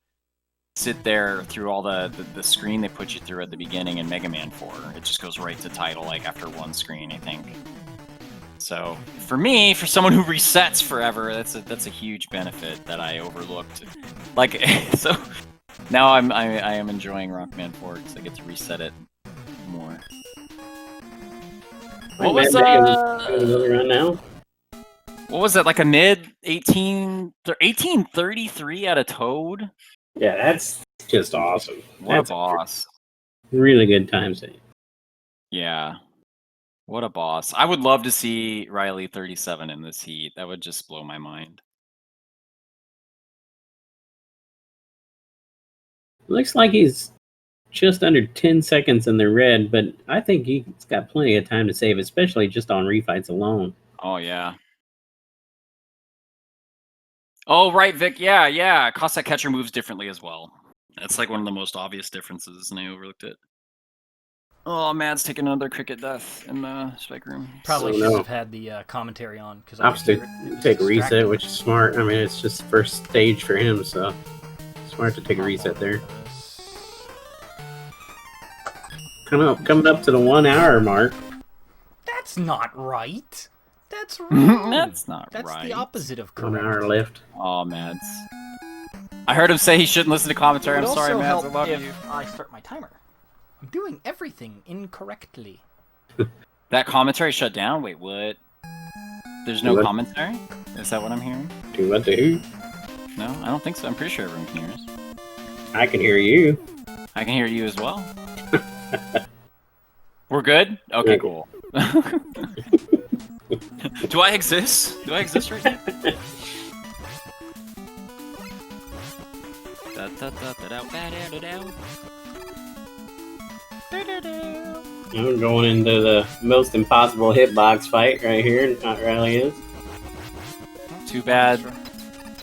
sit there through all the screen they put you through at the beginning in Mega Man 4. It just goes right to title, like, after one screen, I think. So, for me, for someone who resets forever, that's a huge benefit that I overlooked. Like, so now I am enjoying Rockman 4 because I get to reset it more. What was another run now? What was it, like a mid 1833 out of Toad? Yeah, that's just awesome. What That's a boss. really good time save. Yeah. What a boss. I would love to see Riley 37 in this heat. That would just blow my mind. Looks like he's just under 10 seconds in the red, but I think he's got plenty of time to save, especially just on refights alone. Oh, yeah. Oh, right, Vic. Yeah. Cossack Catcher moves differently as well. That's like one of the most obvious differences, and I overlooked it. Oh, Matt's taking another cricket death in the spike room. Probably So should no. have had the commentary on because I have to take a reset, which is smart. I mean, it's just the first stage for him, so smart to take a reset there. Coming up to the 1 hour mark. That's not right. That's wrong. That's not That's right. the opposite of 1 correct. hour left. Oh, Mads. I heard him say he shouldn't listen to commentary. It I'm would sorry, also Mads. I help love if you. I start my timer. I'm doing everything incorrectly. That commentary shut down? Wait, what? There's no What? commentary? Is that what I'm hearing? Do what the who? No, I don't think so. I'm pretty sure everyone can hear us. I can hear you. I can hear you as well. We're good? Okay, Yeah. cool. Do I exist? Do I exist right now? I'm going into the most impossible hitbox fight right here. Not really is. Too bad.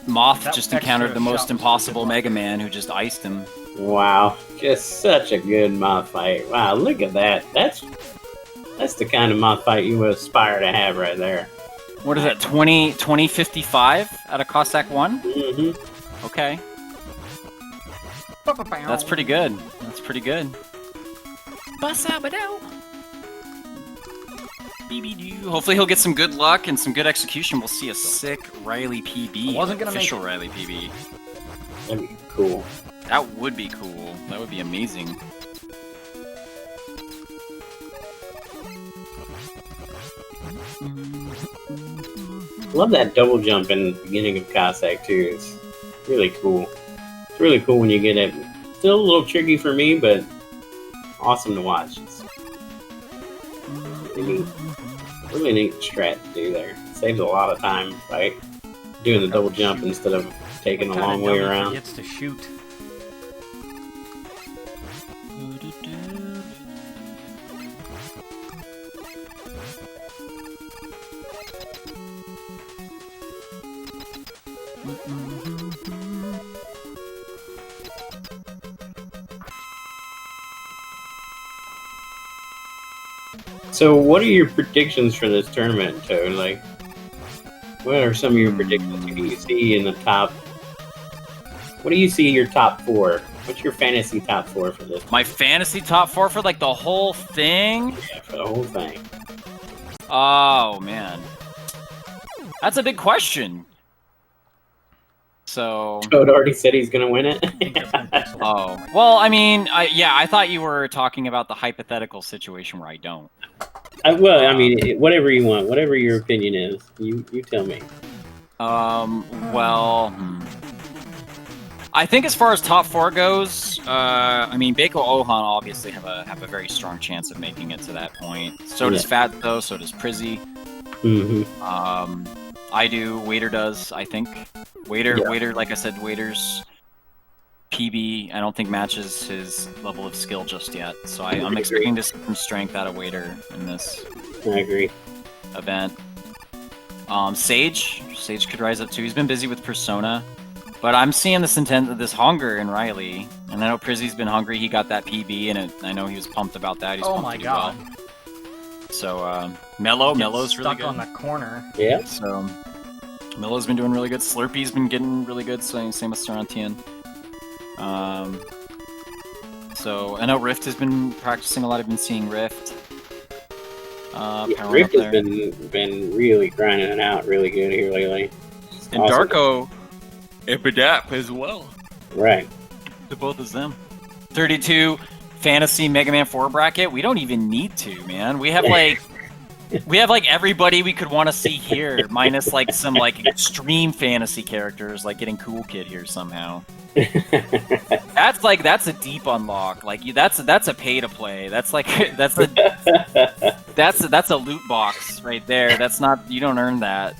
Moth That just extra encountered the shot most was impossible good. Mega Man who just iced him. Wow, just such a good moth fight. Wow, look at that. That's the kind of moth fight you would aspire to have right there. What is that, 2055 out of Cossack 1? Mm-hmm. Okay. That's pretty good. That's pretty good. Hopefully he'll get some good luck and some good execution. We'll see a sick Riley PB. I wasn't gonna make official it. Riley PB. That'd be cool. That would be cool. That would be amazing. Love that double jump in the beginning of Cossack too. It's really cool. It's really cool when you get it. Still a little tricky for me, but awesome to watch. It's really neat strat to do there. Saves a lot of time by doing the double jump instead of taking a What kind long of way dummy around. forgets to shoot. So, what are your predictions for this tournament, Toad? Like, what are some of your predictions? Who do you see in the top? What do you see your top four? What's your fantasy top four for this? My fantasy top 4 for like the whole thing? Yeah, for the whole thing. Oh, man. That's a big question. So... Toad already said he's gonna win it. I think that's been pixelated. Oh. Well, I mean, I thought you were talking about the hypothetical situation where I don't. Well, I mean, whatever you want, whatever your opinion is, you tell me. Well... I think as far as top 4 goes, I mean, Baco Ohan obviously have a very strong chance of making it to that point. So does Fat, though, so does Prizzy. Mm-hmm. I do, Waiter does, I think. Waiter, like I said, Waiter's PB, I don't think matches his level of skill just yet. So I'm expecting to see some strength out of Waiter in this I agree. event. Sage could rise up too. He's been busy with Persona. But I'm seeing this hunger in Riley. And I know Prizzy's been hungry. He got that PB, and I know he was pumped about that. He's Oh pumped my to do god. well. So, Mello's really Stuck good. on the corner. Yeah. So, Mello's been doing really good. Slurpee's been getting really good, so same with Sarantian. So, I know Rift has been practicing a lot. I've been seeing Rift. Rick has been really grinding it out really good here lately. And Awesome. Darko and Badap as well. Right. To both of them. 32 fantasy Mega Man 4 bracket. We don't even need to, man. We have like everybody we could want to see here, minus like some like extreme fantasy characters, like getting Cool Kid here somehow. That's a deep unlock. Like that's a pay to play. That's like that's a loot box right there. That's not, you don't earn that.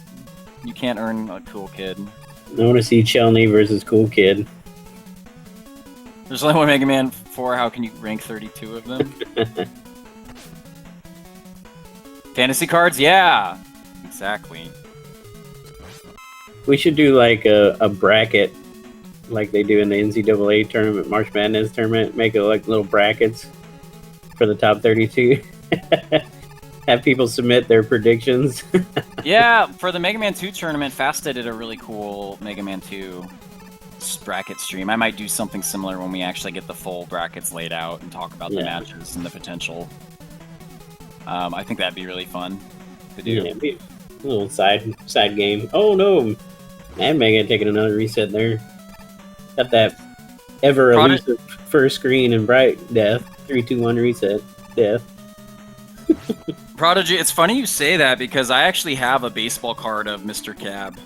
You can't earn a Cool Kid. I want to see Chelney versus Cool Kid. There's only one Mega Man 4. How can you rank 32 of them? Fantasy cards? Yeah. Exactly. We should do like a bracket like they do in the NCAA tournament, March Madness tournament. Make it like little brackets for the top 32. Have people submit their predictions. Yeah, for the Mega Man 2 tournament, Fasta did a really cool Mega Man 2 bracket stream. I might do something similar when we actually get the full brackets laid out and talk about the matches and the potential. I think that'd be really fun to do. Yeah, it'd be a little side game. Oh no, Mad Mega taking another reset there. Got that ever elusive first screen and bright death. 3, 2, 1 reset death. Prodigy, it's funny you say that because I actually have a baseball card of Mr. Cab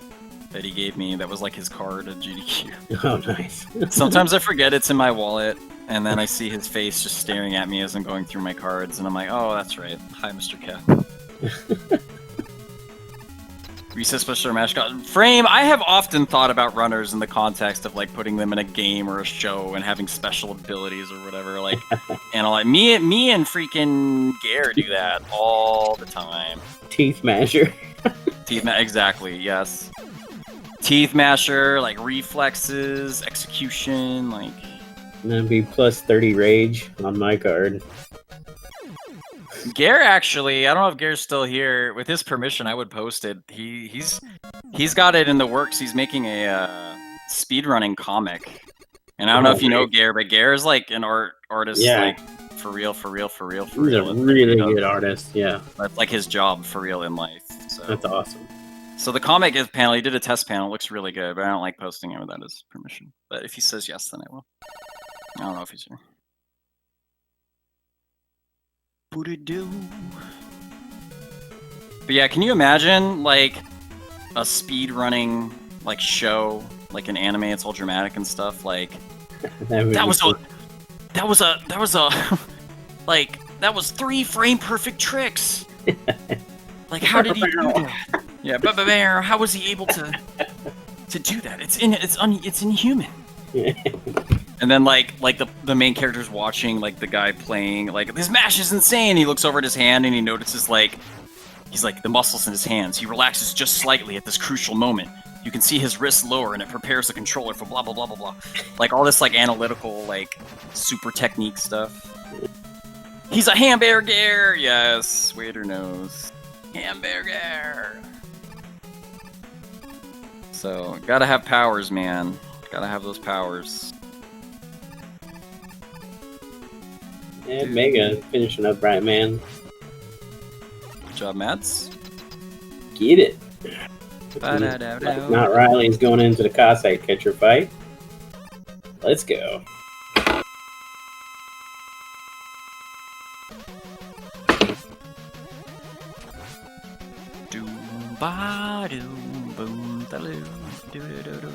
that he gave me that was like his card at GDQ. Oh, nice. Sometimes I forget it's in my wallet, and then I see his face just staring at me as I'm going through my cards, and I'm like, oh, that's right. Hi, Mr. Cab. Recess special mascot. Frame, I have often thought about runners in the context of like putting them in a game or a show and having special abilities or whatever. Like, and like me and freaking Gare do that all the time. Teeth Masher. Exactly, yes. Teeth Masher, like reflexes, execution, like. That'd be plus 30 rage on my card. Gare actually, I don't know if Gare's still here. With his permission, I would post it. He's got it in the works. He's making a speedrunning comic. And I don't know if you know Gare, but Gare is like an artist, like for real. He's a really good artist, yeah. That's like his job for real in life. So. That's awesome. So the comic is panel. He did a test panel. It looks really good, but I don't like posting it without his permission. But if he says yes, then I will. I don't know if he's here. Do. But yeah, can you imagine like a speed running like show, like an anime? It's all dramatic and stuff. Like that was 3 frame perfect tricks. Like how did he do that? Yeah, but how was he able to do that? It's inhuman. And then like the main character's watching like the guy playing like this mash is insane. He looks over at his hand and he notices he's like the muscles in his hands. He relaxes just slightly at this crucial moment. You can see his wrist lower and it prepares the controller for blah blah blah blah blah. Like all this like analytical like super technique stuff. He's a hamburger. Yes, waiter knows. Hamburger. So gotta have powers, man. Gotta have those powers. Yeah, Mega finishing up right, man. Good job, Mads. Get it. Not Riley's going into the Cossack catcher fight. Let's go. Doom ba doom boom da loo do do do do do.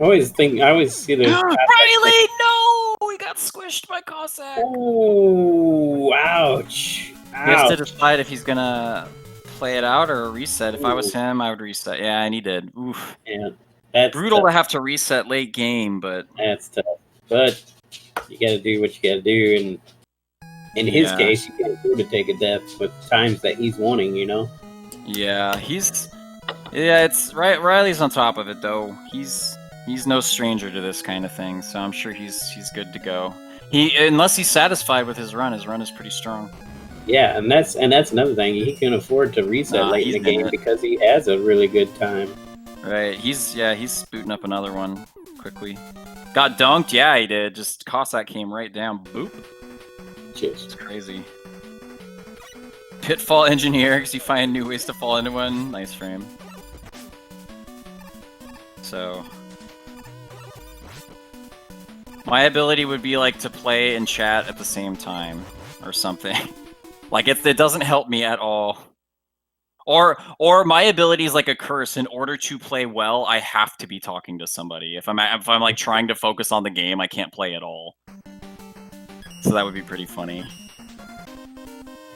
I always see the Riley, no! He got squished by Cossack. Oh, ouch. He has to decide if he's gonna play it out or reset. If I was him, I would reset. Yeah, and he did. Oof. Yeah, that's brutal tough. To have to reset late game, but that's tough. But you gotta do what you gotta do, and in his case, you can't afford to take a death with times that he's wanting, you know? Yeah, it's right. Riley's on top of it though. He's no stranger to this kind of thing, so I'm sure he's good to go. Unless he's satisfied with his run is pretty strong. Yeah, and that's another thing. He can afford to reset late in the game because he has a really good time. Right. He's booting up another one quickly. Got dunked. Yeah, he did. Just Cossack came right down. Boop. Cheers. It's crazy. Pitfall engineer, because you find new ways to fall into one. Nice frame. So my ability would be like to play and chat at the same time or something. Like it doesn't help me at all. Or my ability is like a curse. In order to play well, I have to be talking to somebody. If I'm like trying to focus on the game, I can't play at all. So that would be pretty funny.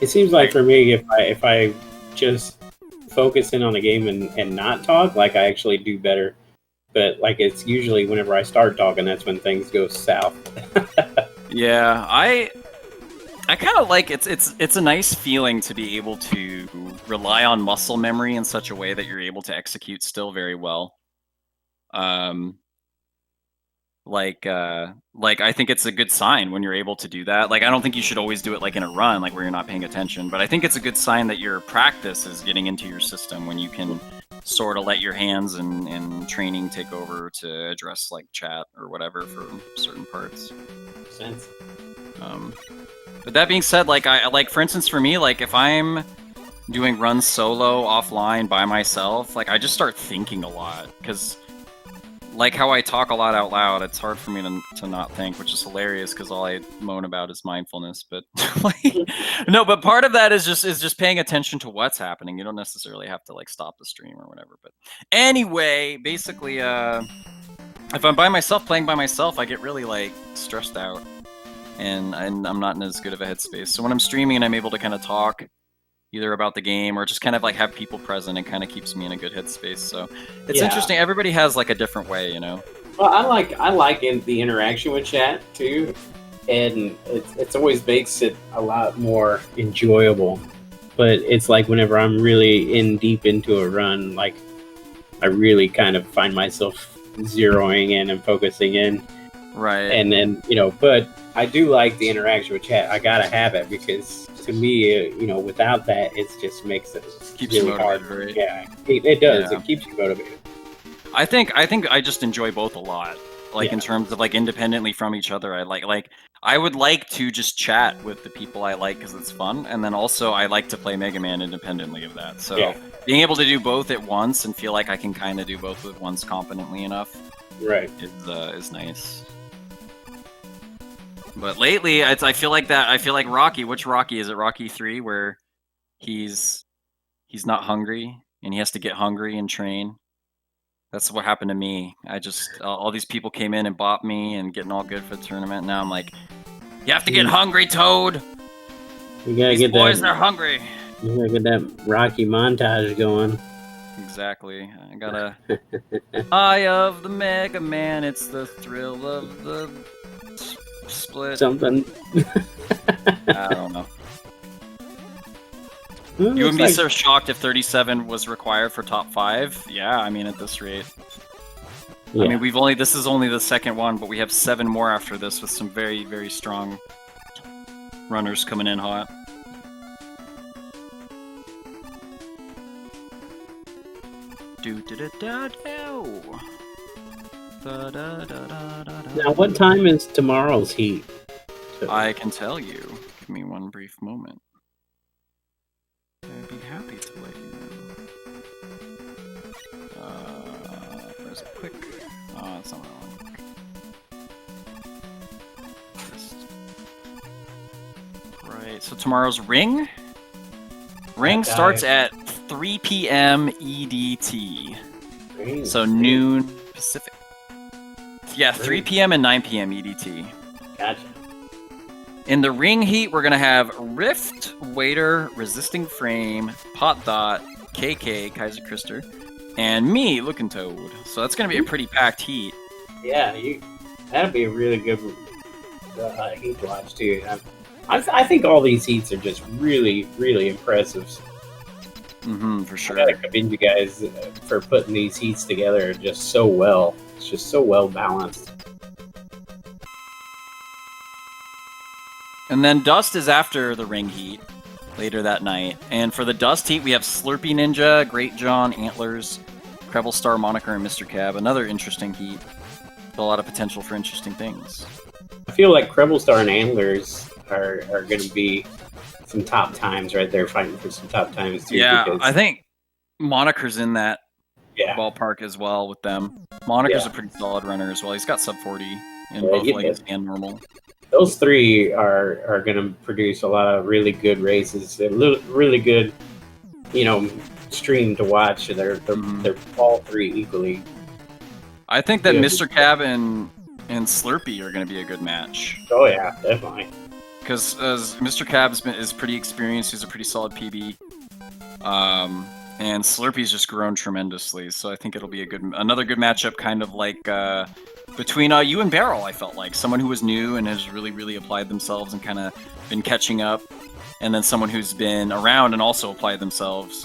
It seems like for me, if I just focus in on the game and not talk, like I actually do better. But like it's usually whenever I start talking, that's when things go south. Yeah, I kind of like it's a nice feeling to be able to rely on muscle memory in such a way that you're able to execute still very well. like I think it's a good sign when you're able to do that. Like I don't think you should always do it like in a run, like where you're not paying attention, but I think it's a good sign that your practice is getting into your system when you can sort of let your hands and training take over to address like chat or whatever for certain parts. Sense. But that being said, like I like for instance for me, like if I'm doing runs solo offline by myself, like I just start thinking a lot because like how I talk a lot out loud, it's hard for me to not think, which is hilarious because all I moan about is mindfulness. But like, no, but part of that is just paying attention to what's happening. You don't necessarily have to like stop the stream or whatever. But anyway, basically, if I'm by myself playing by myself, I get really like stressed out, and I'm not in as good of a headspace. So when I'm streaming and I'm able to kind of talk either about the game or just kind of like have people present, it kind of keeps me in a good headspace. So it's interesting. Everybody has like a different way, you know. Well, I like the interaction with chat too, and it's always makes it a lot more enjoyable. But it's like whenever I'm really deep into a run, like I really kind of find myself zeroing in and focusing in. Right. And then, but I do like the interaction with chat. I gotta have it because to me, without that, it just makes it keeps really you motivated, hard. right? Yeah, it does. Yeah. It keeps you motivated. I think I just enjoy both a lot. Like in terms of like independently from each other, I like I would like to just chat with the people I like because it's fun, and then also I like to play Mega Man independently of that. So being able to do both at once and feel like I can kind of do both at once competently enough, right, is nice. But lately, I feel like that. I feel like Rocky. Which Rocky is it? Rocky 3, where he's not hungry and he has to get hungry and train. That's what happened to me. I just all these people came in and bought me and getting all good for the tournament. Now I'm like, you have to get hungry, Toad. You gotta These get boys, that. they're hungry. You gotta get that Rocky montage going. Exactly. I gotta. Eye of the Mega Man. It's the thrill of the split. Something. I don't know. Well, You would be like... so shocked if 37 was required for top 5. Yeah, I mean at this rate. Yeah. I mean this is only the second one, but we have 7 more after this with some very, very strong runners coming in hot. Now, what time is tomorrow's heat? I can tell you. Give me one brief moment. I'd be happy to let you know. There's a quick. Oh, that's not what I want. Right. So tomorrow's ring. Ring starts at 3 p.m. EDT. So noon Pacific. Yeah, 3 p.m. and 9 p.m. EDT. Gotcha. In the ring heat, we're going to have Rift, Waiter, Resisting Frame, Pot Dot, KK, Kaiser Krister, and me, Looking Toad. So that's going to be a pretty packed heat. Yeah, that'll be a really good heat to watch, too. I think all these heats are just really, really impressive. Mm-hmm, for sure. I gotta commend you guys for putting these heats together just so well. It's just so well balanced. And then Dust is after the ring heat, later that night. And for the Dust heat, we have Slurpee Ninja, Great John, Antlers, Krevel Star, Moniker, and Mr. Cab. Another interesting heat. With a lot of potential for interesting things. I feel like Krevel Star and Antlers are going to be some top times right there, fighting for some top times too. Yeah, because... I think Moniker's in that ballpark as well with them. Moniker's a pretty solid runner as well. He's got sub 40 in both legs and normal. Those three are going to produce a lot of really good races. They're really good, stream to watch. They're all three equally. I think that Mr. Cab and Slurpee are going to be a good match. Oh yeah, definitely. Because Mr. Cab is pretty experienced. He's a pretty solid PB. And Slurpee's just grown tremendously. So I think it'll be another good matchup, kind of like between you and Barrel, I felt like. Someone who was new and has really, really applied themselves and kind of been catching up. And then someone who's been around and also applied themselves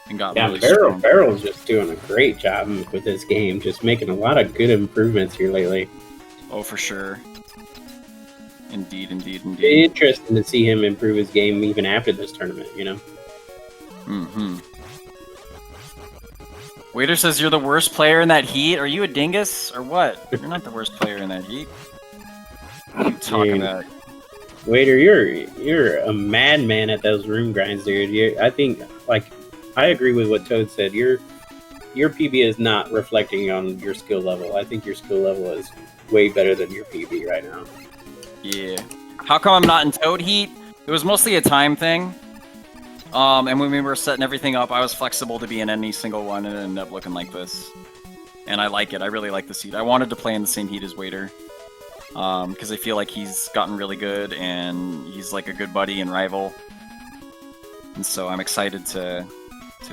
and got really strong. Barrel's just doing a great job with this game. Just making a lot of good improvements here lately. Oh, for sure. Indeed, indeed, It's indeed. interesting to see him improve his game even after this tournament, you know? Mm-hmm. Waiter says you're the worst player in that heat. Are you a dingus or what? You're not the worst player in that heat. What are you talking Dude. about? Waiter, you're a madman at those room grinds, dude. I think, like, I agree with what Toad said. Your PB is not reflecting on your skill level. I think your skill level is way better than your PB right now. Yeah. How come I'm not in Toad heat? It was mostly a time thing. And when we were setting everything up, I was flexible to be in any single one, and it ended up looking like this. And I like it. I really like this heat. I wanted to play in the same heat as Waiter. Because I feel like he's gotten really good, and he's like a good buddy and rival. And so I'm excited to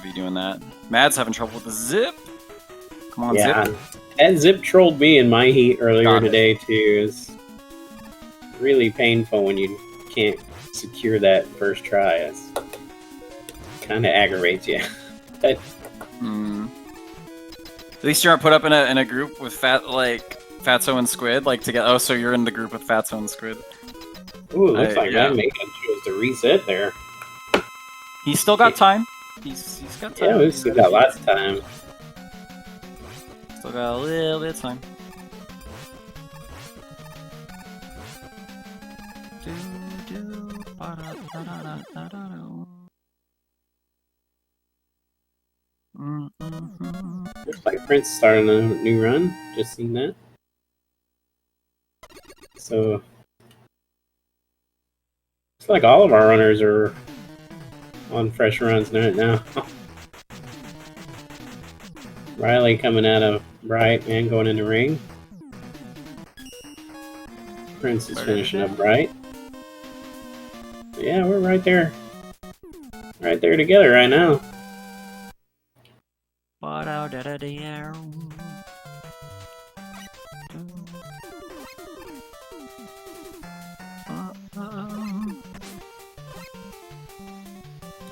be doing that. Mad's having trouble with the zip. Come on, Yeah, zip. that Zip trolled me in my heat earlier Got it. today, too. It's really painful when you can't secure that first try. It's kind of aggravates you. But At least you aren't put up in a group with Fatso and Squid, like together. Oh, so you're in the group with Fatso and Squid. ooh, looks like yeah. my makeup chose to reset there. He's still got time. He's got time. Yeah, we've still got lots of time. Still got a little bit of time. Looks like Prince starting a new run. Just seen that. So, looks like all of our runners are on fresh runs right now. Riley coming out of Bright and going into Ring. Prince is finishing up Bright. Yeah, we're right there. Right there together right now.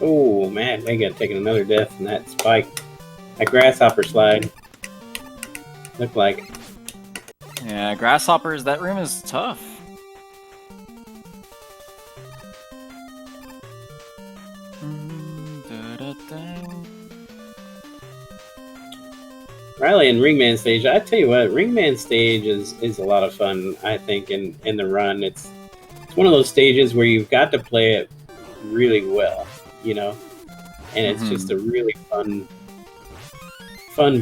Oh man, they got taken another death from that spike. That grasshopper slide. Looked like. Yeah, grasshoppers. That room is tough. Riley and Ringman stage. I tell you what, Ringman stage is a lot of fun. I think in the run, it's one of those stages where you've got to play it really well, you know, and it's just a really fun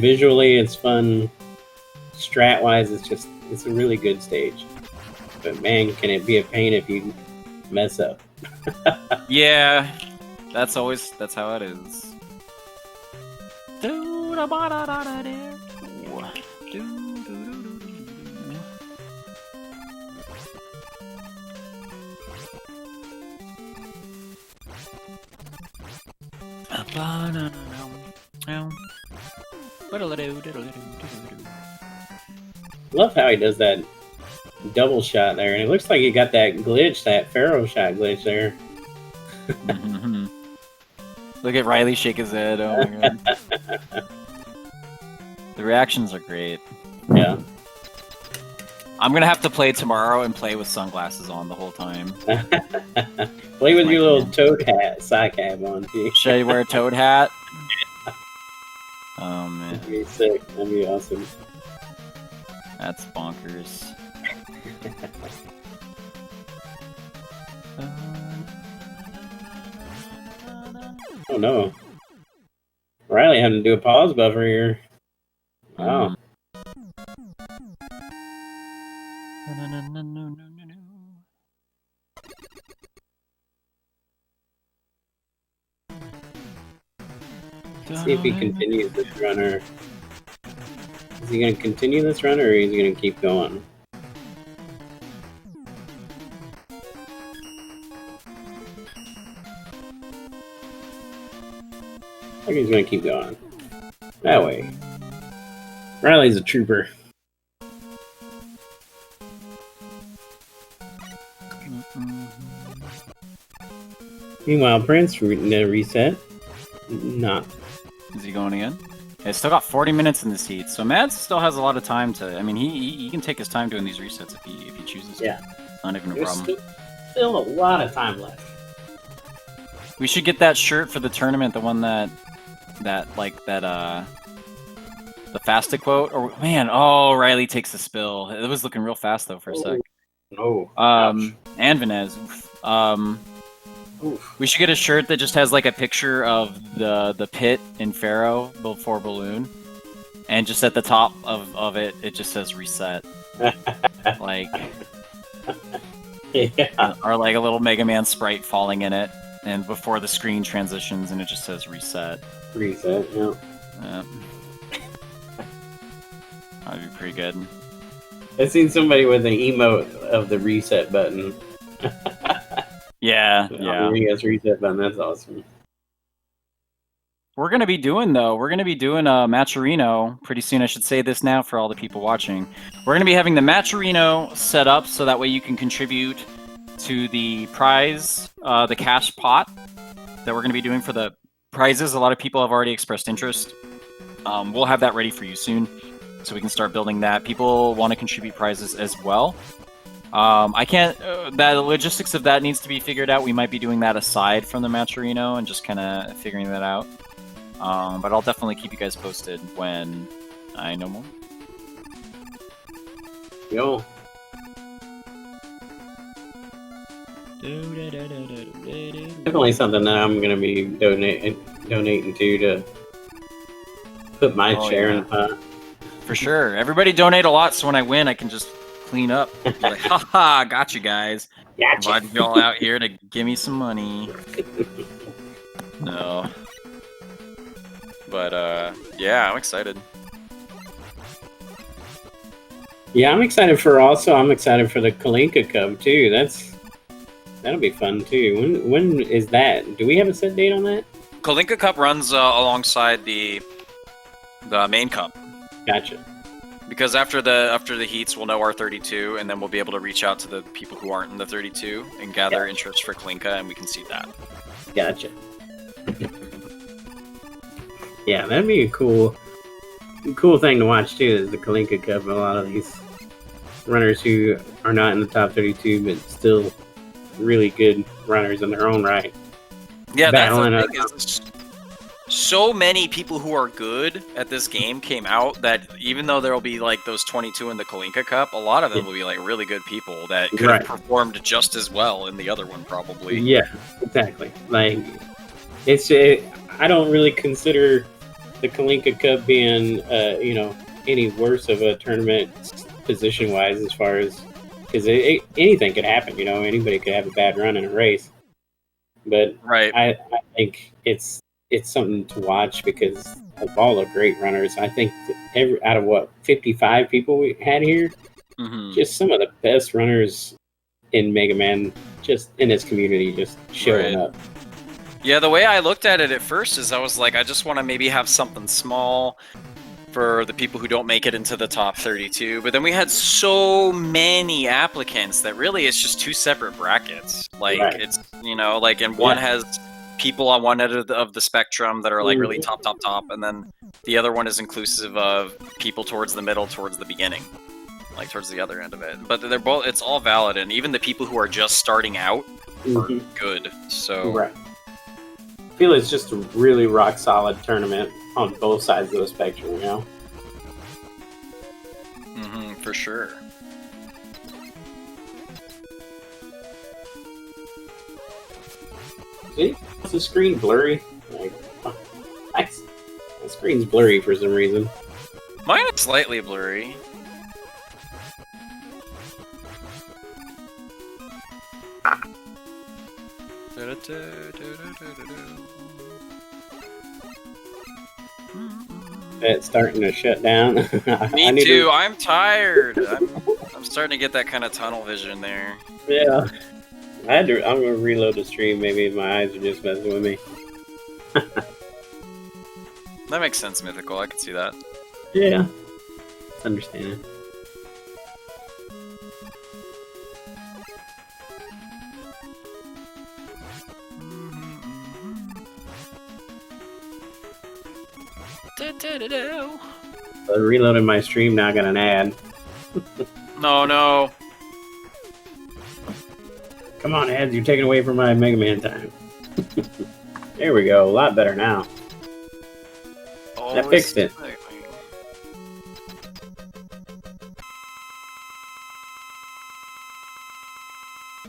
visually. It's fun strat wise. It's a really good stage. But man, can it be a pain if you mess up? Yeah, that's how it is. Love how he does that double shot there, and it looks like he got that glitch, that Pharaoh shot glitch there. Look at Riley shake his head. Oh my god. The reactions are great. Yeah. I'm gonna have to play tomorrow and play with sunglasses on the whole time. Play with your little toad hat, sock hat on. Should I wear a toad hat? Oh man. That'd be sick. That'd be awesome. That's bonkers. Oh no. Riley having to do a pause buffer here. Wow. Let's see if he continues this runner. Is he going to continue this run, or is he going to keep going? I think he's going to keep going. That way. Riley's a trooper. Meanwhile, Prince reset. Not. Is he going again? It's still got 40 minutes in this heat, so Mads still has a lot of time to. I mean, he can take his time doing these resets if he chooses. Yeah. Not even a There's problem. still a lot of time left. We should get that shirt for the tournament, the one the fasted quote. Or man, oh, Riley takes a spill. It was looking real fast though for a sec. Oh. Ouch. And Vinez. Oof. We should get a shirt that just has like a picture of the pit in Pharaoh before Balloon, and just at the top of it, it just says reset. Like, Yeah. or like a little Mega Man sprite falling in it, and before the screen transitions, and it just says reset. Reset. Yeah. Yeah. That'd be pretty good. I've seen somebody with an emote of the reset button. Yeah, Oh, yes, reset button. That's awesome. We're gonna be doing a Matcherino pretty soon. I should say this now for all the people watching. We're gonna be having the Matcherino set up so that way you can contribute to the prize, the cash pot that we're gonna be doing for the prizes. A lot of people have already expressed interest. We'll have that ready for you soon, so we can start building that. People want to contribute prizes as well. I can't. The logistics of that needs to be figured out. We might be doing that aside from the Matcherino and just kind of figuring that out. But I'll definitely keep you guys posted when I know more. Yo. Definitely something that I'm gonna be donating to put my share in the pot. For sure. Everybody donate a lot, so when I win, I can just clean up. Be like, haha, got you guys. Gotcha. Invited y'all out here to give me some money. No. But yeah, I'm excited. Yeah, I'm excited for the Kalinka Cup too. That'll be fun too. When is that? Do we have a set date on that? Kalinka Cup runs alongside the main cup. Gotcha. Because after the heats, we'll know our 32, and then we'll be able to reach out to the people who aren't in the 32 and gather interest for Kalinka, and we can see that. Gotcha. Yeah, that'd be a cool thing to watch too. Is the Kalinka Cup? A lot of these runners who are not in the top 32, but still really good runners in their own right. Yeah, battling that's the thing. Is so many people who are good at this game came out that even though there will be like those 22 in the Kalinka Cup, a lot of them will be like really good people that could have performed just as well in the other one probably. Yeah, exactly. Like I don't really consider the Kalinka Cup being any worse of a tournament position wise as far as because anything could happen. Anybody could have a bad run in a race. But I think it's something to watch because of all the great runners. I think out of 55 people we had here, just some of the best runners in Mega Man, just in this community, just showing up. Yeah, the way I looked at it at first is I was like, I just want to maybe have something small for the people who don't make it into the top 32. But then we had so many applicants that really it's just two separate brackets. Like it's and one has people on one end of the spectrum that are like really top, and then the other one is inclusive of people towards the middle, towards the beginning, like towards the other end of it. But it's all valid, and even the people who are just starting out are good. So I feel it's just a really rock solid tournament on both sides of the spectrum, for sure. See, is the screen blurry? The screen's blurry for some reason. Mine is slightly blurry. It's starting to shut down. Me too. I'm tired. I'm starting to get that kind of tunnel vision there. Yeah. I'm gonna reload the stream. Maybe my eyes are just messing with me. That makes sense, Mythical. I can see that. Yeah. It's understandable. Reloading my stream now, got an ad. No, no. Come on, ads, you're taking away from my Mega Man time. There we go, a lot better now. I fixed it.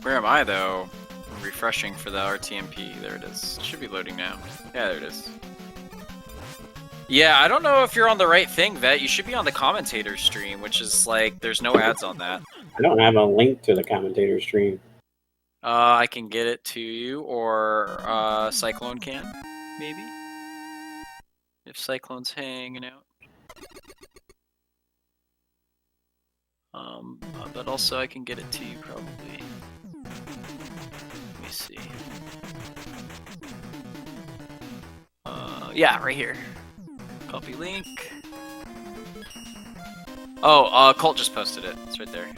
Where am I, though? I'm refreshing for the RTMP. There it is. It should be loading now. Yeah, there it is. Yeah, I don't know if you're on the right thing, Vet. You should be on the commentator stream, which is like, there's no ads on that. I don't have a link to the commentator stream. I can get it to you, or Cyclone can, maybe? If Cyclone's hanging out. But also I can get it to you, probably. Let me see. Yeah, right here. Copy link. Oh, Colt just posted it. It's right there.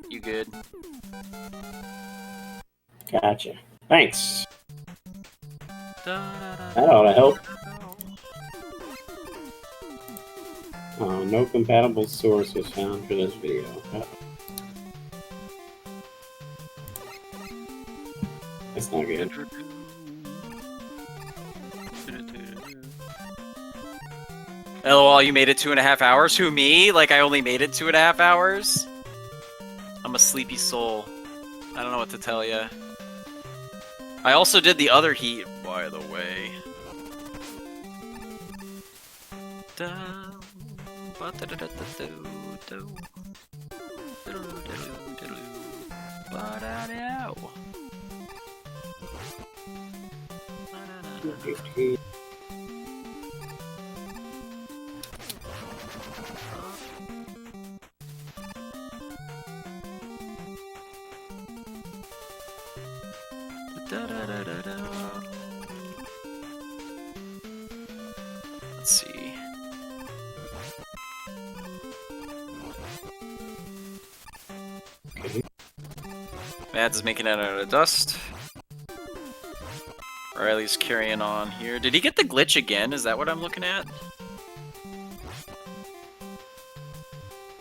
You good? Gotcha. Thanks. That ought to help. Oh, no compatible source was found for this video. That's not good. LOL, you made it 2.5 hours? Who, me? Like, I only made it 2.5 hours? I'm a sleepy soul. I don't know what to tell ya. I also did the other heat, by the way. Let's see. Mads is making it out of dust. Riley's carrying on here. Did he get the glitch again? Is that what I'm looking at?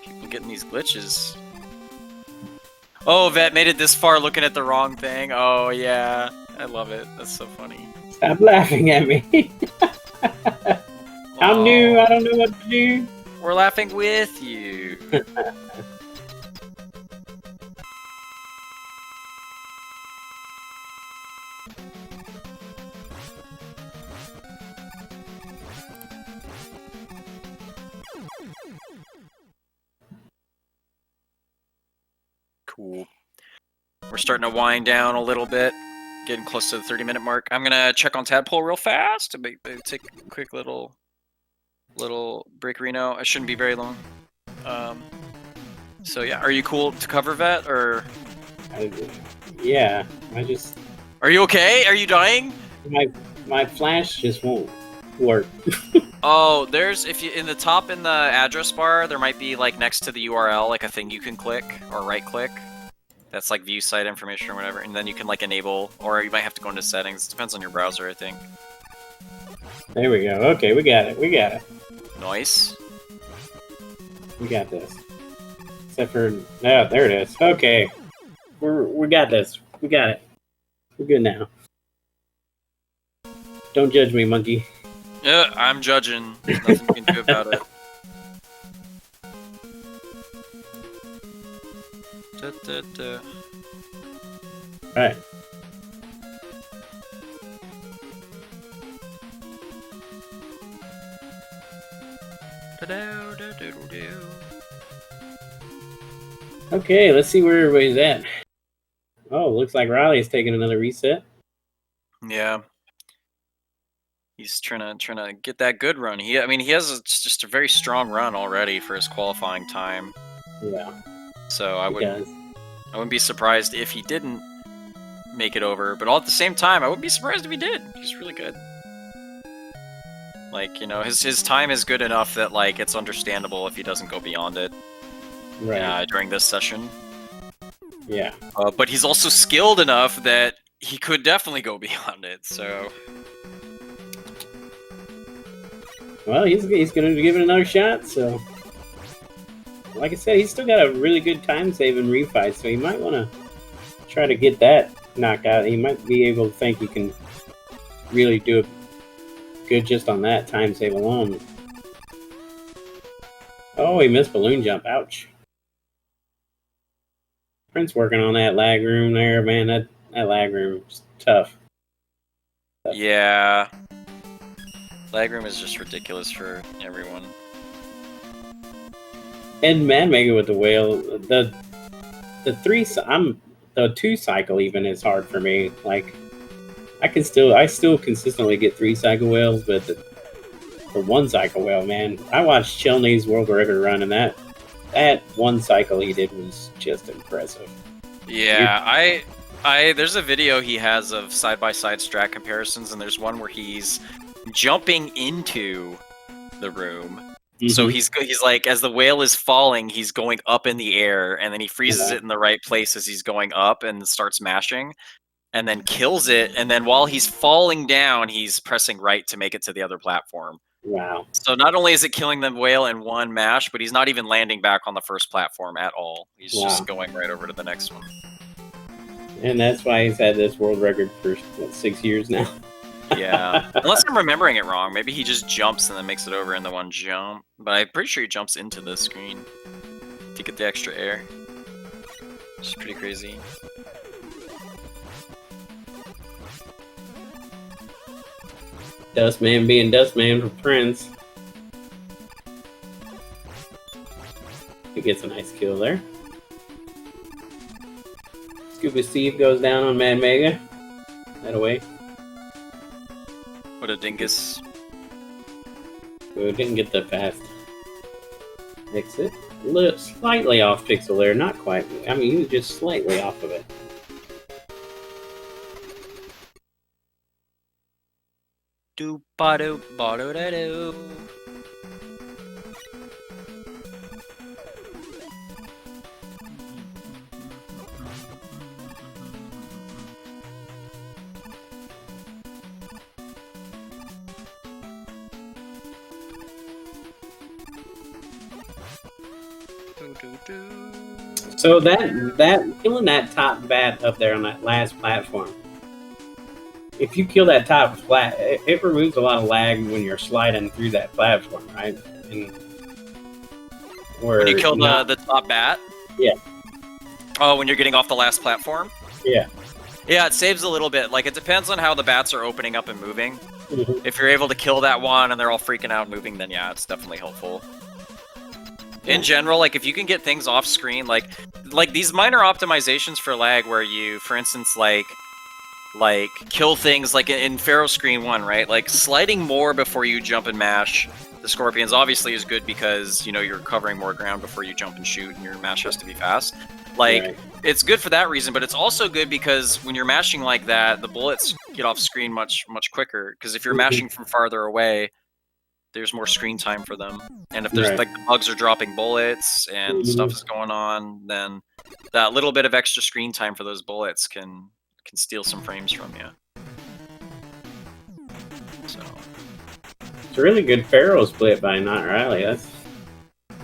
People getting these glitches. Oh, Vet made it this far looking at the wrong thing. Oh, yeah. I love it. That's so funny. Stop laughing at me. I'm new. I don't know what to do. We're laughing with you. Cool. We're starting to wind down a little bit. Getting close to the 30-minute mark. I'm gonna check on Tadpole real fast. Take a quick little break, Reno. It shouldn't be very long. So yeah, are you cool to cover, Vet, or? Yeah, I just. Are you okay? Are you dying? My flash just won't work. Oh, there's if you in the top in the address bar, there might be like next to the URL like a thing you can click or right click. That's like view site information or whatever, and then you can like enable, or you might have to go into settings. It depends on your browser, I think. There we go. Okay, we got it. We got it. Nice. We got this. Except for no, there it is. Okay, we got this. We got it. We're good now. Don't judge me, monkey. Yeah, I'm judging. There's nothing you can do about it. Alright. Okay, let's see where everybody's at. Oh, looks like Riley's taking another reset. Yeah. He's trying to get that good run. I mean, he has just a very strong run already for his qualifying time. Yeah. So I wouldn't be surprised if he didn't make it over. But all at the same time, I wouldn't be surprised if he did. He's really good. Like, you know, his time is good enough that like it's understandable if he doesn't go beyond it. Right. During this session. Yeah. But he's also skilled enough that he could definitely go beyond it. So. Well, he's going to give it another shot. So, like I said, he's still got a really good time saving refight. So he might want to try to get that knocked out. He might be able to think he can really do it good just on that time save alone. Oh, he missed balloon jump. Ouch. Prince working on that lag room there, man. That lag room is tough. Yeah. Lag room is just ridiculous for everyone. And Man Mega with the whale, the two cycle even is hard for me. Like I still consistently get 3 cycle whales, but the one cycle whale, man. I watched Chelney's world record run, and that 1 cycle he did was just impressive. Yeah, there's a video he has of side-by-side strat comparisons, and there's one where he's jumping into the room. Mm-hmm. So he's like, as the whale is falling, he's going up in the air, and then he freezes it in the right place as he's going up and starts mashing, and then kills it, and then while he's falling down, he's pressing right to make it to the other platform. Wow. So not only is it killing the whale in 1 mash, but he's not even landing back on the first platform at all. He's just going right over to the next one. And that's why he's had this world record for 6 years now. Yeah. Unless I'm remembering it wrong. Maybe he just jumps and then makes it over in the 1 jump. But I'm pretty sure he jumps into the screen to get the extra air. Which is pretty crazy. Dustman being Dustman for Prince. He gets a nice kill there. Scuba Steve goes down on Mad Mega. That away. What a dingus. Oh, didn't get the fast exit. Slightly off pixel there, not quite. I mean, he was just slightly off of it. Do ba do ba do da do. So that killing that top bat up there on that last platform. If you kill that top flat, it removes a lot of lag when you're sliding through that platform, right? When you kill the top bat? Yeah. Oh, when you're getting off the last platform? Yeah. Yeah, it saves a little bit. Like, it depends on how the bats are opening up and moving. Mm-hmm. If you're able to kill that one and they're all freaking out and moving, then yeah, it's definitely helpful. In general, like, if you can get things off screen, like these minor optimizations for lag where you, for instance, like kill things like in Pharaoh Screen 1, right? Like, sliding more before you jump and mash the scorpions obviously is good because, you know, you're covering more ground before you jump and shoot and your mash has to be fast. Like, right. It's good for that reason, but it's also good because when you're mashing like that, the bullets get off screen much quicker, because if you're mashing from farther away, there's more screen time for them. And if there's like bugs are dropping bullets and stuff is going on, then that little bit of extra screen time for those bullets can steal some frames from you. So it's a really good Pharaoh split by Not Riley. That's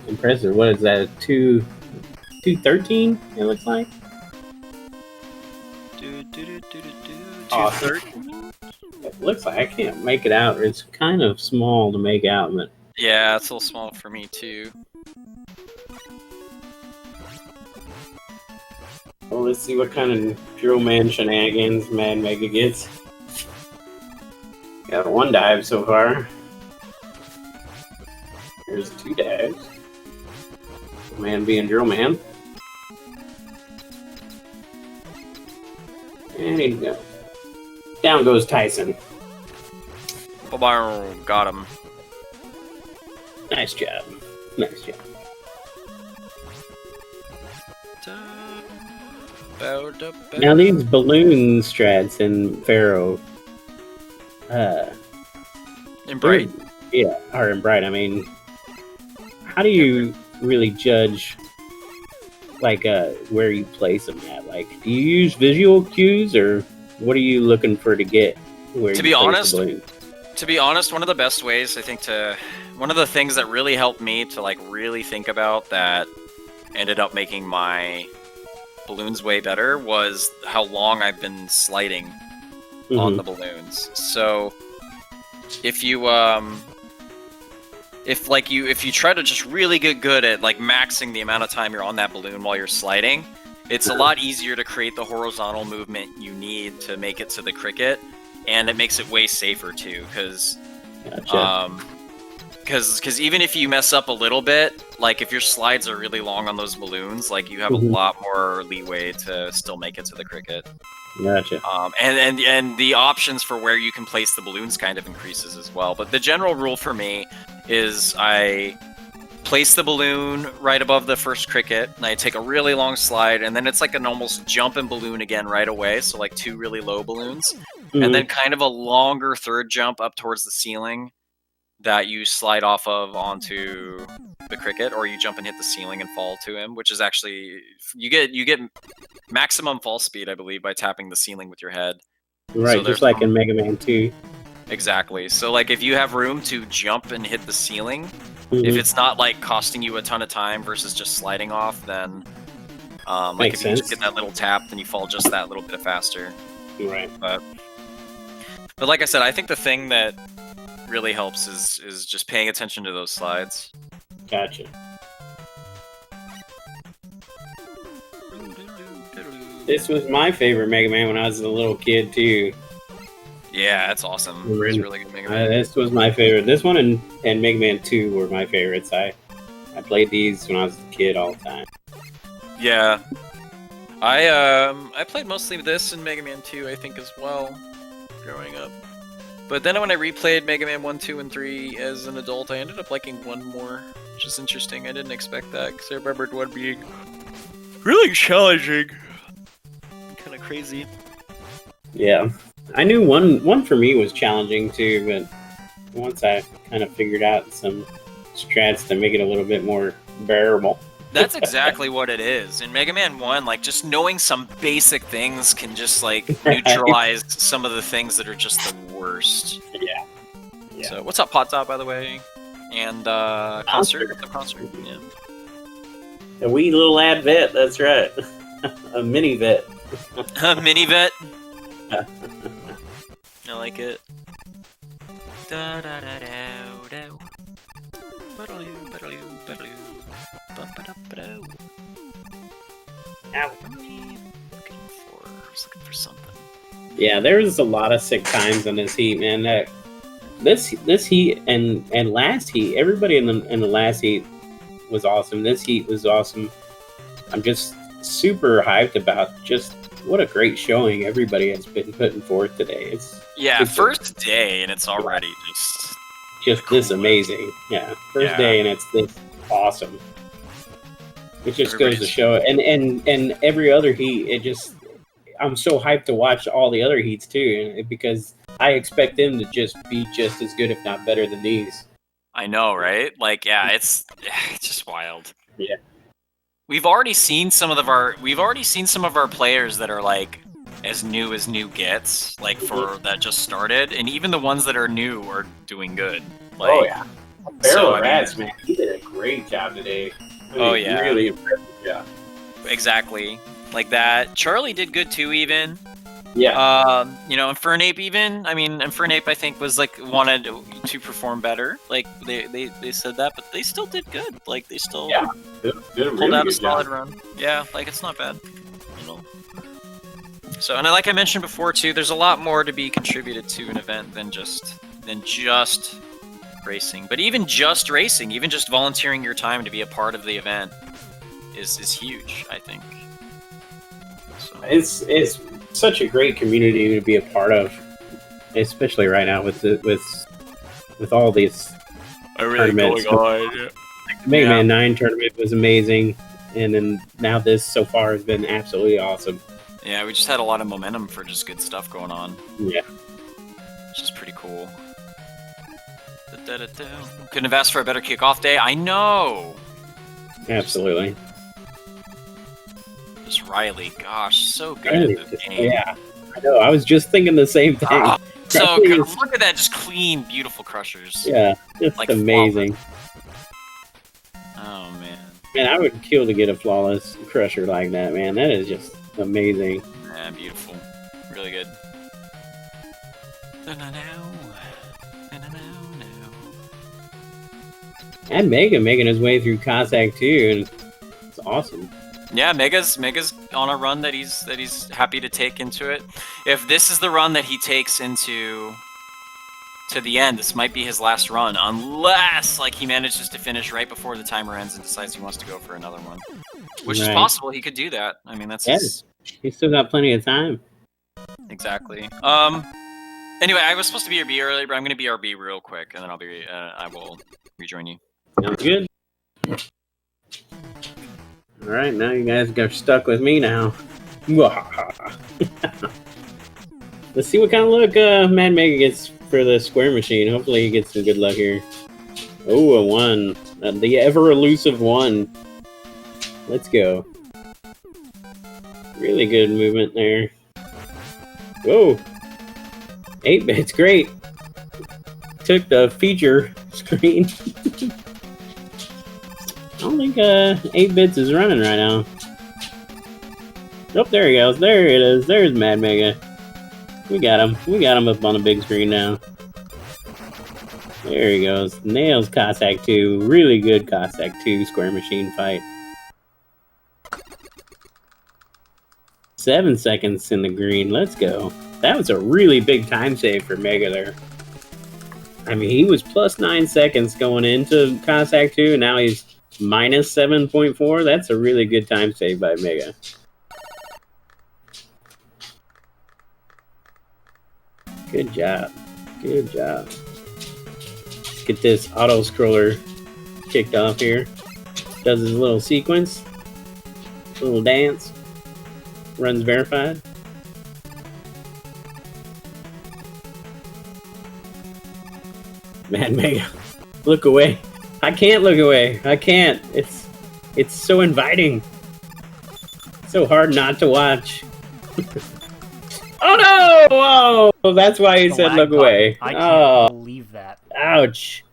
impressive. What is that? 213? It looks like. Awesome. It looks like I can't make it out. It's kind of small to make out, but yeah, it's a little small for me too. Well, let's see what kind of Drill Man shenanigans Mad Mega gets. Got 1 dive so far. Here's 2 dives. Man being Drill Man. And he go. Down goes Tyson. Got him. Nice job. Nice job. Now these balloon strats in Pharaoh, in Bright, are in Bright. I mean, how do you really judge, like, where you place them at? Like, do you use visual cues, or what are you looking for to get? Where to be honest, To be honest, one of the best ways I think one of the things that really helped me to like really think about that ended up making my balloons way better was how long I've been sliding on the balloons. So if you if you try to just really get good at like maxing the amount of time you're on that balloon while you're sliding, it's a lot easier to create the horizontal movement you need to make it to the cricket, and it makes it way safer too, because even if you mess up a little bit, like if your slides are really long on those balloons, like you have a lot more leeway to still make it to the cricket. Gotcha. And the options for where you can place the balloons kind of increases as well. But the general rule for me is I place the balloon right above the first cricket, and I take a really long slide, and then it's like an almost jumping balloon again right away, so like 2 really low balloons, and then kind of a longer third jump up towards the ceiling that you slide off of onto the cricket, or you jump and hit the ceiling and fall to him, which is actually you get maximum fall speed, I believe, by tapping the ceiling with your head. Right, so just like in Mega Man 2. Exactly. So like if you have room to jump and hit the ceiling, if it's not like costing you a ton of time versus just sliding off, then like if you just get that little tap, then you fall just that little bit faster. Right. But like I said, I think the thing that really helps is just paying attention to those slides. Gotcha. This was my favorite Mega Man when I was a little kid too. Yeah, that's awesome. It's really good Mega Man. This was my favorite. This one and Mega Man 2 were my favorites. I played these when I was a kid all the time. Yeah. I played mostly this and Mega Man 2, I think, as well, growing up. But then when I replayed Mega Man 1, 2, and 3 as an adult, I ended up liking 1 more, which is interesting. I didn't expect that, because I remembered 1 being really challenging. Kind of crazy. Yeah. I knew one for me was challenging too, but once I kind of figured out some strats to make it a little bit more bearable. That's exactly what it is. In Mega Man 1, like, just knowing some basic things can just, like, neutralize some of the things that are just the worst. Yeah. So, what's up, Pot Top, by the way? And, Concert? What's up, Concert? Yeah. A wee little lad vet, that's right. A mini vet. A mini vet? I like it. Da da da da da. Ow. I was looking for something. Yeah, there's a lot of sick times on this heat, man. This heat and last heat, everybody in the last heat was awesome. This heat was awesome. I'm just super hyped about just what a great showing everybody has been putting forth today. It's first day and it's already just cool. This amazing. Yeah, first day and it's this awesome. It just goes to show it. And every other heat, I'm so hyped to watch all the other heats too, because I expect them to just be just as good, if not better, than these. I know, right? Like, yeah, it's just wild. Yeah. We've already seen some of our players that are like as new gets, like for that just started, and even the ones that are new are doing good. Like, oh yeah, Barrel Rats, man, he did a great job today. Really impressive job. Exactly, like that. Charlie did good too, even. Yeah. Infernape even. I mean, Infernape I think was like wanted to perform better. Like they said that, but they still did good. Like they still pulled out a solid run. Yeah, like it's not bad. So, and like I mentioned before too, there's a lot more to be contributed to an event than just racing. But even just racing, even just volunteering your time to be a part of the event is huge, I think. So. It's such a great community to be a part of, especially right now with all these tournaments. Going on. The Mega Man 9 tournament was amazing, and then now this so far has been absolutely awesome. Yeah, we just had a lot of momentum for just good stuff going on. Yeah. Which is pretty cool. Couldn't have asked for a better kickoff day. I know! Absolutely. Just Riley, gosh, so good at the game. Yeah, I know. I was just thinking the same thing. So That good. is- Look at that, just clean, beautiful crushers. Yeah, it's Like amazing. Oh man. Man, I would kill to get a flawless crusher like that, man. That is just amazing. Yeah, beautiful. Really good. And Mega making his way through Cossack too, and it's awesome. Yeah, Mega's on a run that he's happy to take into it. If this is the run that he takes into to the end, this might be his last run, unless like he manages to finish right before the timer ends and decides he wants to go for another one, which is Right. possible. He could do that. I mean, that's Yes, he's still got plenty of time. exactly. Anyway, I was supposed to be RB earlier, but I'm going to be RB real quick, and then I will rejoin you. Sounds good. All right, now you guys are stuck with me now. Let's see what kind of luck Mad Mega gets for the square machine. Hopefully he gets some good luck here. Oh, a 1. The ever-elusive 1. Let's go. Really good movement there. Whoa. 8-bit's great. Took the feature screen. I don't think 8-bits is running right now. Oh, there he goes. There it is. There's Mad Mega. We got him. We got him up on the big screen now. There he goes. Nails Cossack 2. Really good Cossack 2 square machine fight. 7 seconds in the green. Let's go. That was a really big time save for Mega there. I mean, he was plus 9 seconds going into Cossack 2, and now he's minus 7.4. That's a really good time save by Mega. Good job. Good job. Let's get this auto scroller kicked off here. Does his little sequence. Little dance. Runs verified. Mad Mega. Look away. I can't look away. I can't. It's so inviting. So hard not to watch. Oh no! Oh, that's why he The said lag look button. away. I can't Oh, believe that. ouch.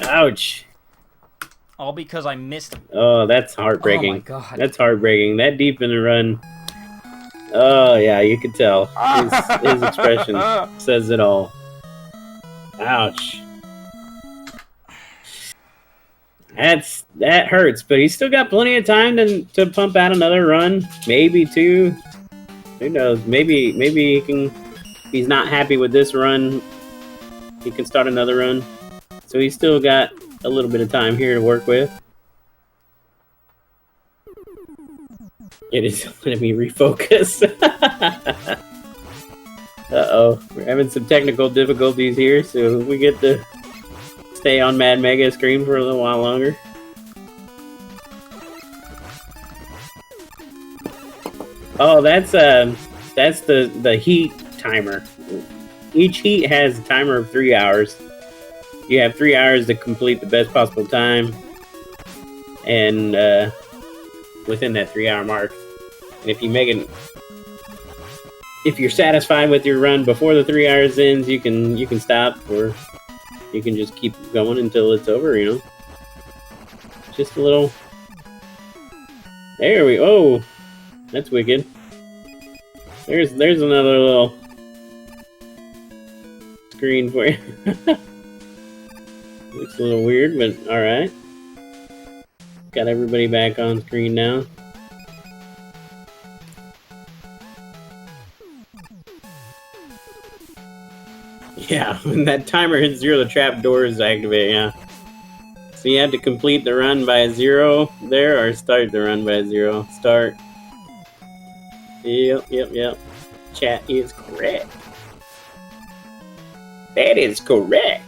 Ouch. All because I missed. Oh, that's Oh heartbreaking. my god. That's heartbreaking. That deep in the run. Oh yeah, you could tell. His expression says it all. Ouch. That hurts, but he's still got plenty of time to pump out another run, maybe 2. Who knows? Maybe he can. If he's not happy with this run, he can start another run. So he's still got a little bit of time here to work with. It is letting me refocus. Uh-oh. We're having some technical difficulties here, so we get to stay on Mad Mega screen for a little while longer. Oh, that's the heat timer. Each heat has a timer of 3 hours. You have 3 hours to complete the best possible time, and within that 3-hour mark. And if you make it, if you're satisfied with your run before the 3 hours ends, you can stop, or you can just keep going until it's over. You know, just a little. There we. Oh, that's wicked. There's another little screen for you. Looks a little weird, but all right. Got everybody back on screen now. Yeah, when that timer hits 0, the trap doors activate, yeah. So you have to complete the run by 0 there, or start the run by 0. Start. Yep. Chat is correct. That is correct.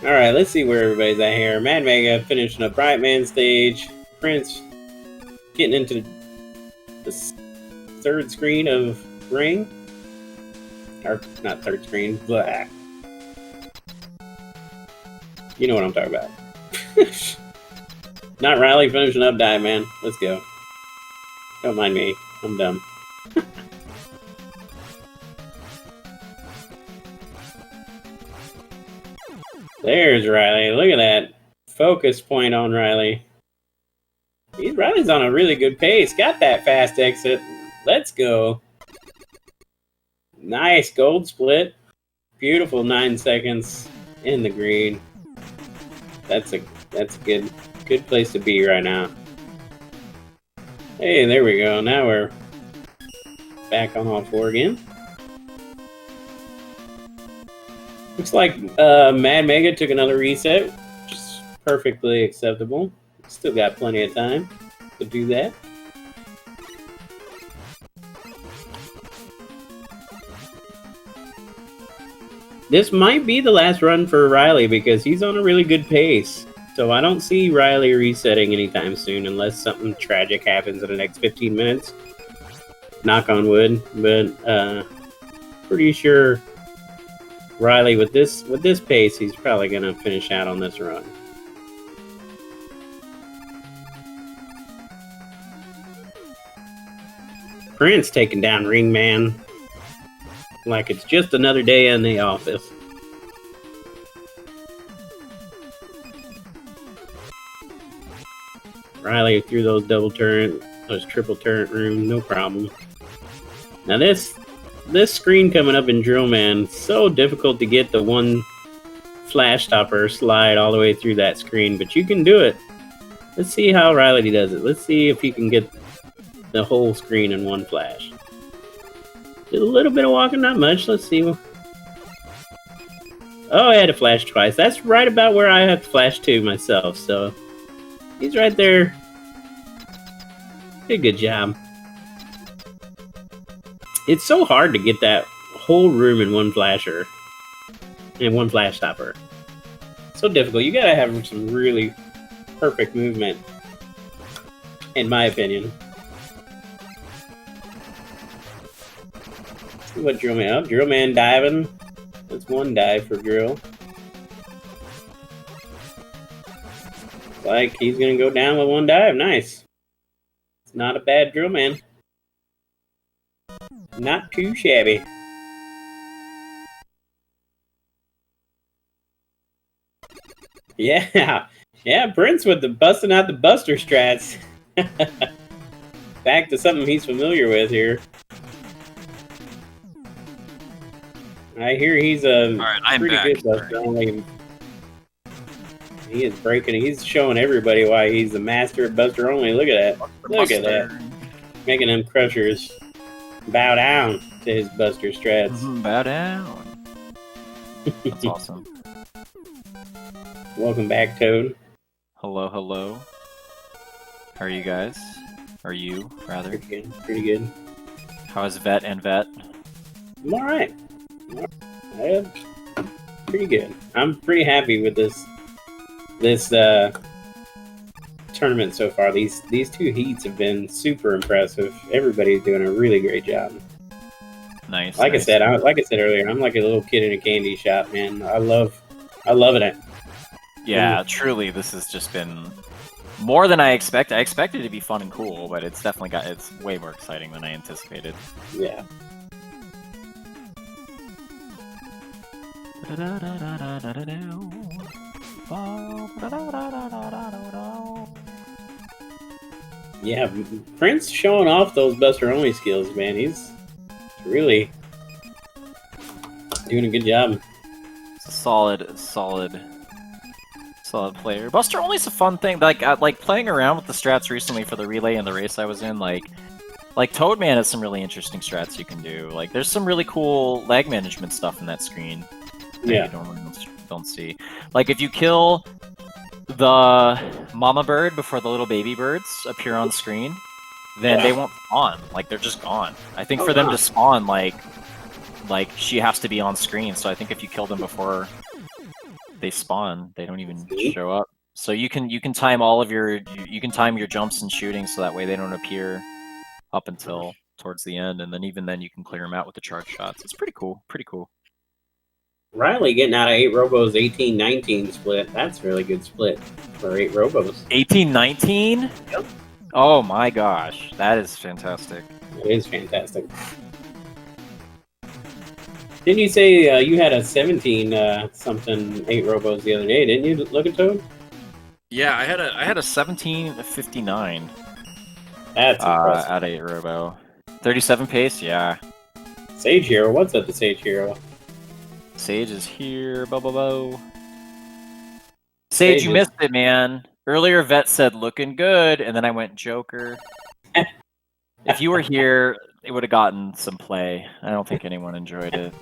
Alright, let's see where everybody's at here. Mad Mega finishing up Brightman stage. Prince getting into the third screen of Ring. Or, not third screen, blah. You know what I'm talking about. Not Riley finishing up Die, man. Let's go. Don't mind me. I'm dumb. There's Riley. Look at that. Focus point on Riley. Riley's on a really good pace. Got that fast exit. Let's go. Nice gold split. Beautiful 9 seconds in the green. That's a good place to be right now. Hey, there we go. Now we're back on all four again. Looks like Mad Mega took another reset, which is perfectly acceptable. Still got plenty of time to do that. This might be the last run for Riley because he's on a really good pace. So I don't see Riley resetting anytime soon unless something tragic happens in the next 15 minutes. Knock on wood, but pretty sure Riley with this pace, he's probably gonna finish out on this run. Prince taking down Ringman like it's just another day in the office. Riley through those triple turret rooms, no problem. Now this screen coming up in Drill Man, so difficult to get the one flash stopper slide all the way through that screen, but you can do it. Let's see how Riley does it. Let's see if he can get the whole screen in one flash. Did a little bit of walking, not much. Let's see. Oh, I had to flash twice. That's right about where I have to flash to myself, so he's right there. Did a good job. It's so hard to get that whole room in one flasher. In one flash stopper. So difficult. You gotta have some really perfect movement. In my opinion. See what Drill Man up? Drill Man diving. That's one dive for Drill. Like he's gonna go down with one dive. Nice. It's not a bad Drill Man. Not too shabby. Yeah. Yeah, Prince with the busting out the Buster strats. Back to something he's familiar with here. I hear he's a pretty good Buster only. He is breaking. He's showing everybody why he's the master of Buster only. Look at that. Look at that. Making them crushers bow down to his Buster strats. Bow down. That's awesome. Welcome back, Toad. Hello, hello. How are you guys? Are you, rather? Pretty good. Pretty good. How is Vet and Vet? I'm alright. Pretty good. I'm pretty happy with this tournament so far. These two heats have been super impressive. Everybody's doing a really great job. Nice. Like nice. I said earlier, I'm like a little kid in a candy shop, man. I love it. Yeah, truly, this has just been more than I expected. I expected it to be fun and cool, but it's way more exciting than I anticipated. Yeah. Yeah, Prince showing off those Buster only skills, man. He's really doing a good job. It's a solid player. Buster only's a fun thing. Like playing around with the strats recently for the relay and the race I was in. Like Toadman has some really interesting strats you can do. Like there's some really cool lag management stuff in that screen. Yeah. You don't see. Like if you kill the mama bird before the little baby birds appear on screen, then they won't spawn. Like they're just gone. I think for them to spawn, like she has to be on screen. So I think if you kill them before they spawn, they don't even show up. So you can time all of your your jumps and shooting so that way they don't appear up until towards the end, and then even then you can clear them out with the charge shots. It's pretty cool. Pretty cool. Riley getting out of 8 Robos 18-19 split. That's a really good split for 8 Robos. 18-19? Yep. Oh my gosh, that is fantastic. It is fantastic. Didn't you say you had a 17 something 8 robos the other day? Didn't you look at those? Yeah, I had a 1759 That's impressive. at 8 robo. 37 pace, yeah. Sage Hero, what's up, the Sage Hero? Sage is here, bo. Sage, you missed it, man. Earlier, Vet said looking good, and then I went Joker. If you were here, it would have gotten some play. I don't think anyone enjoyed it.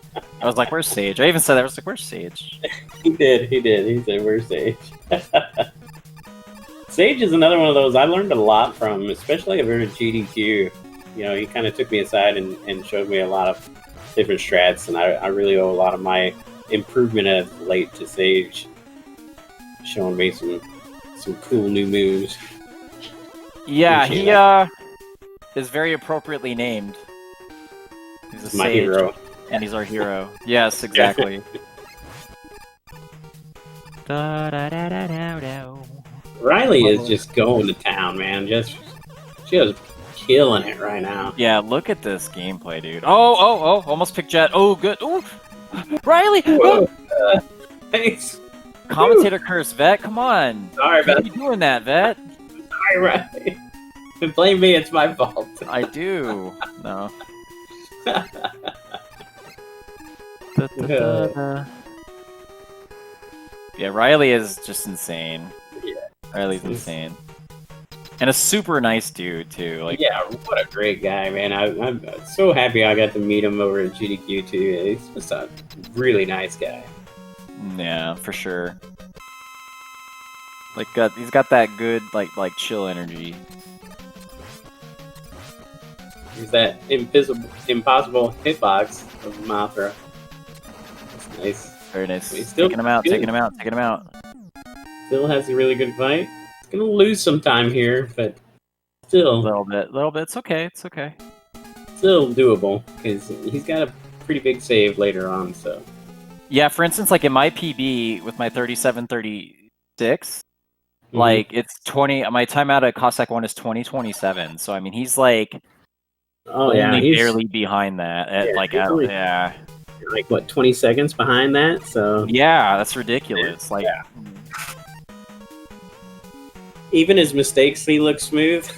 I was like, "Where's Sage?" I even said that. I was like, "Where's Sage?" He did. He said, "Where's Sage?" Sage is another one of those I learned a lot from, especially over at GDQ. You know, he kind of took me aside and showed me a lot of different strats, and I really owe a lot of my improvement as of late to Sage, showing me some cool new moves. Yeah, he is very appropriately named. He's my sage, hero, and he's our hero. Yes, exactly. Riley is just going to town, man. Just killing it right now. Yeah, look at this gameplay, dude. Oh, almost picked Jet. Oh, good. Oh, Riley. Whoa. Thanks. Commentator curse, Vet. Come on. Sorry about you doing that, Vet. Sorry, Riley. Blame me. It's my fault. I do. No. Yeah, Riley is just insane. Yeah. Riley's insane. And a super nice dude, too. Like, yeah, what a great guy, man. I'm so happy I got to meet him over at GDQ, too. He's just a really nice guy. Yeah, for sure. Like, he's got that good, like chill energy. He's that impossible hitbox of Mothra. That's nice. Very nice. He's still taking him out, good. taking him out, taking him out. Still has a really good fight. He's gonna lose some time here, but still. A little bit. It's okay, it's okay. Still doable, because he's got a pretty big save later on, so. Yeah, for instance, like in my PB with my 37-36, like it's 20. My timeout at Cossack 1 is 20:27. So I mean, he's like only barely behind that. At like what, 20 seconds behind that. So yeah, that's ridiculous. Like, yeah. Even his mistakes, he looks smooth.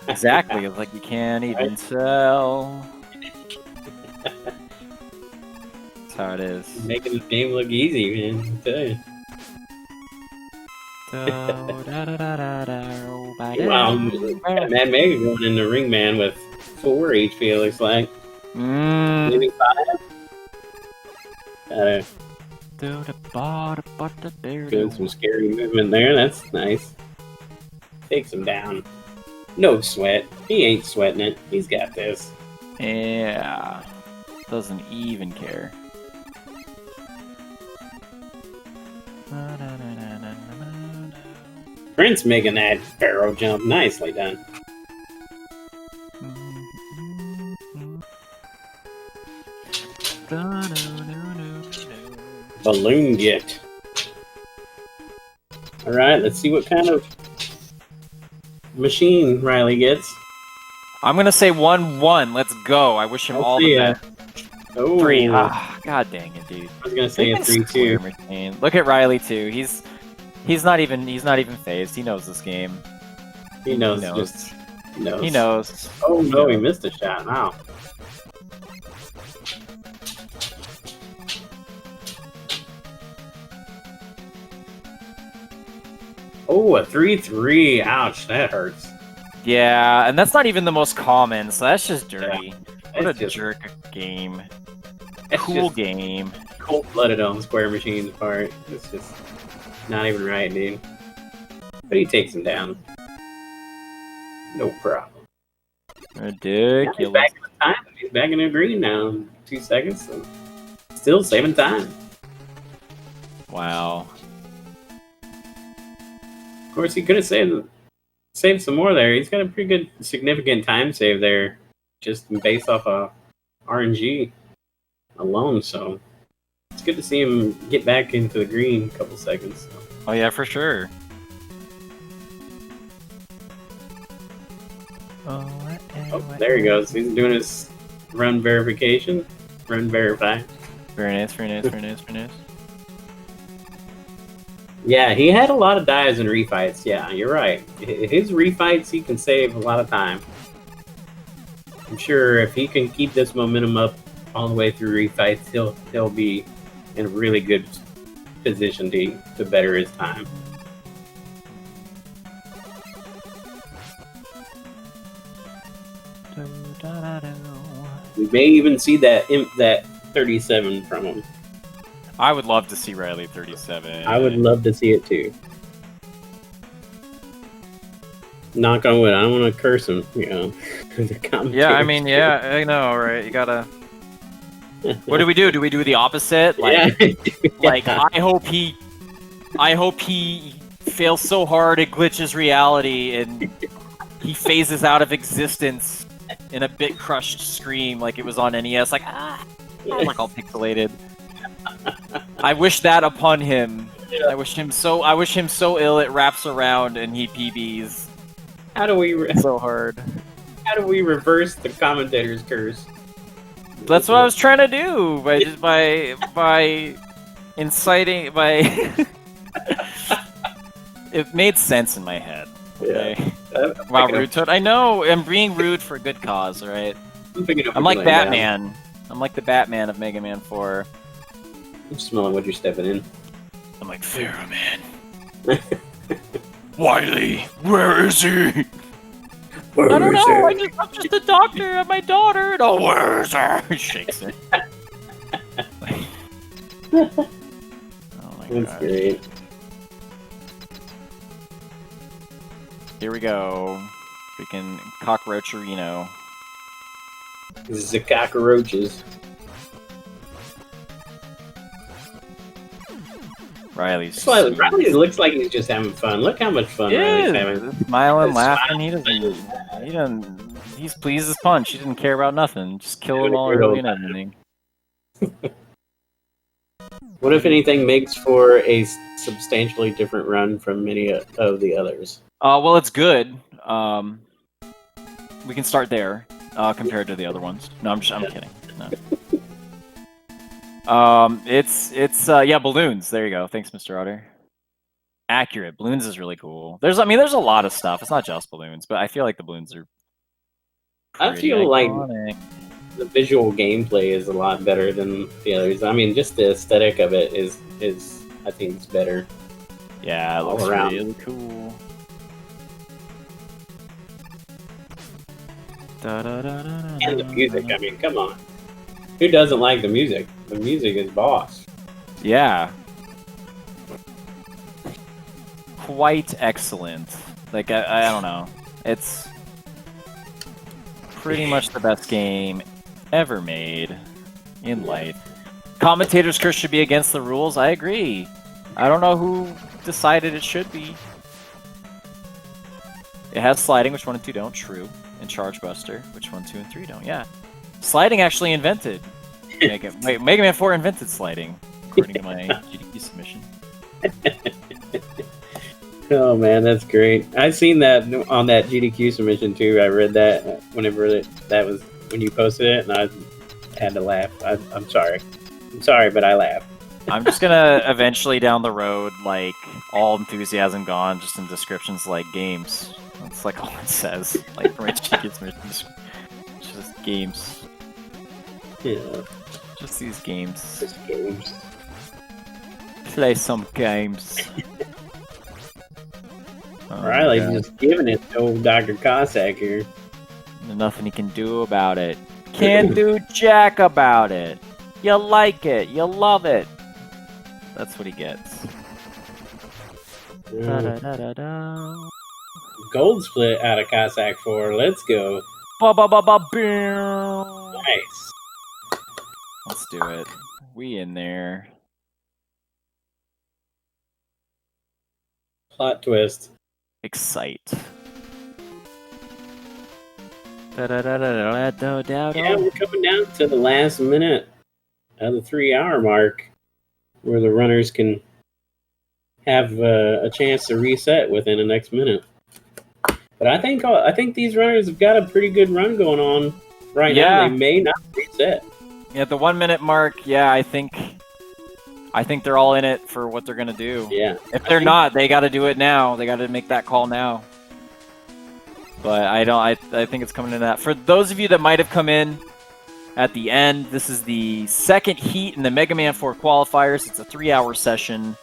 Exactly. It's like you can't even tell. That's how it is. Making the game look easy, man. I tell you. Wow, got Mad Mega going in the ring, man, with 4 HP, it looks like. Maybe 5. Doing some scary movement there, that's nice. Takes him down. No sweat. He ain't sweating it. He's got this. Yeah. Doesn't even care. Prince making that barrel jump. Nicely done. Balloon get. Alright, let's see what kind of machine Riley gets. I'm gonna say 1-1. Let's go. I wish him all the best. Oh. 3. God dang it, dude. I was gonna say a 3-2. Look at Riley too. He's not even phased. He knows this game. He knows. He knows. Oh no, he missed a shot. Wow. Oh, a 3-3. Ouch, that hurts. Yeah, and that's not even the most common, so that's just dirty. Yeah, what a jerk game. Cool game. Cold-blooded on Square Machine's part. It's just not even right, dude. But he takes him down. No problem. Ridiculous. He's back in the time. He's back in the green now. 2 seconds. So still saving time. Wow. Of course, he could have saved some more there. He's got a pretty good, significant time save there, just based off of RNG alone. So it's good to see him get back into the green a couple seconds. So. Oh yeah, for sure. Oh, there he goes. He's doing his run verification. Run verify. Very nice, very nice, very nice, very nice. Yeah, he had a lot of dives in refights. Yeah, you're right. His refights, he can save a lot of time. I'm sure if he can keep this momentum up all the way through refights, he'll be in a really good position to better his time. We may even see that 37 from him. I would love to see Riley 37. I would love to see it too. Knock on wood. I don't want to curse him, you know. Yeah, I mean, yeah, I know, right? You gotta. What do we do? Do we do the opposite? Like, yeah. like I hope he fails so hard it glitches reality and he phases out of existence in a bit crushed scream like it was on NES. Like like all pixelated. I wish that upon him. Yeah. I wish him so ill it wraps around and he PBs. How do we So hard. How do we reverse the commentator's curse? That's what I was trying to do by inciting It made sense in my head. Okay. Yeah. Wow, rude toad. I know. I'm being rude for a good cause. All right. I'm like Batman. I'm like the Batman of Mega Man 4. I'm smelling what you're stepping in. I'm like Pharaoh Man. Wiley, where is he? I don't know. I'm just a doctor of my daughter. No, where is her? He shakes it. Oh my That's god. great. Here we go. Freaking cockroacherino. This is the cockroaches. Riley's Riley looks like he's just having fun. Look how much fun Riley's having. Smiling, He's laughing. smiling. He's pleased as punch. He didn't care about nothing. Just kill them all early and everything. What, if anything, makes for a substantially different run from many of the others? Well, it's good. We can start there compared to the other ones. No, I'm kidding. No. It's balloons. There you go. Thanks, Mr. Otter. Accurate. Balloons is really cool. There's a lot of stuff. It's not just balloons, but I feel like the balloons are. I feel iconic. like the visual gameplay is a lot better than the others. I mean, just the aesthetic of it is I think it's better. Yeah, it all looks around. really cool. And the music. I mean, come on. Who doesn't like the music? The music is boss. Yeah. Quite excellent. Like, I don't know. It's pretty much the best game ever made in life. Commentator's curse should be against the rules. I agree. I don't know who decided it should be. It has sliding, which 1 and 2 don't. True. And Charge Buster, which 1, 2, and 3 don't. Yeah. Sliding actually invented. Mega Man 4 invented sliding, according to my GDQ submission. Oh man, that's great. I've seen that on that GDQ submission too. I read that whenever that was when you posted it, and I had to laugh. I'm sorry. I'm sorry, but I laughed. I'm just gonna eventually down the road, like, all enthusiasm gone, just in descriptions like games. That's like all it says. Like from my GDQ submission, just games. Yeah. Just these games. Just games. Play some games. Riley's just giving it to old Dr. Cossack here. There's nothing he can do about it. Can't do jack about it. You like it. You love it. That's what he gets. Da-da-da-da-da. Gold split out of Cossack 4. Let's go. Ba-ba-ba-ba-boom. Nice. Let's do it. We in there. Plot twist. Excite. Yeah, we're coming down to the last minute of the 3-hour mark, where the runners can have a chance to reset within the next minute. But I think these runners have got a pretty good run going on right now. They may not reset. At the 1 minute mark, yeah, I think they're all in it for what they're gonna do. Yeah. If they're not, they got to do it now. They got to make that call now. But I don't. I think it's coming to that. For those of you that might have come in at the end, this is the second heat in the Mega Man 4 qualifiers. It's a 3-hour session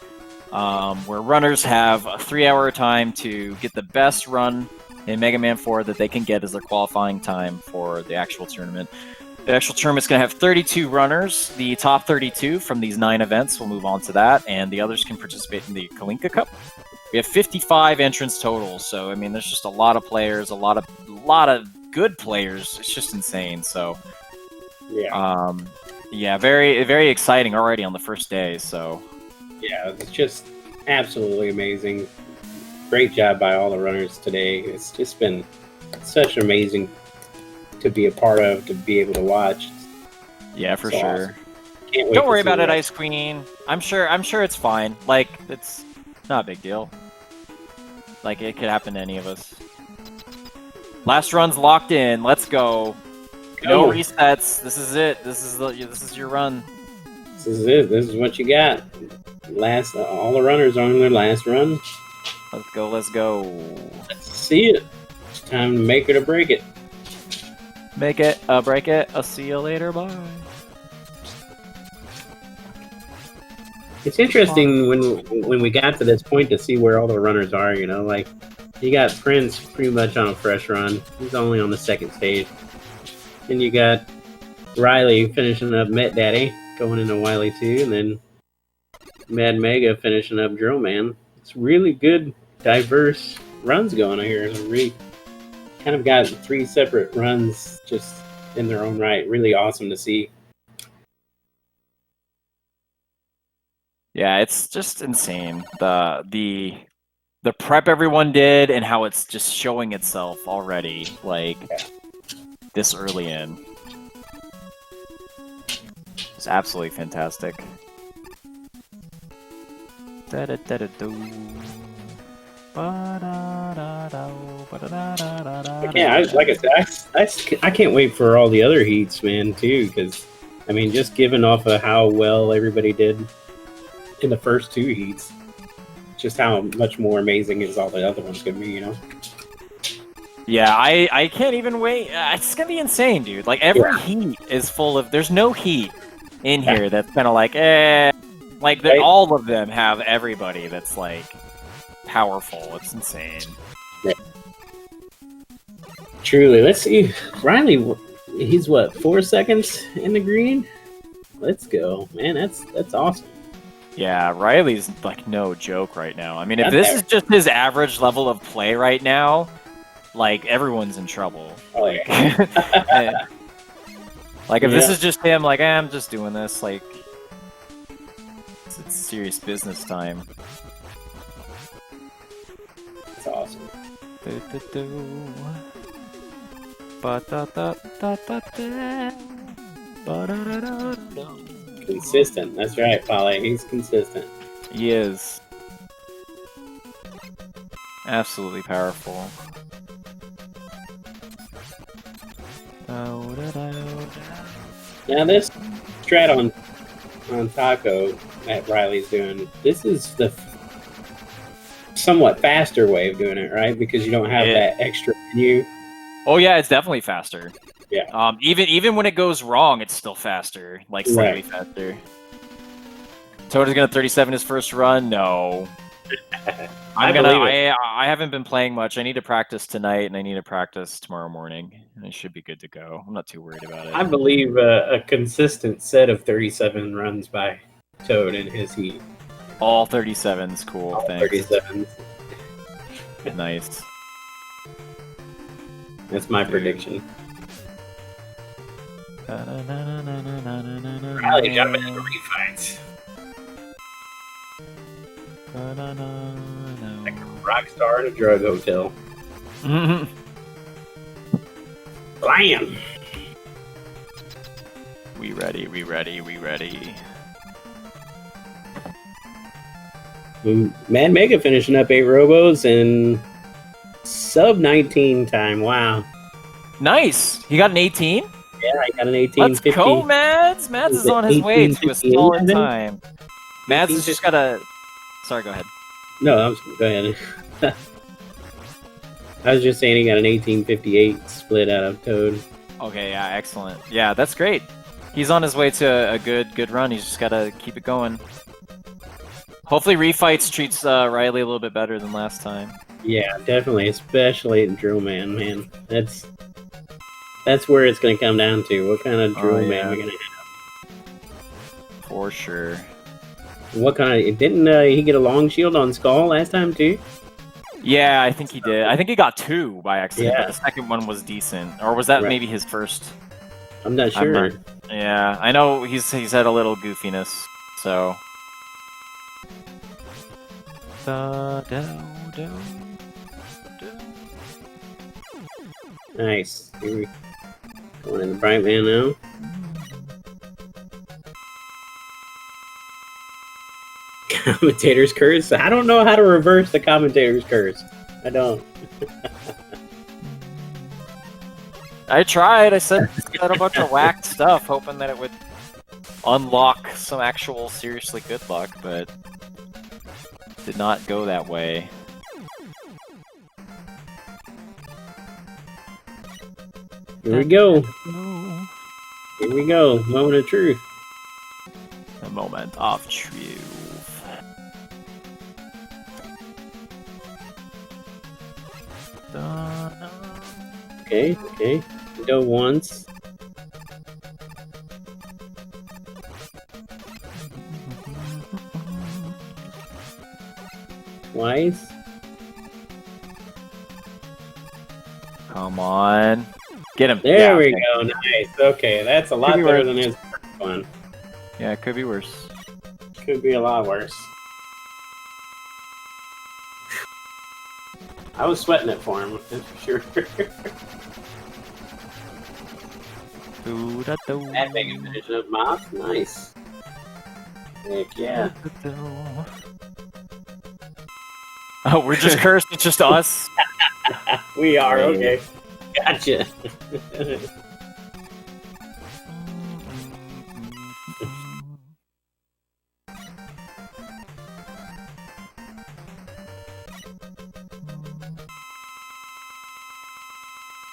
where runners have a 3-hour time to get the best run in Mega Man 4 that they can get as their qualifying time for the actual tournament. The actual tournament's going to have 32 runners. The top 32 from these 9 events will move on to that, and the others can participate in the Kalinka Cup. We have 55 entrants total, so I mean, there's just a lot of players, a lot of good players. It's just insane. So, yeah, very very exciting already on the first day. So, yeah, it's just absolutely amazing. Great job by all the runners today. It's just been such amazing to be a part of, to be able to watch. Yeah, for sure. Awesome. Can't wait. Don't worry about it, Ice Queen. I'm sure it's fine. Like, it's not a big deal. Like, it could happen to any of us. Last run's locked in. Let's go. No resets. This is it. This is your run. This is it. This is what you got. All the runners are on their last run. Let's go. Let's go. Let's see it. It's time to make it or break it. Make it, break it. I'll see you later. Bye. It's interesting when we got to this point to see where all the runners are. You know, like you got Prince pretty much on a fresh run. He's only on the second stage. Then you got Riley finishing up Met Daddy, going into Wily 2, and then Mad Mega finishing up Drill Man. It's really good, diverse runs going on here. It's really kind of got 3 separate runs just in their own right. Really awesome to see. Yeah, it's just insane. The prep everyone did and how it's just showing itself already, like this early in. It's absolutely fantastic. Yeah, like I said, I can't wait for all the other heats, man, too, because, I mean, just given off of how well everybody did in the first 2 heats, just how much more amazing is all the other ones going to be, you know? Yeah, I can't even wait. It's going to be insane, dude. Like, every heat is full of... There's no heat in here that's kind of like, Like, right? All of them have everybody that's, like, powerful. It's insane. Yeah. Truly. Let's see. Riley, he's what, 4 seconds in the green? Let's go. Man, that's awesome. Yeah, Riley's, like, no joke right now. I mean, if this is just his average level of play right now, like, everyone's in trouble. Oh, yeah. Like, if this is just him, like, I'm just doing this, like, it's serious business time. That's awesome. Consistent. That's right, Polly. He's consistent. He is. Absolutely powerful. Now this strat on Taco that Riley's doing, this is the somewhat faster way of doing it, right? Because you don't have that extra menu. Oh yeah, it's definitely faster. Yeah. Even when it goes wrong, it's still faster, like slightly faster. Toad is gonna 37 his first run. No. I haven't been playing much. I need to practice tonight, and I need to practice tomorrow morning, and I should be good to go. I'm not too worried about it. I believe a consistent set of 37 runs by Toad in his heat. All 37s, cool. All thanks. 37s. Nice. That's my prediction. Riley jumping into refights. Like a rock star in a drug hotel. Blam! We ready. Mad Mega finishing up 8 robos and sub 19 time. Wow. Nice. He got an 18? Yeah, I got an Let's 1850. go, Mads! Mads is on his way to a solid time. Mads has just gotta... Sorry, go ahead. No, go ahead. I was just saying he got an 1858 split out of Toad. Okay, yeah, excellent. Yeah, that's great. He's on his way to a good run. He's just gotta keep it going. Hopefully Refights treats Riley a little bit better than last time. Yeah, definitely, especially in Drill Man, man. That's where it's gonna come down to. What kind of Drill Man we're gonna have? For sure. What kind of... Didn't he get a long shield on Skull last time, too? Yeah, I think he did. I think he got 2 by accident, Yeah. but the second one was decent. Or was that Right. maybe his first? I'm not sure. Yeah, I know he's had a little goofiness, so... Nice. Here we going in the Bright Man now. Commentator's curse? I don't know how to reverse the commentator's curse. I don't. I tried. I said a bunch of whacked stuff, hoping that it would unlock some actual seriously good luck, but did not go that way. Here we go. Here we go. Moment of truth. The moment of truth. Okay, okay. Go once. Twice. Come on. Get him. There Yeah, we okay. go. Nice. Okay, that's a lot Could be better worse. than his first one. Yeah, it could be worse. Could be a lot worse. I was sweating it for him, that's for sure. That big division of Moth. Nice. Heck yeah. Oh, we're just cursed. It's just us. We are, okay. Gotcha.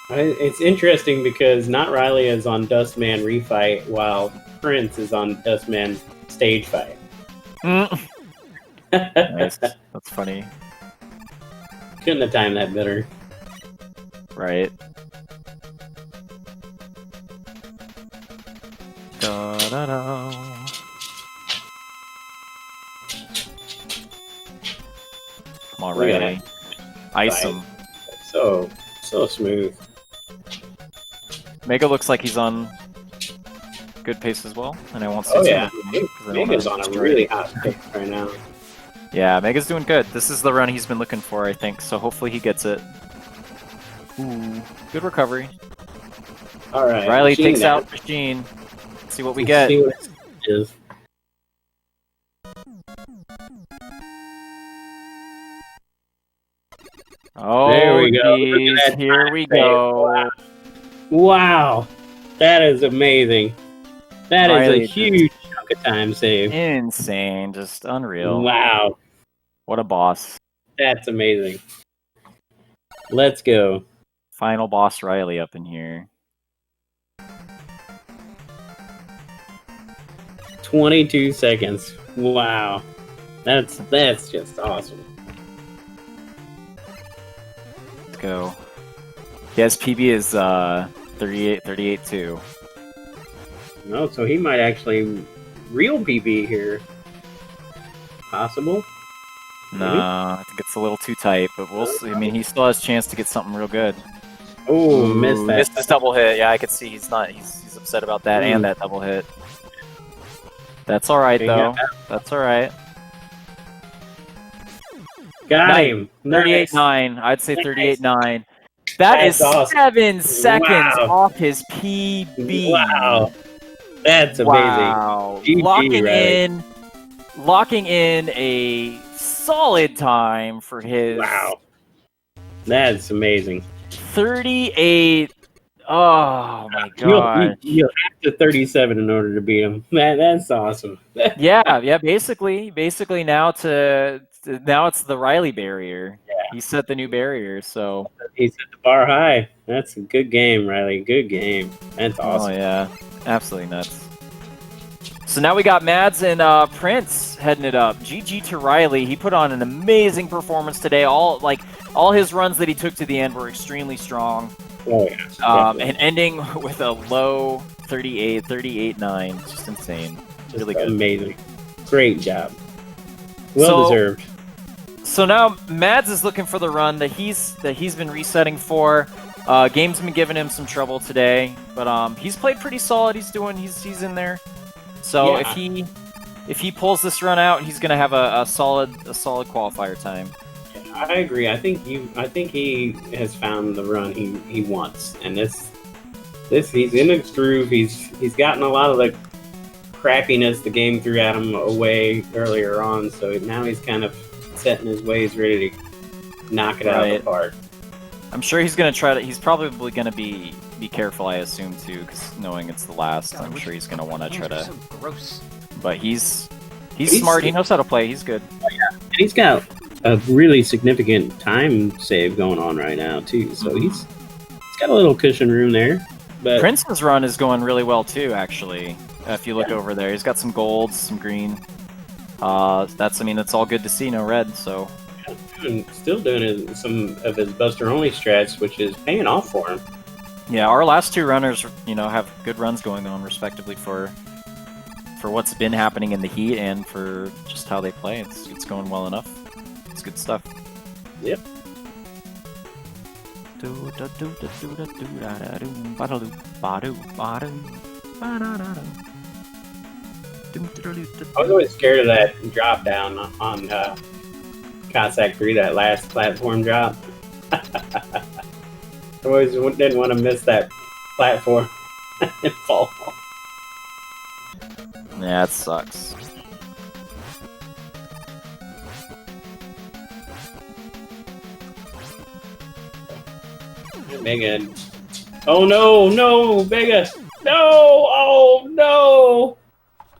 It's interesting because Not Riley is on Dustman Refight while Prince is on Dustman Stage Fight. Nice. That's funny. Couldn't have timed that better. Right. Da-da-da. Come on, Look at Riley. Ice Right. him. So smooth. Mega looks like he's on good pace as well, and I won't say Oh too yeah, much about him 'cause I don't Mega's wanna on a destroy really it. hot pace right now. Yeah, Mega's doing good. This is the run he's been looking for, I think, so hopefully he gets it. Ooh, good recovery. All right, Riley Machine takes Gun. out Machine. Let's see what we Let's get. see what it is. Oh, There we go. Look at geez, that here time we save. go. Wow, that is amazing. That is Riley a huge chunk of time save. Insane, just unreal. Wow, What a boss. that's amazing. Let's go. Final boss Riley up in here. 22 seconds. Wow, that's just awesome. Let's go. Yes, PB is 38 too. No, so he might actually real PB here. Possible. No, I think it's a little too tight, but we'll see. I mean, he still has a chance to get something real good. Oh, Ooh, missed that. Missed his double hit. Yeah, I could see he's upset about that and that double hit. That's all right Okay, though. yeah. That's all right. Got him. 38-9. I'd say 38-9. That That's is awesome. 7 seconds Wow. off his PB. Wow, that's amazing. Wow. GG, Locking in a solid time for his Wow, that's amazing. 38 Oh my You'll god. have to 37 in order to beat him. Man, that's awesome. Yeah. Basically now now it's the Riley barrier. Yeah. He set the new barrier. So. He set the bar high. That's a good game, Riley. Good game. That's Oh awesome. yeah, absolutely nuts. So now we got Mads and Prince heading it up. GG to Riley. He put on an amazing performance today. All his runs that he took to the end were extremely strong. Oh yeah. And ending with a low 38.9. Just insane. Just Really good. amazing. Great job. Well deserved. So now Mads is looking for the run that he's been resetting for. Game's been giving him some trouble today, but he's played pretty solid. He's in there. So Yeah. if he pulls this run out, he's gonna have a solid qualifier time. I agree. I think he has found the run he wants, and this he's in his groove. He's gotten a lot of the crappiness the game threw at him away earlier on, so now he's kind of setting his ways, ready to knock it out of the park. I'm sure he's gonna try to. He's probably gonna be careful, I assume too, because knowing it's the last, I'm sure he's gonna want to try to. So gross. But he's smart. He knows how to play. He's good. And he's got a really significant time save going on right now too, so he's got a little cushion room there. But Prince's run is going really well too, actually. If you look over there, he's got some golds, some green. That's all good to see. No red, so. Still doing some of his Buster only strats, which is paying off for him. Yeah, our last two runners, have good runs going on, respectively, for what's been happening in the heat and for just how they play. It's going well enough. It's good stuff. Yep. I was always scared of that drop down on Cossack 3, that last platform drop. I always didn't want to miss that platform and fall. Yeah, it sucks. Mega. Oh no, Mega. No, oh no.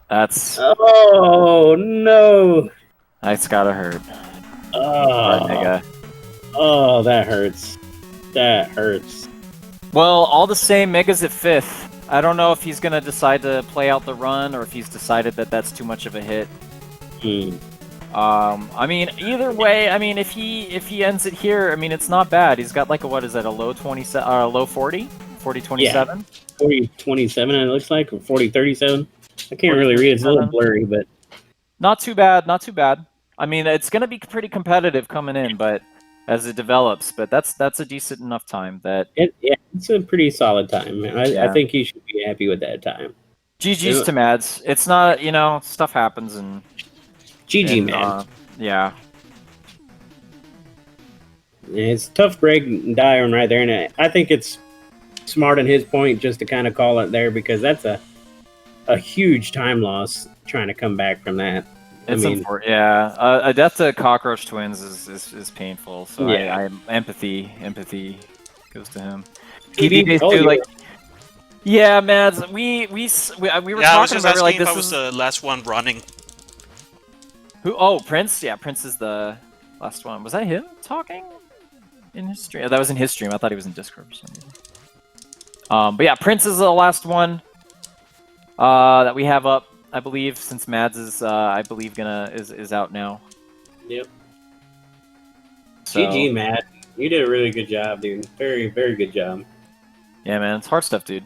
Oh no. That's gotta hurt. Oh, Mega. Oh, that hurts. That hurts. Well, all the same, Mega's at 5th. I don't know if he's gonna decide to play out the run or if he's decided that that's too much of a hit. I mean, either way, I mean, if he ends it here, I mean, it's not bad. He's got like a low 27, low 40, 40-27. Yeah. 40-27, it looks like, or 40-37. I can't really read. It's a little blurry, but not too bad. Not too bad. I mean, it's gonna be pretty competitive coming in, but as it develops, but that's a decent enough time that. It's a pretty solid time. I think he should be happy with that time. GG's to Mads. It's not, stuff happens and. GG, man. Yeah. It's a tough break and die right there, and I think it's smart on his point just to kind of call it there, because that's a huge time loss trying to come back from that. It's important. Yeah, a death to Cockroach Twins is painful. So I empathy goes to him. PB too, like. Yeah, Mads, we were talking about like this. I was the last one running. Who? Oh, Prince. Yeah, Prince is the last one. Was that him talking in his stream? That was in his stream. I thought he was in Discord for some reason. But yeah, Prince is the last one that we have up, I believe, since Mads is, I believe, is out now. Yep. So, GG, Matt. You did a really good job, dude. Very, very good job. Yeah, man, it's hard stuff, dude.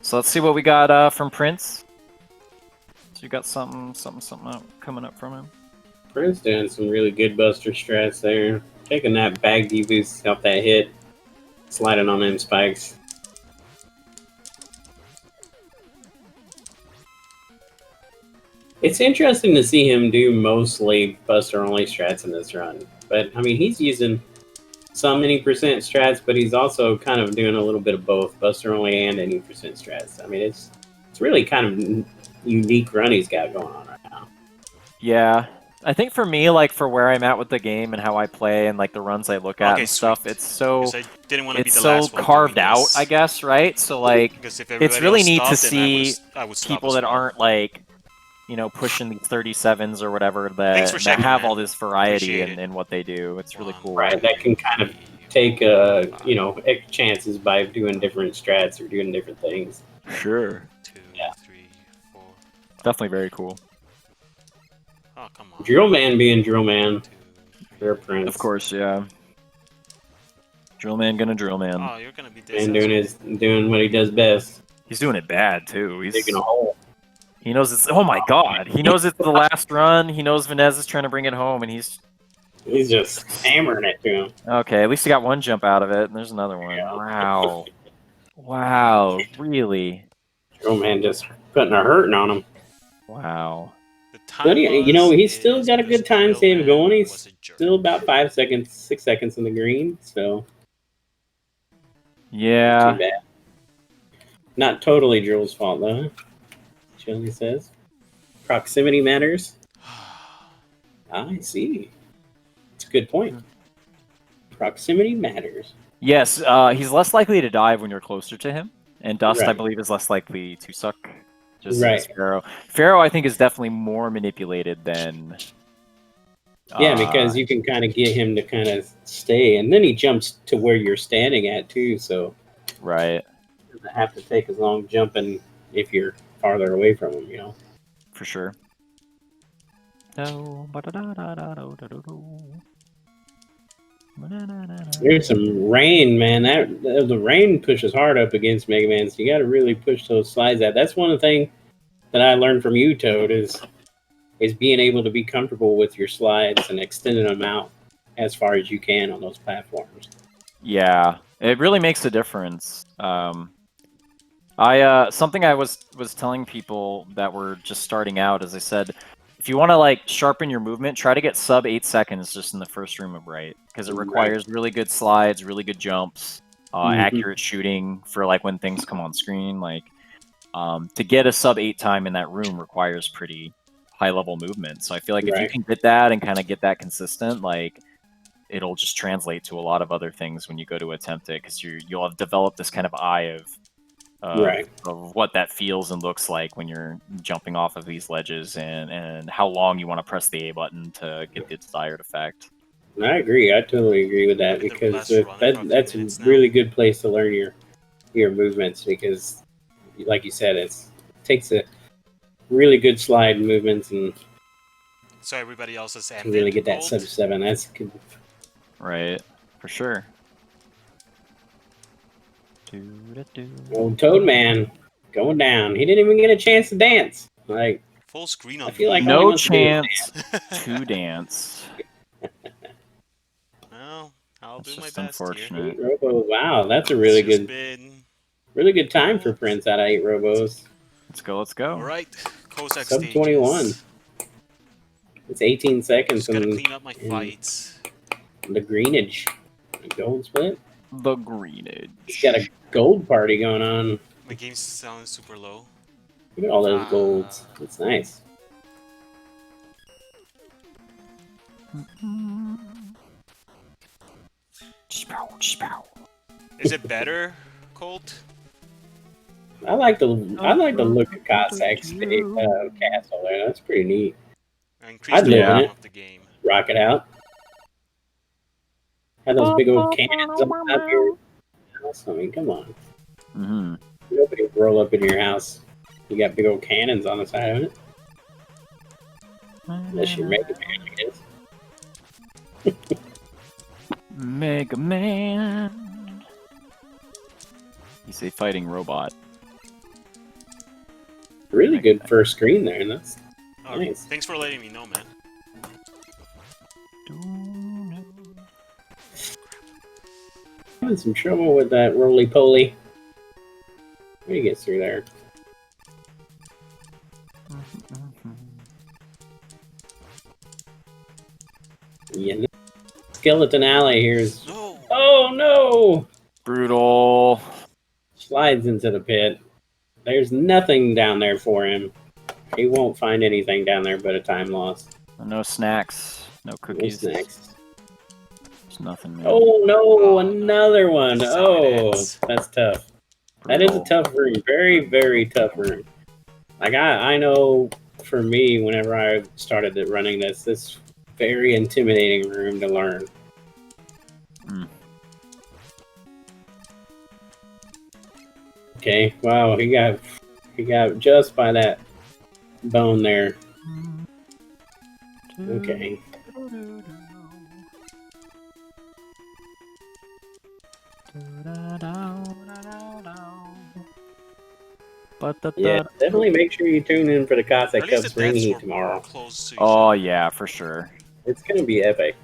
So let's see what we got from Prince. So you got something out, coming up from him. Prince doing some really good Buster strats there. Taking that bag D-boost off that hit. Sliding on them spikes. It's interesting to see him do mostly Buster only strats in this run. But, I mean, he's using some any percent strats, but he's also kind of doing a little bit of both, Buster only and any percent strats. I mean, it's really kind of unique run he's got going on right now. Yeah. I think for me, like for where I'm at with the game and how I play and like the runs I look at Okay, and stuff, sweet. it's so Because I didn't want to be it's the so last one carved doing out, this. I guess, right? So like Because if it's everybody really else neat to stopped, then see I would stop people as that well. aren't like, you know, pushing these 37s or whatever Thanks for that checking, have man. all this variety Appreciate it. in what they do. It's really cool. Right, that can kind of take extra chances by doing different strats or doing different things. Sure. 2, Yeah. 3, 4. Definitely very cool. Oh, come on. Drill Man being Drill Man. 2, 3. Fair Prince. Of course, yeah. Drill man gonna drill man. Oh, you're gonna be this. Man doing what he does best. He's doing it bad too. Digging a hole. He knows it's. Oh my god! He knows it's the last run. He knows Vanez is trying to bring it home, and he's He's just hammering it to him. okay. At least he got one jump out of it, and there's another one. Yeah. Wow, wow, really? Drill Man just putting a hurting on him. Wow. The time But he's still is got a good because time Drill save Man going. He's was a jerk. still about 5 seconds, 6 seconds in the green, so Yeah. too bad. Not totally Drill's fault though. Shelly says. Proximity matters. I see. It's a good point. Proximity matters. Yes. He's less likely to dive when you're closer to him, and Dust, I Right. believe, is less likely to suck. Just Right. as Pharaoh. Pharaoh, I think, is definitely more manipulated than. Yeah, because you can kind of get him to kind of stay, and then he jumps to where you're standing at too, so Right. he doesn't have to take as long jumping if you're farther away from him, you know. For sure. There's some rain, man. The rain pushes hard up against Mega Man, so you got to really push those slides out. That's one of the things that I learned from you, Toad, is being able to be comfortable with your slides and extending them out as far as you can on those platforms. Yeah, it really makes a difference. Something I was telling people that were just starting out, as I said, if you want to like sharpen your movement, try to get sub 8 seconds just in the first room of right, because it requires really good slides, really good jumps, accurate shooting for like when things come on screen. Like to get a sub 8 time in that room requires pretty high level movement. So I feel like if you can get that and kind of get that consistent, like it'll just translate to a lot of other things when you go to attempt it, because you'll have developed this kind of eye of what that feels and looks like when you're jumping off of these ledges, and how long you want to press the A button to get the desired effect. I agree. I totally agree with that, because that's a really good place to learn your movements, because, like you said, it takes a really good slide movements and So everybody else is to really get that sub 7. That's good. Right, for sure. Old Toad Man going down. He didn't even get a chance to dance. Like, full screen on I feel like all he no wants to do is chance dance. to dance. Well, I'll That's do my just best unfortunate. 8 Robos. Wow, that's a really It's just good, time for Prince out of 8 Robos. Let's go, let's go. All right, Cossack Sub stages. 21. It's 18 seconds Just gotta and clean up my fights. the greenage. The gold split. The greenage. He's got a gold party going on. My game sounds super low. Look at all those golds. It's nice. Is it better, Colt? I like the look of Cossack's castle there. That's pretty neat. Increase I'd the live in volume it. of the game. Rock it out. Had those big old cannons up here. I mean, come on. Mm-hmm. Nobody would roll up in your house. You got big old cannons on the side of it. Unless you're Mega Man, I guess. Mega Man. He's a fighting robot. Really good first screen there. And that's Oh, nice. Thanks for letting me know, man. Having some trouble with that roly-poly. How do you get through there? Yeah. Skeleton Alley here's. No! Oh no! Brutal. Slides into the pit. There's nothing down there for him. He won't find anything down there but a time loss. No snacks, no No cookies. snacks. There's nothing. Man. Oh no, Oh, no. another one. That's how it Oh, ends. that's tough. That is a Brutal. tough room. Very, very tough room. Like I know for me, whenever I started running this very intimidating room to learn. Mm. Okay, wow, he got just by that bone there. Okay. Yeah, definitely make sure you tune in for the Or Cossack at least Cup's the ring deaths heat were tomorrow. close to each Oh other. yeah, for sure. It's gonna be epic.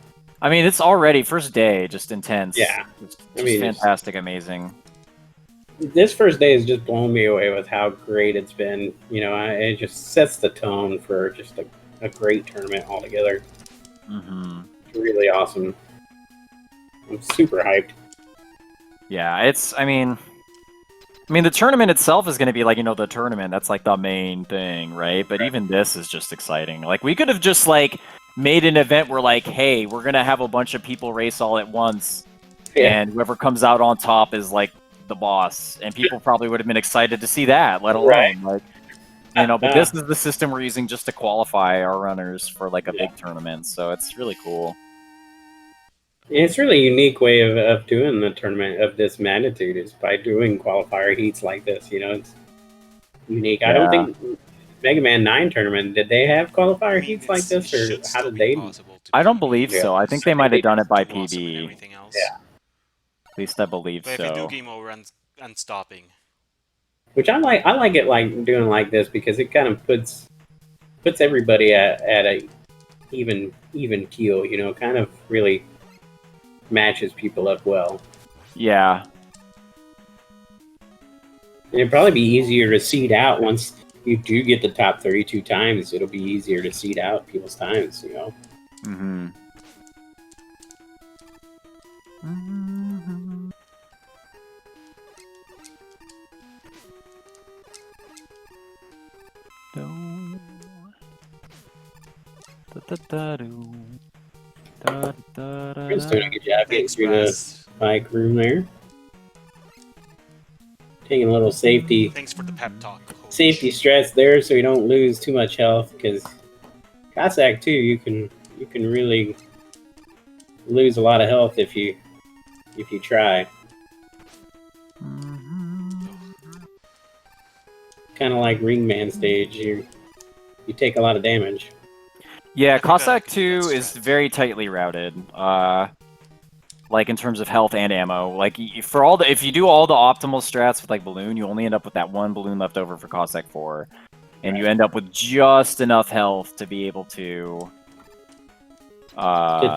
I mean, it's already first day, just intense. Yeah. It's I just mean, it's- fantastic, amazing. This first day has just blown me away with how great it's been. You know, it just sets the tone for just a great tournament altogether. Mm-hmm. It's really awesome. I'm super hyped. Yeah, it's. I mean, the tournament itself is going to be like, the tournament. That's like the main thing, right? But even this is just exciting. Like, we could have just like made an event where like, hey, we're gonna have a bunch of people race all at once, Yeah. and whoever comes out on top is like the boss, and people probably would have been excited to see that. Let alone Right. like, but this is the system we're using just to qualify our runners for like a big tournament. So it's really cool. It's really a unique way of doing the tournament of this magnitude is by doing qualifier heats like this. You know, it's unique. I don't Yeah. think Mega Man 9 tournament, did they have qualifier I mean, heats like it this, or should how still did be they? possible to I don't PB. believe Yeah. so. I think they might have done it by To awesome and PB. everything else. Yeah. At least I believe But if you do so. game over and stopping, Which I like it like doing like this because it kind of puts everybody at a even keel, you know, kind of really matches people up well. Yeah. And it'd probably be easier to seed out once you do get the top 32 times. It'll be easier to seed out people's times, you know. Mm-hmm. Chris doing a good job getting thanks, through the Brass. bike room there. Taking a little safety Thanks for the pep talk, coach. stress there so you don't lose too much health because Cossack too, you can really lose a lot of health if you try. Kind of like Ringman stage, you take a lot of damage. Yeah, I think Cossack I 2 can is strat. very tightly routed. Like in terms of health and ammo. Like if you do all the optimal strats with like balloon, you only end up with that one balloon left over for Cossack 4. And you end up with just enough health to be able to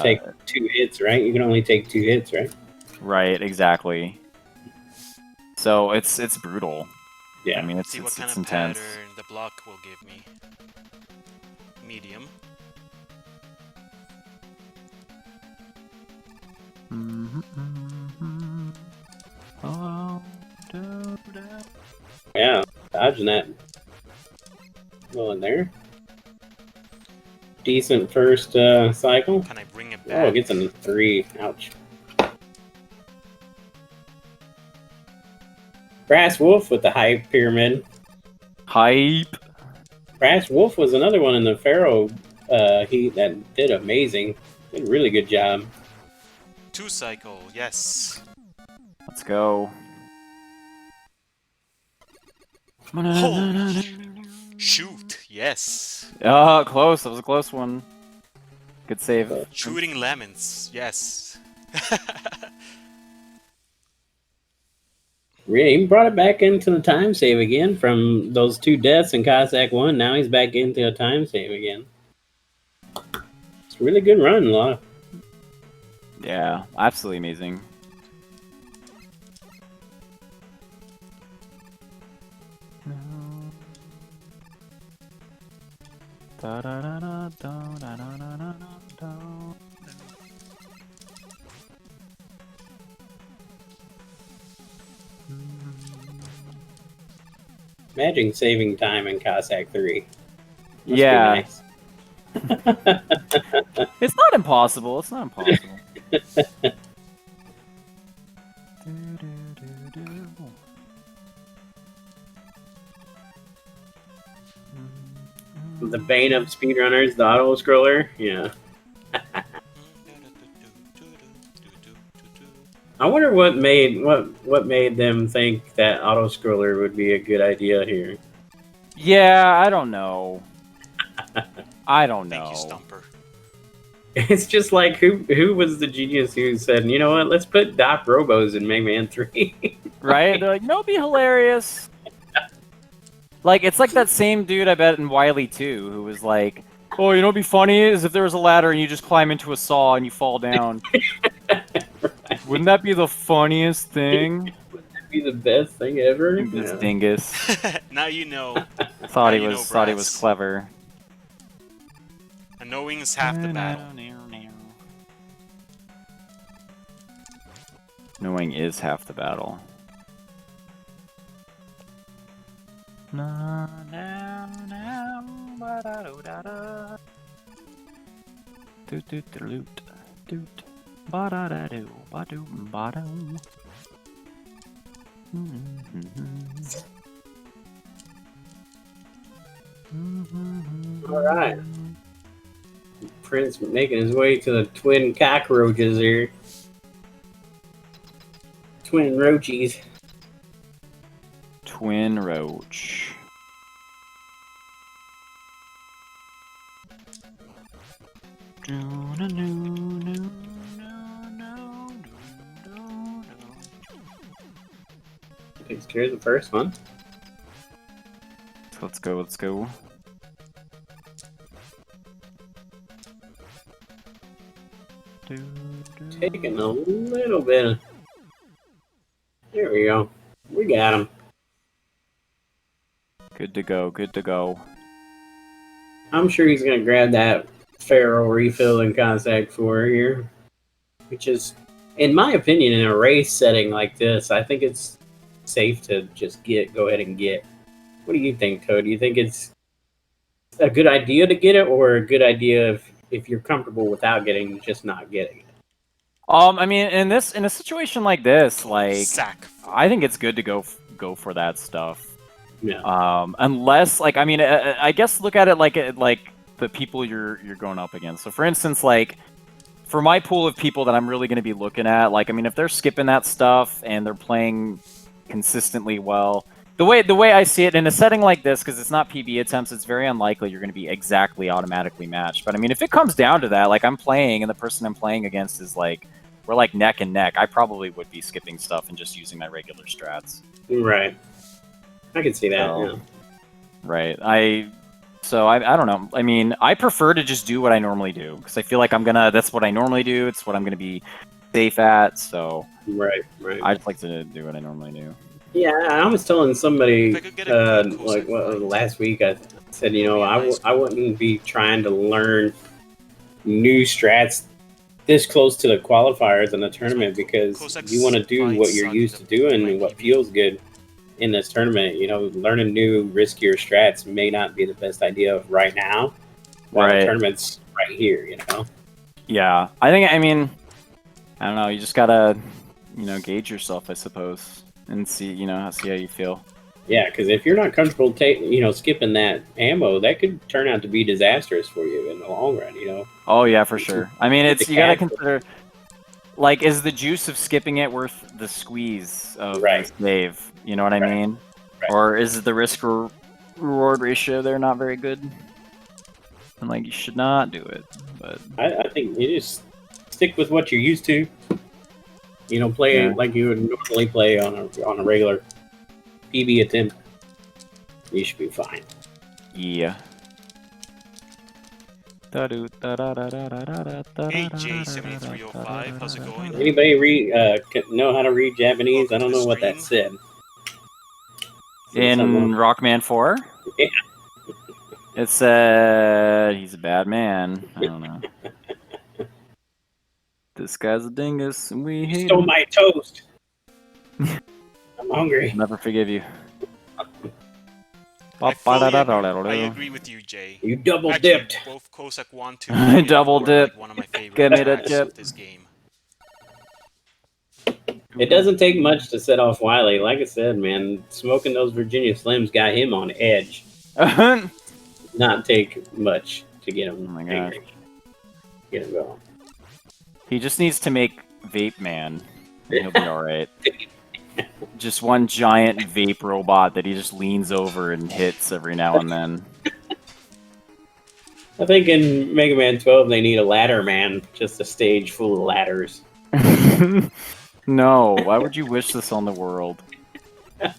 take 2 hits, right? You can only take 2 hits, right? Right, exactly. So it's brutal. Yeah. I mean See what it's kind of intense. pattern the block will give me. Medium. Yeah, dodging that. Well, in there. Decent first cycle. Can I bring it Oh, back? it gets a 3. Ouch. Brass Wolf with the high pyramid. Hype. Brass Wolf was another one in the Pharaoh heat that did amazing. Did a really good job. 2 cycle, yes. Let's go. Holy shoot, yes. Oh, close. That was a close one. Good save. Shooting lemons, yes. Really, he brought it back into the time save again from those 2 deaths in Cossack 1. Now he's back into a time save again. It's a really good run, a lot. Yeah, absolutely amazing. Imagine saving time in Cossack 3. Must Yeah. Be nice. It's not impossible. It's not impossible. The bane of speedrunners, the auto scroller. Yeah. I wonder what made them think that auto scroller would be a good idea here. Yeah, I don't know. I don't Thank you, know. Stumper. It's just like who was the genius who said, you know what, let's put Doc Robos in Mega Man 3. Right? They're like, no, it'd be hilarious. Like, it's like that same dude I bet in Wily 2 who was like, oh, you know what'd be funny is if there was a ladder and you just climb into a saw and you fall down. Right. Wouldn't that be the funniest thing? That'd be the best thing ever. This Yeah. dingus. Now you know. Thought he Now you know, was brats. clever. And knowing is half the battle. Knowing is half the battle. Na, na, na, ba-da-do-da-da. Doot-doot-doot, doot. Ba-da-da-do, ba-doo, ba-doo. All right. Prince making his way to the twin cockroaches here. Twin roachies. Twin Roach. Takes care of the first one. Let's go, let's go. Taking a little bit. There we go. We got him. Good to go, good to go. I'm sure he's gonna grab that Pharaoh refill in Cossack 4 here. Which is, in my opinion, in a race setting like this, I think it's safe to just go ahead and get. What do you think, Toad? Do you think it's a good idea to get it, or a good idea if you're comfortable without getting, just not getting it? I mean, in a situation like this, like, Sack. I think it's good to go for that stuff. Yeah. Unless, like, I mean, I guess look at it like the people you're going up against. So, for instance, like, for my pool of people that I'm really going to be looking at, like, I mean, if they're skipping that stuff and they're playing consistently well, the way I see it in a setting like this, because it's not PB attempts, it's very unlikely you're going to be exactly automatically matched. But I mean, if it comes down to that, like, I'm playing and the person I'm playing against is like, we're like neck and neck, I probably would be skipping stuff and just using my regular strats. Right. I can see that. So, Yeah. Right. I don't know. I mean, I prefer to just do what I normally do because I feel like that's what I normally do. It's what I'm gonna be safe at. So Right. I just like to do what I normally do. Yeah, I was telling somebody If I could get a good like Cossack fight. last week. I said, you know, I wouldn't be trying to learn new strats this close to the qualifiers in the tournament because Cossack's you want to do what you're fights used to suck doing the and what PB. feels good in this tournament. You know, learning new, riskier strats may not be the best idea right now. While Right. the tournament's right here, you know. Yeah. I mean, I don't know. You just gotta, gauge yourself, I suppose, and see how you feel. Yeah, because if you're not comfortable, skipping that ammo, that could turn out to be disastrous for you in the long run. You know. Oh yeah, for sure. I mean, It's you a gotta cat. consider, like, is the juice of skipping it worth the squeeze of Right. the save? You know what I Right. mean? Right. Or is the risk-reward ratio there not very good? And like, you should not do it. But I think you just stick with what you're used to. You know, play Yeah. like you would normally play on a regular PB attempt. You should be fine. yeah. AJ7305, how's it going? Anybody know how to read Japanese? I don't know what that said. In Someone- Rockman 4? Yeah. It said he's a bad man. I don't know. This guy's a dingus, and we You hate stole him. my toast. I'm hungry. Never forgive you. I agree with you, Jay. You double Actually, dipped. both Cossack 1, 2, I 3, and double 4 are, like, dip. one of my favorite Give me the tracks dip. of this game. It doesn't take much to set off Wiley. Like I said, man, smoking those Virginia Slims got him on edge. Not take much to get him Oh my angry. Get him going. He just needs to make Vape Man, and he'll be alright. Just one giant vape robot that he just leans over and hits every now and then. I think in Mega Man 12 they need a ladder man, just a stage full of ladders. No, why would you wish this on the world? I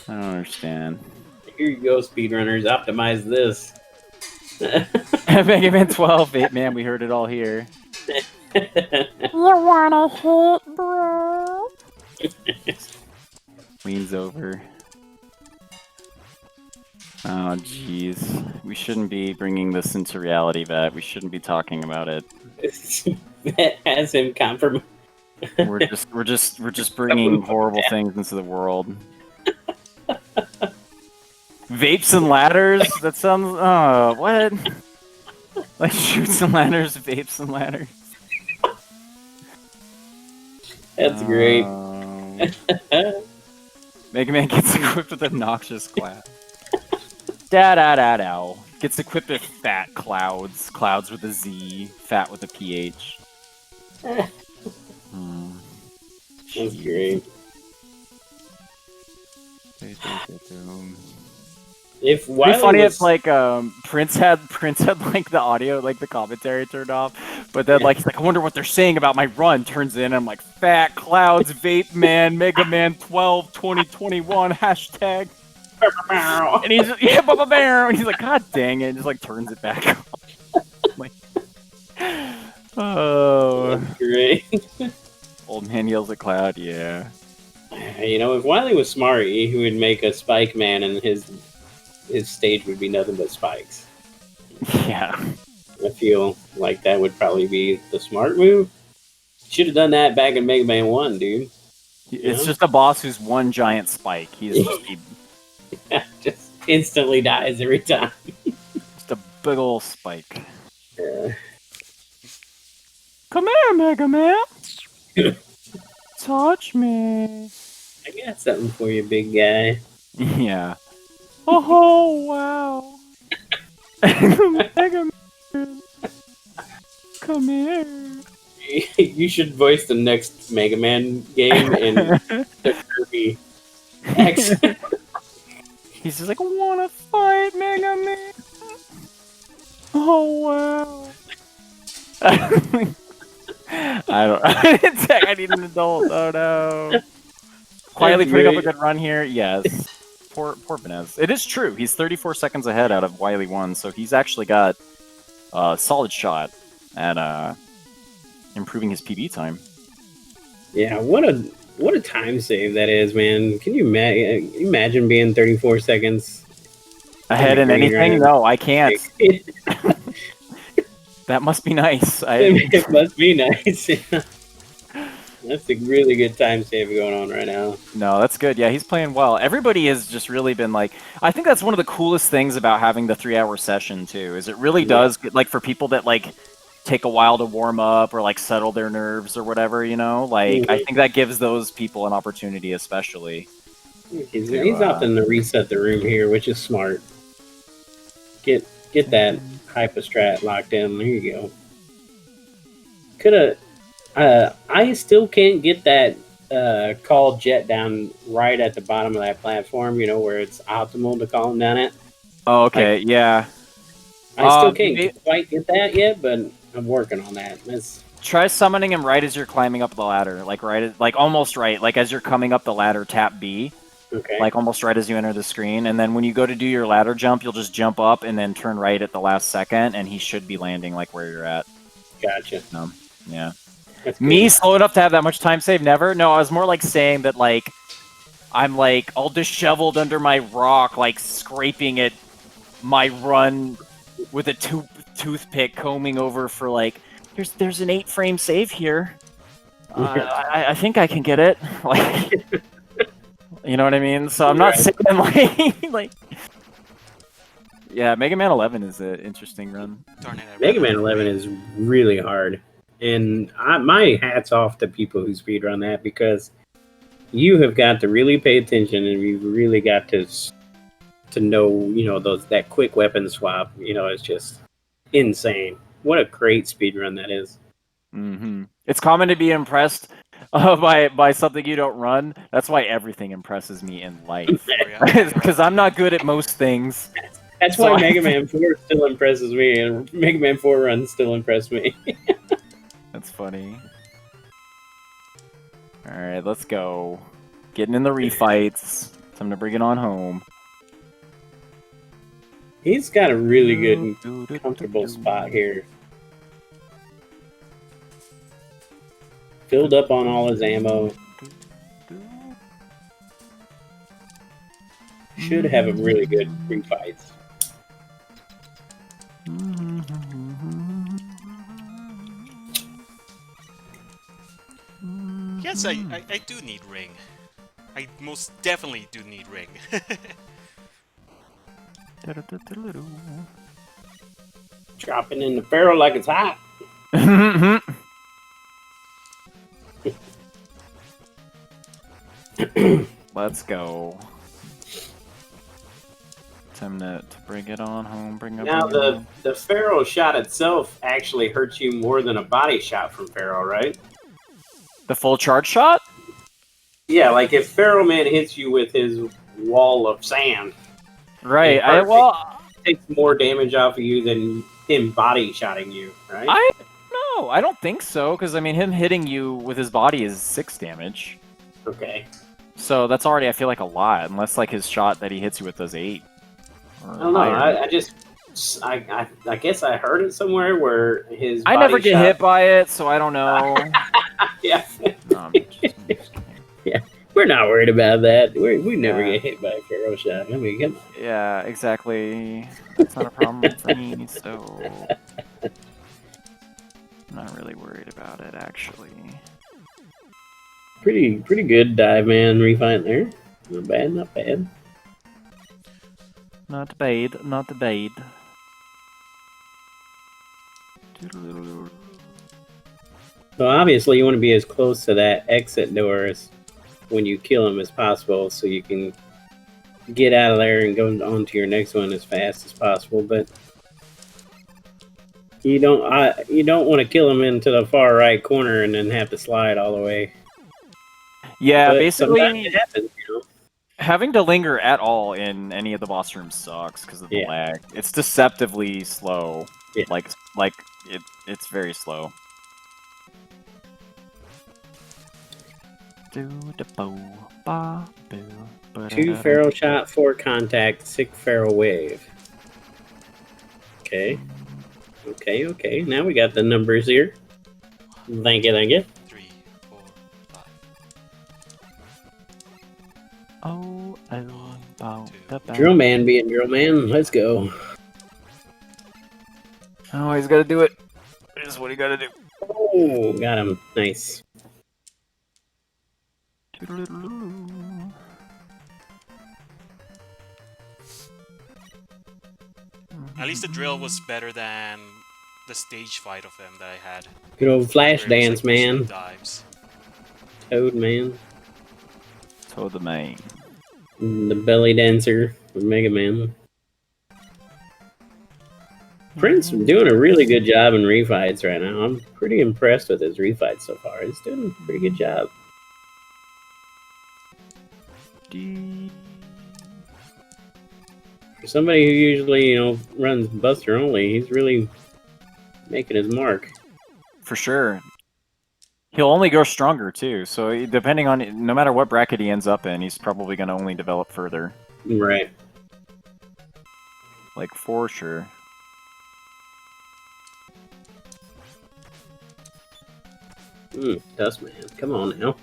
don't understand. Here you go, speedrunners, optimize this. Mega Man 12, Vape Man, we heard it all here. You wanna hit, bro? Leans over. Oh, jeez. We shouldn't be bringing this into reality, Vet. We shouldn't be talking about it. That has him compromised. We're just bringing horrible things into the world. Vapes and ladders? That sounds... Oh, what? Like shoots and ladders, vapes and ladders. That's great. Mega Man gets equipped with obnoxious class. Da-da-da-dow. Gets equipped with fat clouds. Clouds with a Z. Fat with a PH. That's great. If It'd Wiley be funny was... if like Prince had like the audio, like the commentary turned off, but then like he's like, I wonder what they're saying about my run. Turns in, I'm like, fat clouds, Vape Man, Mega Man 12, 2021 hashtag, and he's just, and he's like, God dang it, and just like turns it back off. Like, oh, That's great. old man yells at Cloud, yeah. You know, if Wiley was smart, he would make a Spike Man, and his stage would be nothing but spikes. Yeah. I feel like that would probably be the smart move. Should have done that back in Mega Man 1, dude. It's just a boss who's one giant spike. He's Just instantly dies every time. just a big ol' spike. Yeah. Come here, Mega Man! Touch me! I got something for you, big guy. Yeah. Oh, wow! Mega Man! Come here! You should voice the next Mega Man game in the Kirby accent. He's just like, wanna fight, Mega Man? Oh, wow! I need an adult. Oh no. Quietly putting up a good run here. Yes. Poor Benez. It is true. He's 34 seconds ahead out of Wily 1, so he's actually got a solid shot at improving his PB time. Yeah, what a time save that is, man. Can you imagine being 34 seconds Ahead in anything? Right? No, I can't. That must be nice. It must be nice. That's a really good time save going on right now. No, that's good. Yeah, he's playing well. Everybody has just really been like... I think that's one of the coolest things about having the 3-hour session, too, is it really does, like, for people that, like, take a while to warm up or, like, settle their nerves or whatever, you know? Like, I think that gives those people an opportunity, especially. He's opting to reset the room here, which is smart. Get that hyper-strat locked in. There you go. Could've... I still can't get that call jet down right at the bottom of that platform, you know, where it's optimal to call him down at. Oh, okay, like, yeah. I still can't quite get that yet, but I'm working on that. Try summoning him right as you're climbing up the ladder, like almost right, like as you're coming up the ladder, tap B. Okay. Like almost right as you enter the screen, and then when you go to do your ladder jump, you'll just jump up and then turn right at the last second, and he should be landing like where you're at. Gotcha. Yeah. Me slow enough to have that much time save? Never. No, I was more like saying that like I'm like all disheveled under my rock, like scraping at my run with a toothpick, combing over for like there's an 8-frame save here. I think I can get it. Like You know what I mean? So I'm not saying like yeah, Mega Man 11 is an interesting run. Darn it, I Mega ran Man out of 11 ring. is really hard, and my hat's off to people who speedrun that because you have got to really pay attention and you've really got to know, that quick weapon swap. It's just insane. What a great speedrun that is. It's common to be impressed by something you don't run. That's why everything impresses me in life. Because I'm not good at most things. That's why Mega Man 4 still impresses me, and Mega Man 4 runs still impress me. That's funny. Alright, let's go. Getting in the refights. Time to bring it on home. He's got a really good, comfortable spot here. Filled up on all his ammo. Should have a really good refights. Yes, I do need ring. I most definitely do need ring. Dropping in the barrel like it's hot. Let's go. Time to bring it on home. Now the Pharaoh shot itself actually hurts you more than a body shot from Pharaoh, right? The full charge shot? Yeah, like if Pharaoh Man hits you with his wall of sand, Right. it takes more damage off of you than him body shotting you, right? No, I don't think so. Because I mean, him hitting you with his body is 6 damage. Okay. So that's already, I feel like, a lot. Unless like his shot that he hits you with does 8. I don't know. I guess I heard it somewhere where his. I never get hit by it, so I don't know. Yeah. No, I'm just kidding. Yeah, we're not worried about that. We never get hit by a Pharaoh shot. I mean, come on. Yeah, exactly. That's not a problem for me, so I'm not really worried about it, actually. Pretty good dive man refine there. Not bad, not bad. Not bad, not bad. So obviously you want to be as close to that exit door as when you kill him as possible, so you can get out of there and go on to your next one as fast as possible. But you don't want to kill him into the far right corner and then have to slide all the way. Yeah, But basically, sometimes it happens, having to linger at all in any of the boss rooms sucks because of the lag. It's deceptively slow. Yeah. Like it's very slow. 2 Pharaoh shot, 4 contact, 6 Pharaoh wave. Okay. Now we got the numbers here. Thank you. 3, 4, 5. Oh, about the Drill man being drill man. Let's go. Oh, he's gotta do it. This is what he gotta do. Oh, got him. Nice. At least the drill was better than the stage fight of him that I had. Good old flash where it dance, was, like, man. Dives. Toad man. Toad the main. The belly dancer with Mega Man. Prince doing a really good job in refights right now. I'm pretty impressed with his refights so far. He's doing a pretty good job. For somebody who usually, runs Buster only, he's really making his mark. For sure. He'll only grow stronger too. So depending on, no matter what bracket he ends up in, he's probably going to only develop further. Right. Like for sure. Dust man, come on now.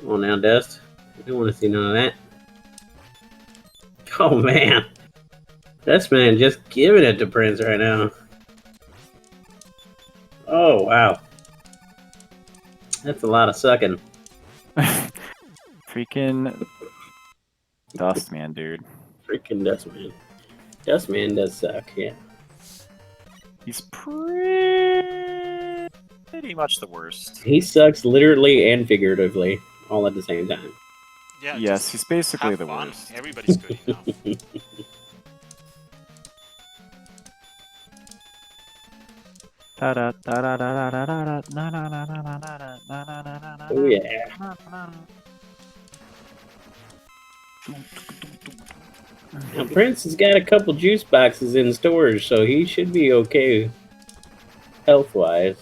Come on now, Dust. I don't want to see none of that. Oh man, Dust man just giving it to Prince right now. Oh wow, that's a lot of sucking. Freaking Dustman, dude. Freaking Dustman. Dustman does suck, yeah. He's pretty much the worst. He sucks literally and figuratively all at the same time. Yeah. Yes, just he's basically have the fun. worst. Everybody's good enough. Oh yeah. Now Prince has got a couple juice boxes in storage, so he should be okay health-wise.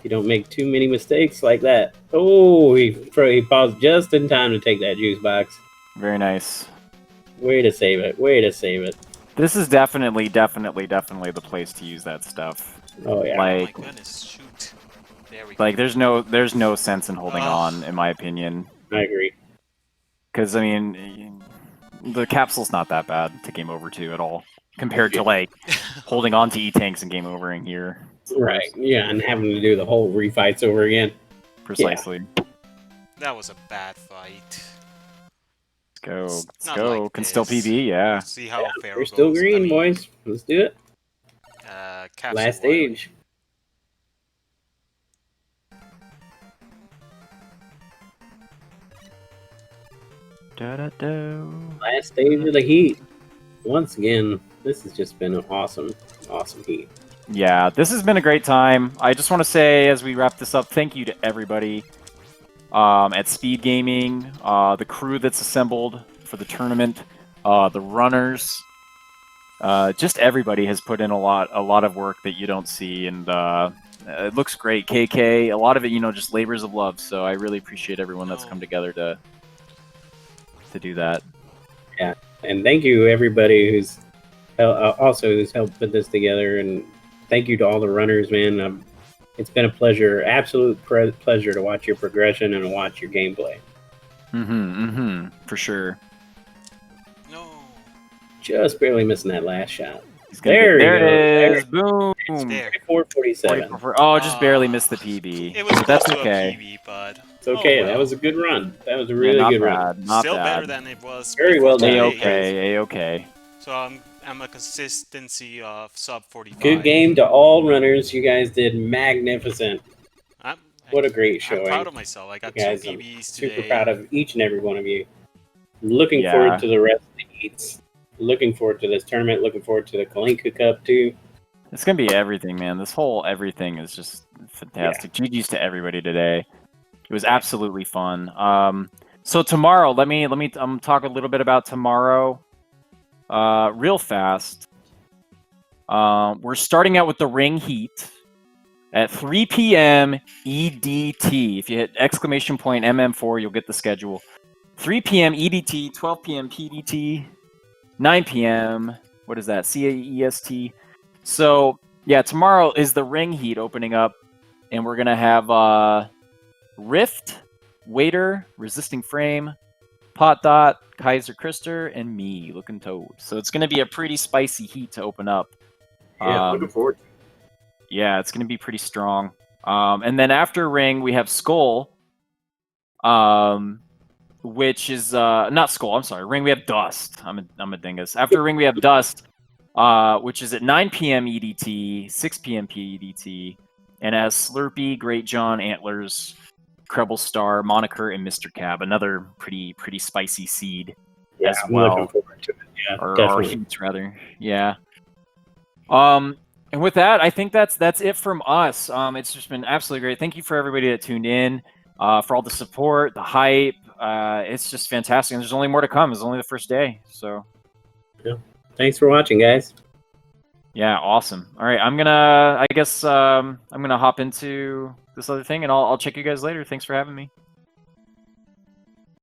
You don't make too many mistakes like that. Oh, he paused just in time to take that juice box. Very nice. Way to save it. Way to save it. This is definitely the place to use that stuff. Oh yeah. Oh my Like, goodness, shoot. There we go. like there's no sense in holding on, in my opinion. I agree. Because I mean, the capsule's not that bad to game over to at all, compared to like holding on to E-tanks and game overing here. Right. Yeah, and having to do the whole refights over again. Precisely. That was a bad fight. Let's go. It's Let's not go. like Can still this. PB, yeah. See how Yeah, fair we're still goes. I green, mean, boys. Let's do it. Capsule Last one. stage. Da-da-do. Last stage of the heat. Once again, this has just been an awesome heat. Yeah, this has been a great time. I just want to say, as we wrap this up, thank you to everybody at Speed Gaming, the crew that's assembled for the tournament, the runners, just everybody has put in a lot of work that you don't see, and it looks great. KK, a lot of it, just labors of love. So I really appreciate everyone that's come together to do that. And thank you everybody who's who's helped put this together, and thank you to all the runners, man. It's been a pleasure, absolute pleasure to watch your progression and watch your gameplay. For sure. No. Just barely missing that last shot. There There it is. Boom. It's there. 447. Oh, just barely missed the PB. It was That's close to okay. a PB, but It's okay. Oh, well. That was a good run. That was a Yeah, really not good bad. run. Not still bad. better than it was. Very well before done. today. A-okay. So I'm a consistency of sub 45. Good game to all runners. You guys did magnificent. I'm, What a great I'm showing. proud of myself. I got You guys, 2 I'm PBs today. super proud of each and every one of you. Looking Yeah. forward to the rest of the heats. Looking forward to this tournament. Looking forward to the Kalinka Cup too. It's gonna be everything, man. This whole everything is just fantastic. GG's to everybody today. It was absolutely fun. So tomorrow, let me talk a little bit about tomorrow, real fast. We're starting out with the ring heat at 3 p.m. EDT. If you hit !MM4, you'll get the schedule. 3 p.m. EDT, 12 p.m. PDT, 9 p.m. What is that? CAEST. So yeah, tomorrow is the ring heat opening up, and we're gonna have Rift, Waiter, Resisting Frame, Pot Dot, Kaiser Krister, and me, Looking Toad. So it's gonna be a pretty spicy heat to open up. Yeah, looking forward. Yeah, it's gonna be pretty strong. And then after ring, we have Skull, which is not Skull. I'm sorry, ring. We have Dust. I'm a dingus. After ring, we have Dust, which is at 9 p.m. EDT, 6 p.m. PEDT, and as Slurpee, Great John, Antlers, Treble Star, Moniker, and Mr. Cab. Another pretty spicy seed Yeah, as I'm well. looking forward to it. Yeah, or definitely. heats rather. Yeah. And with that, I think that's it from us. It's just been absolutely great. Thank you for everybody that tuned in, for all the support, the hype. It's just fantastic. And there's only more to come. It's only the first day. So Thanks for watching, guys. yeah, awesome. All right, I guess I'm gonna hop into this other thing, and I'll check you guys later. Thanks for having me.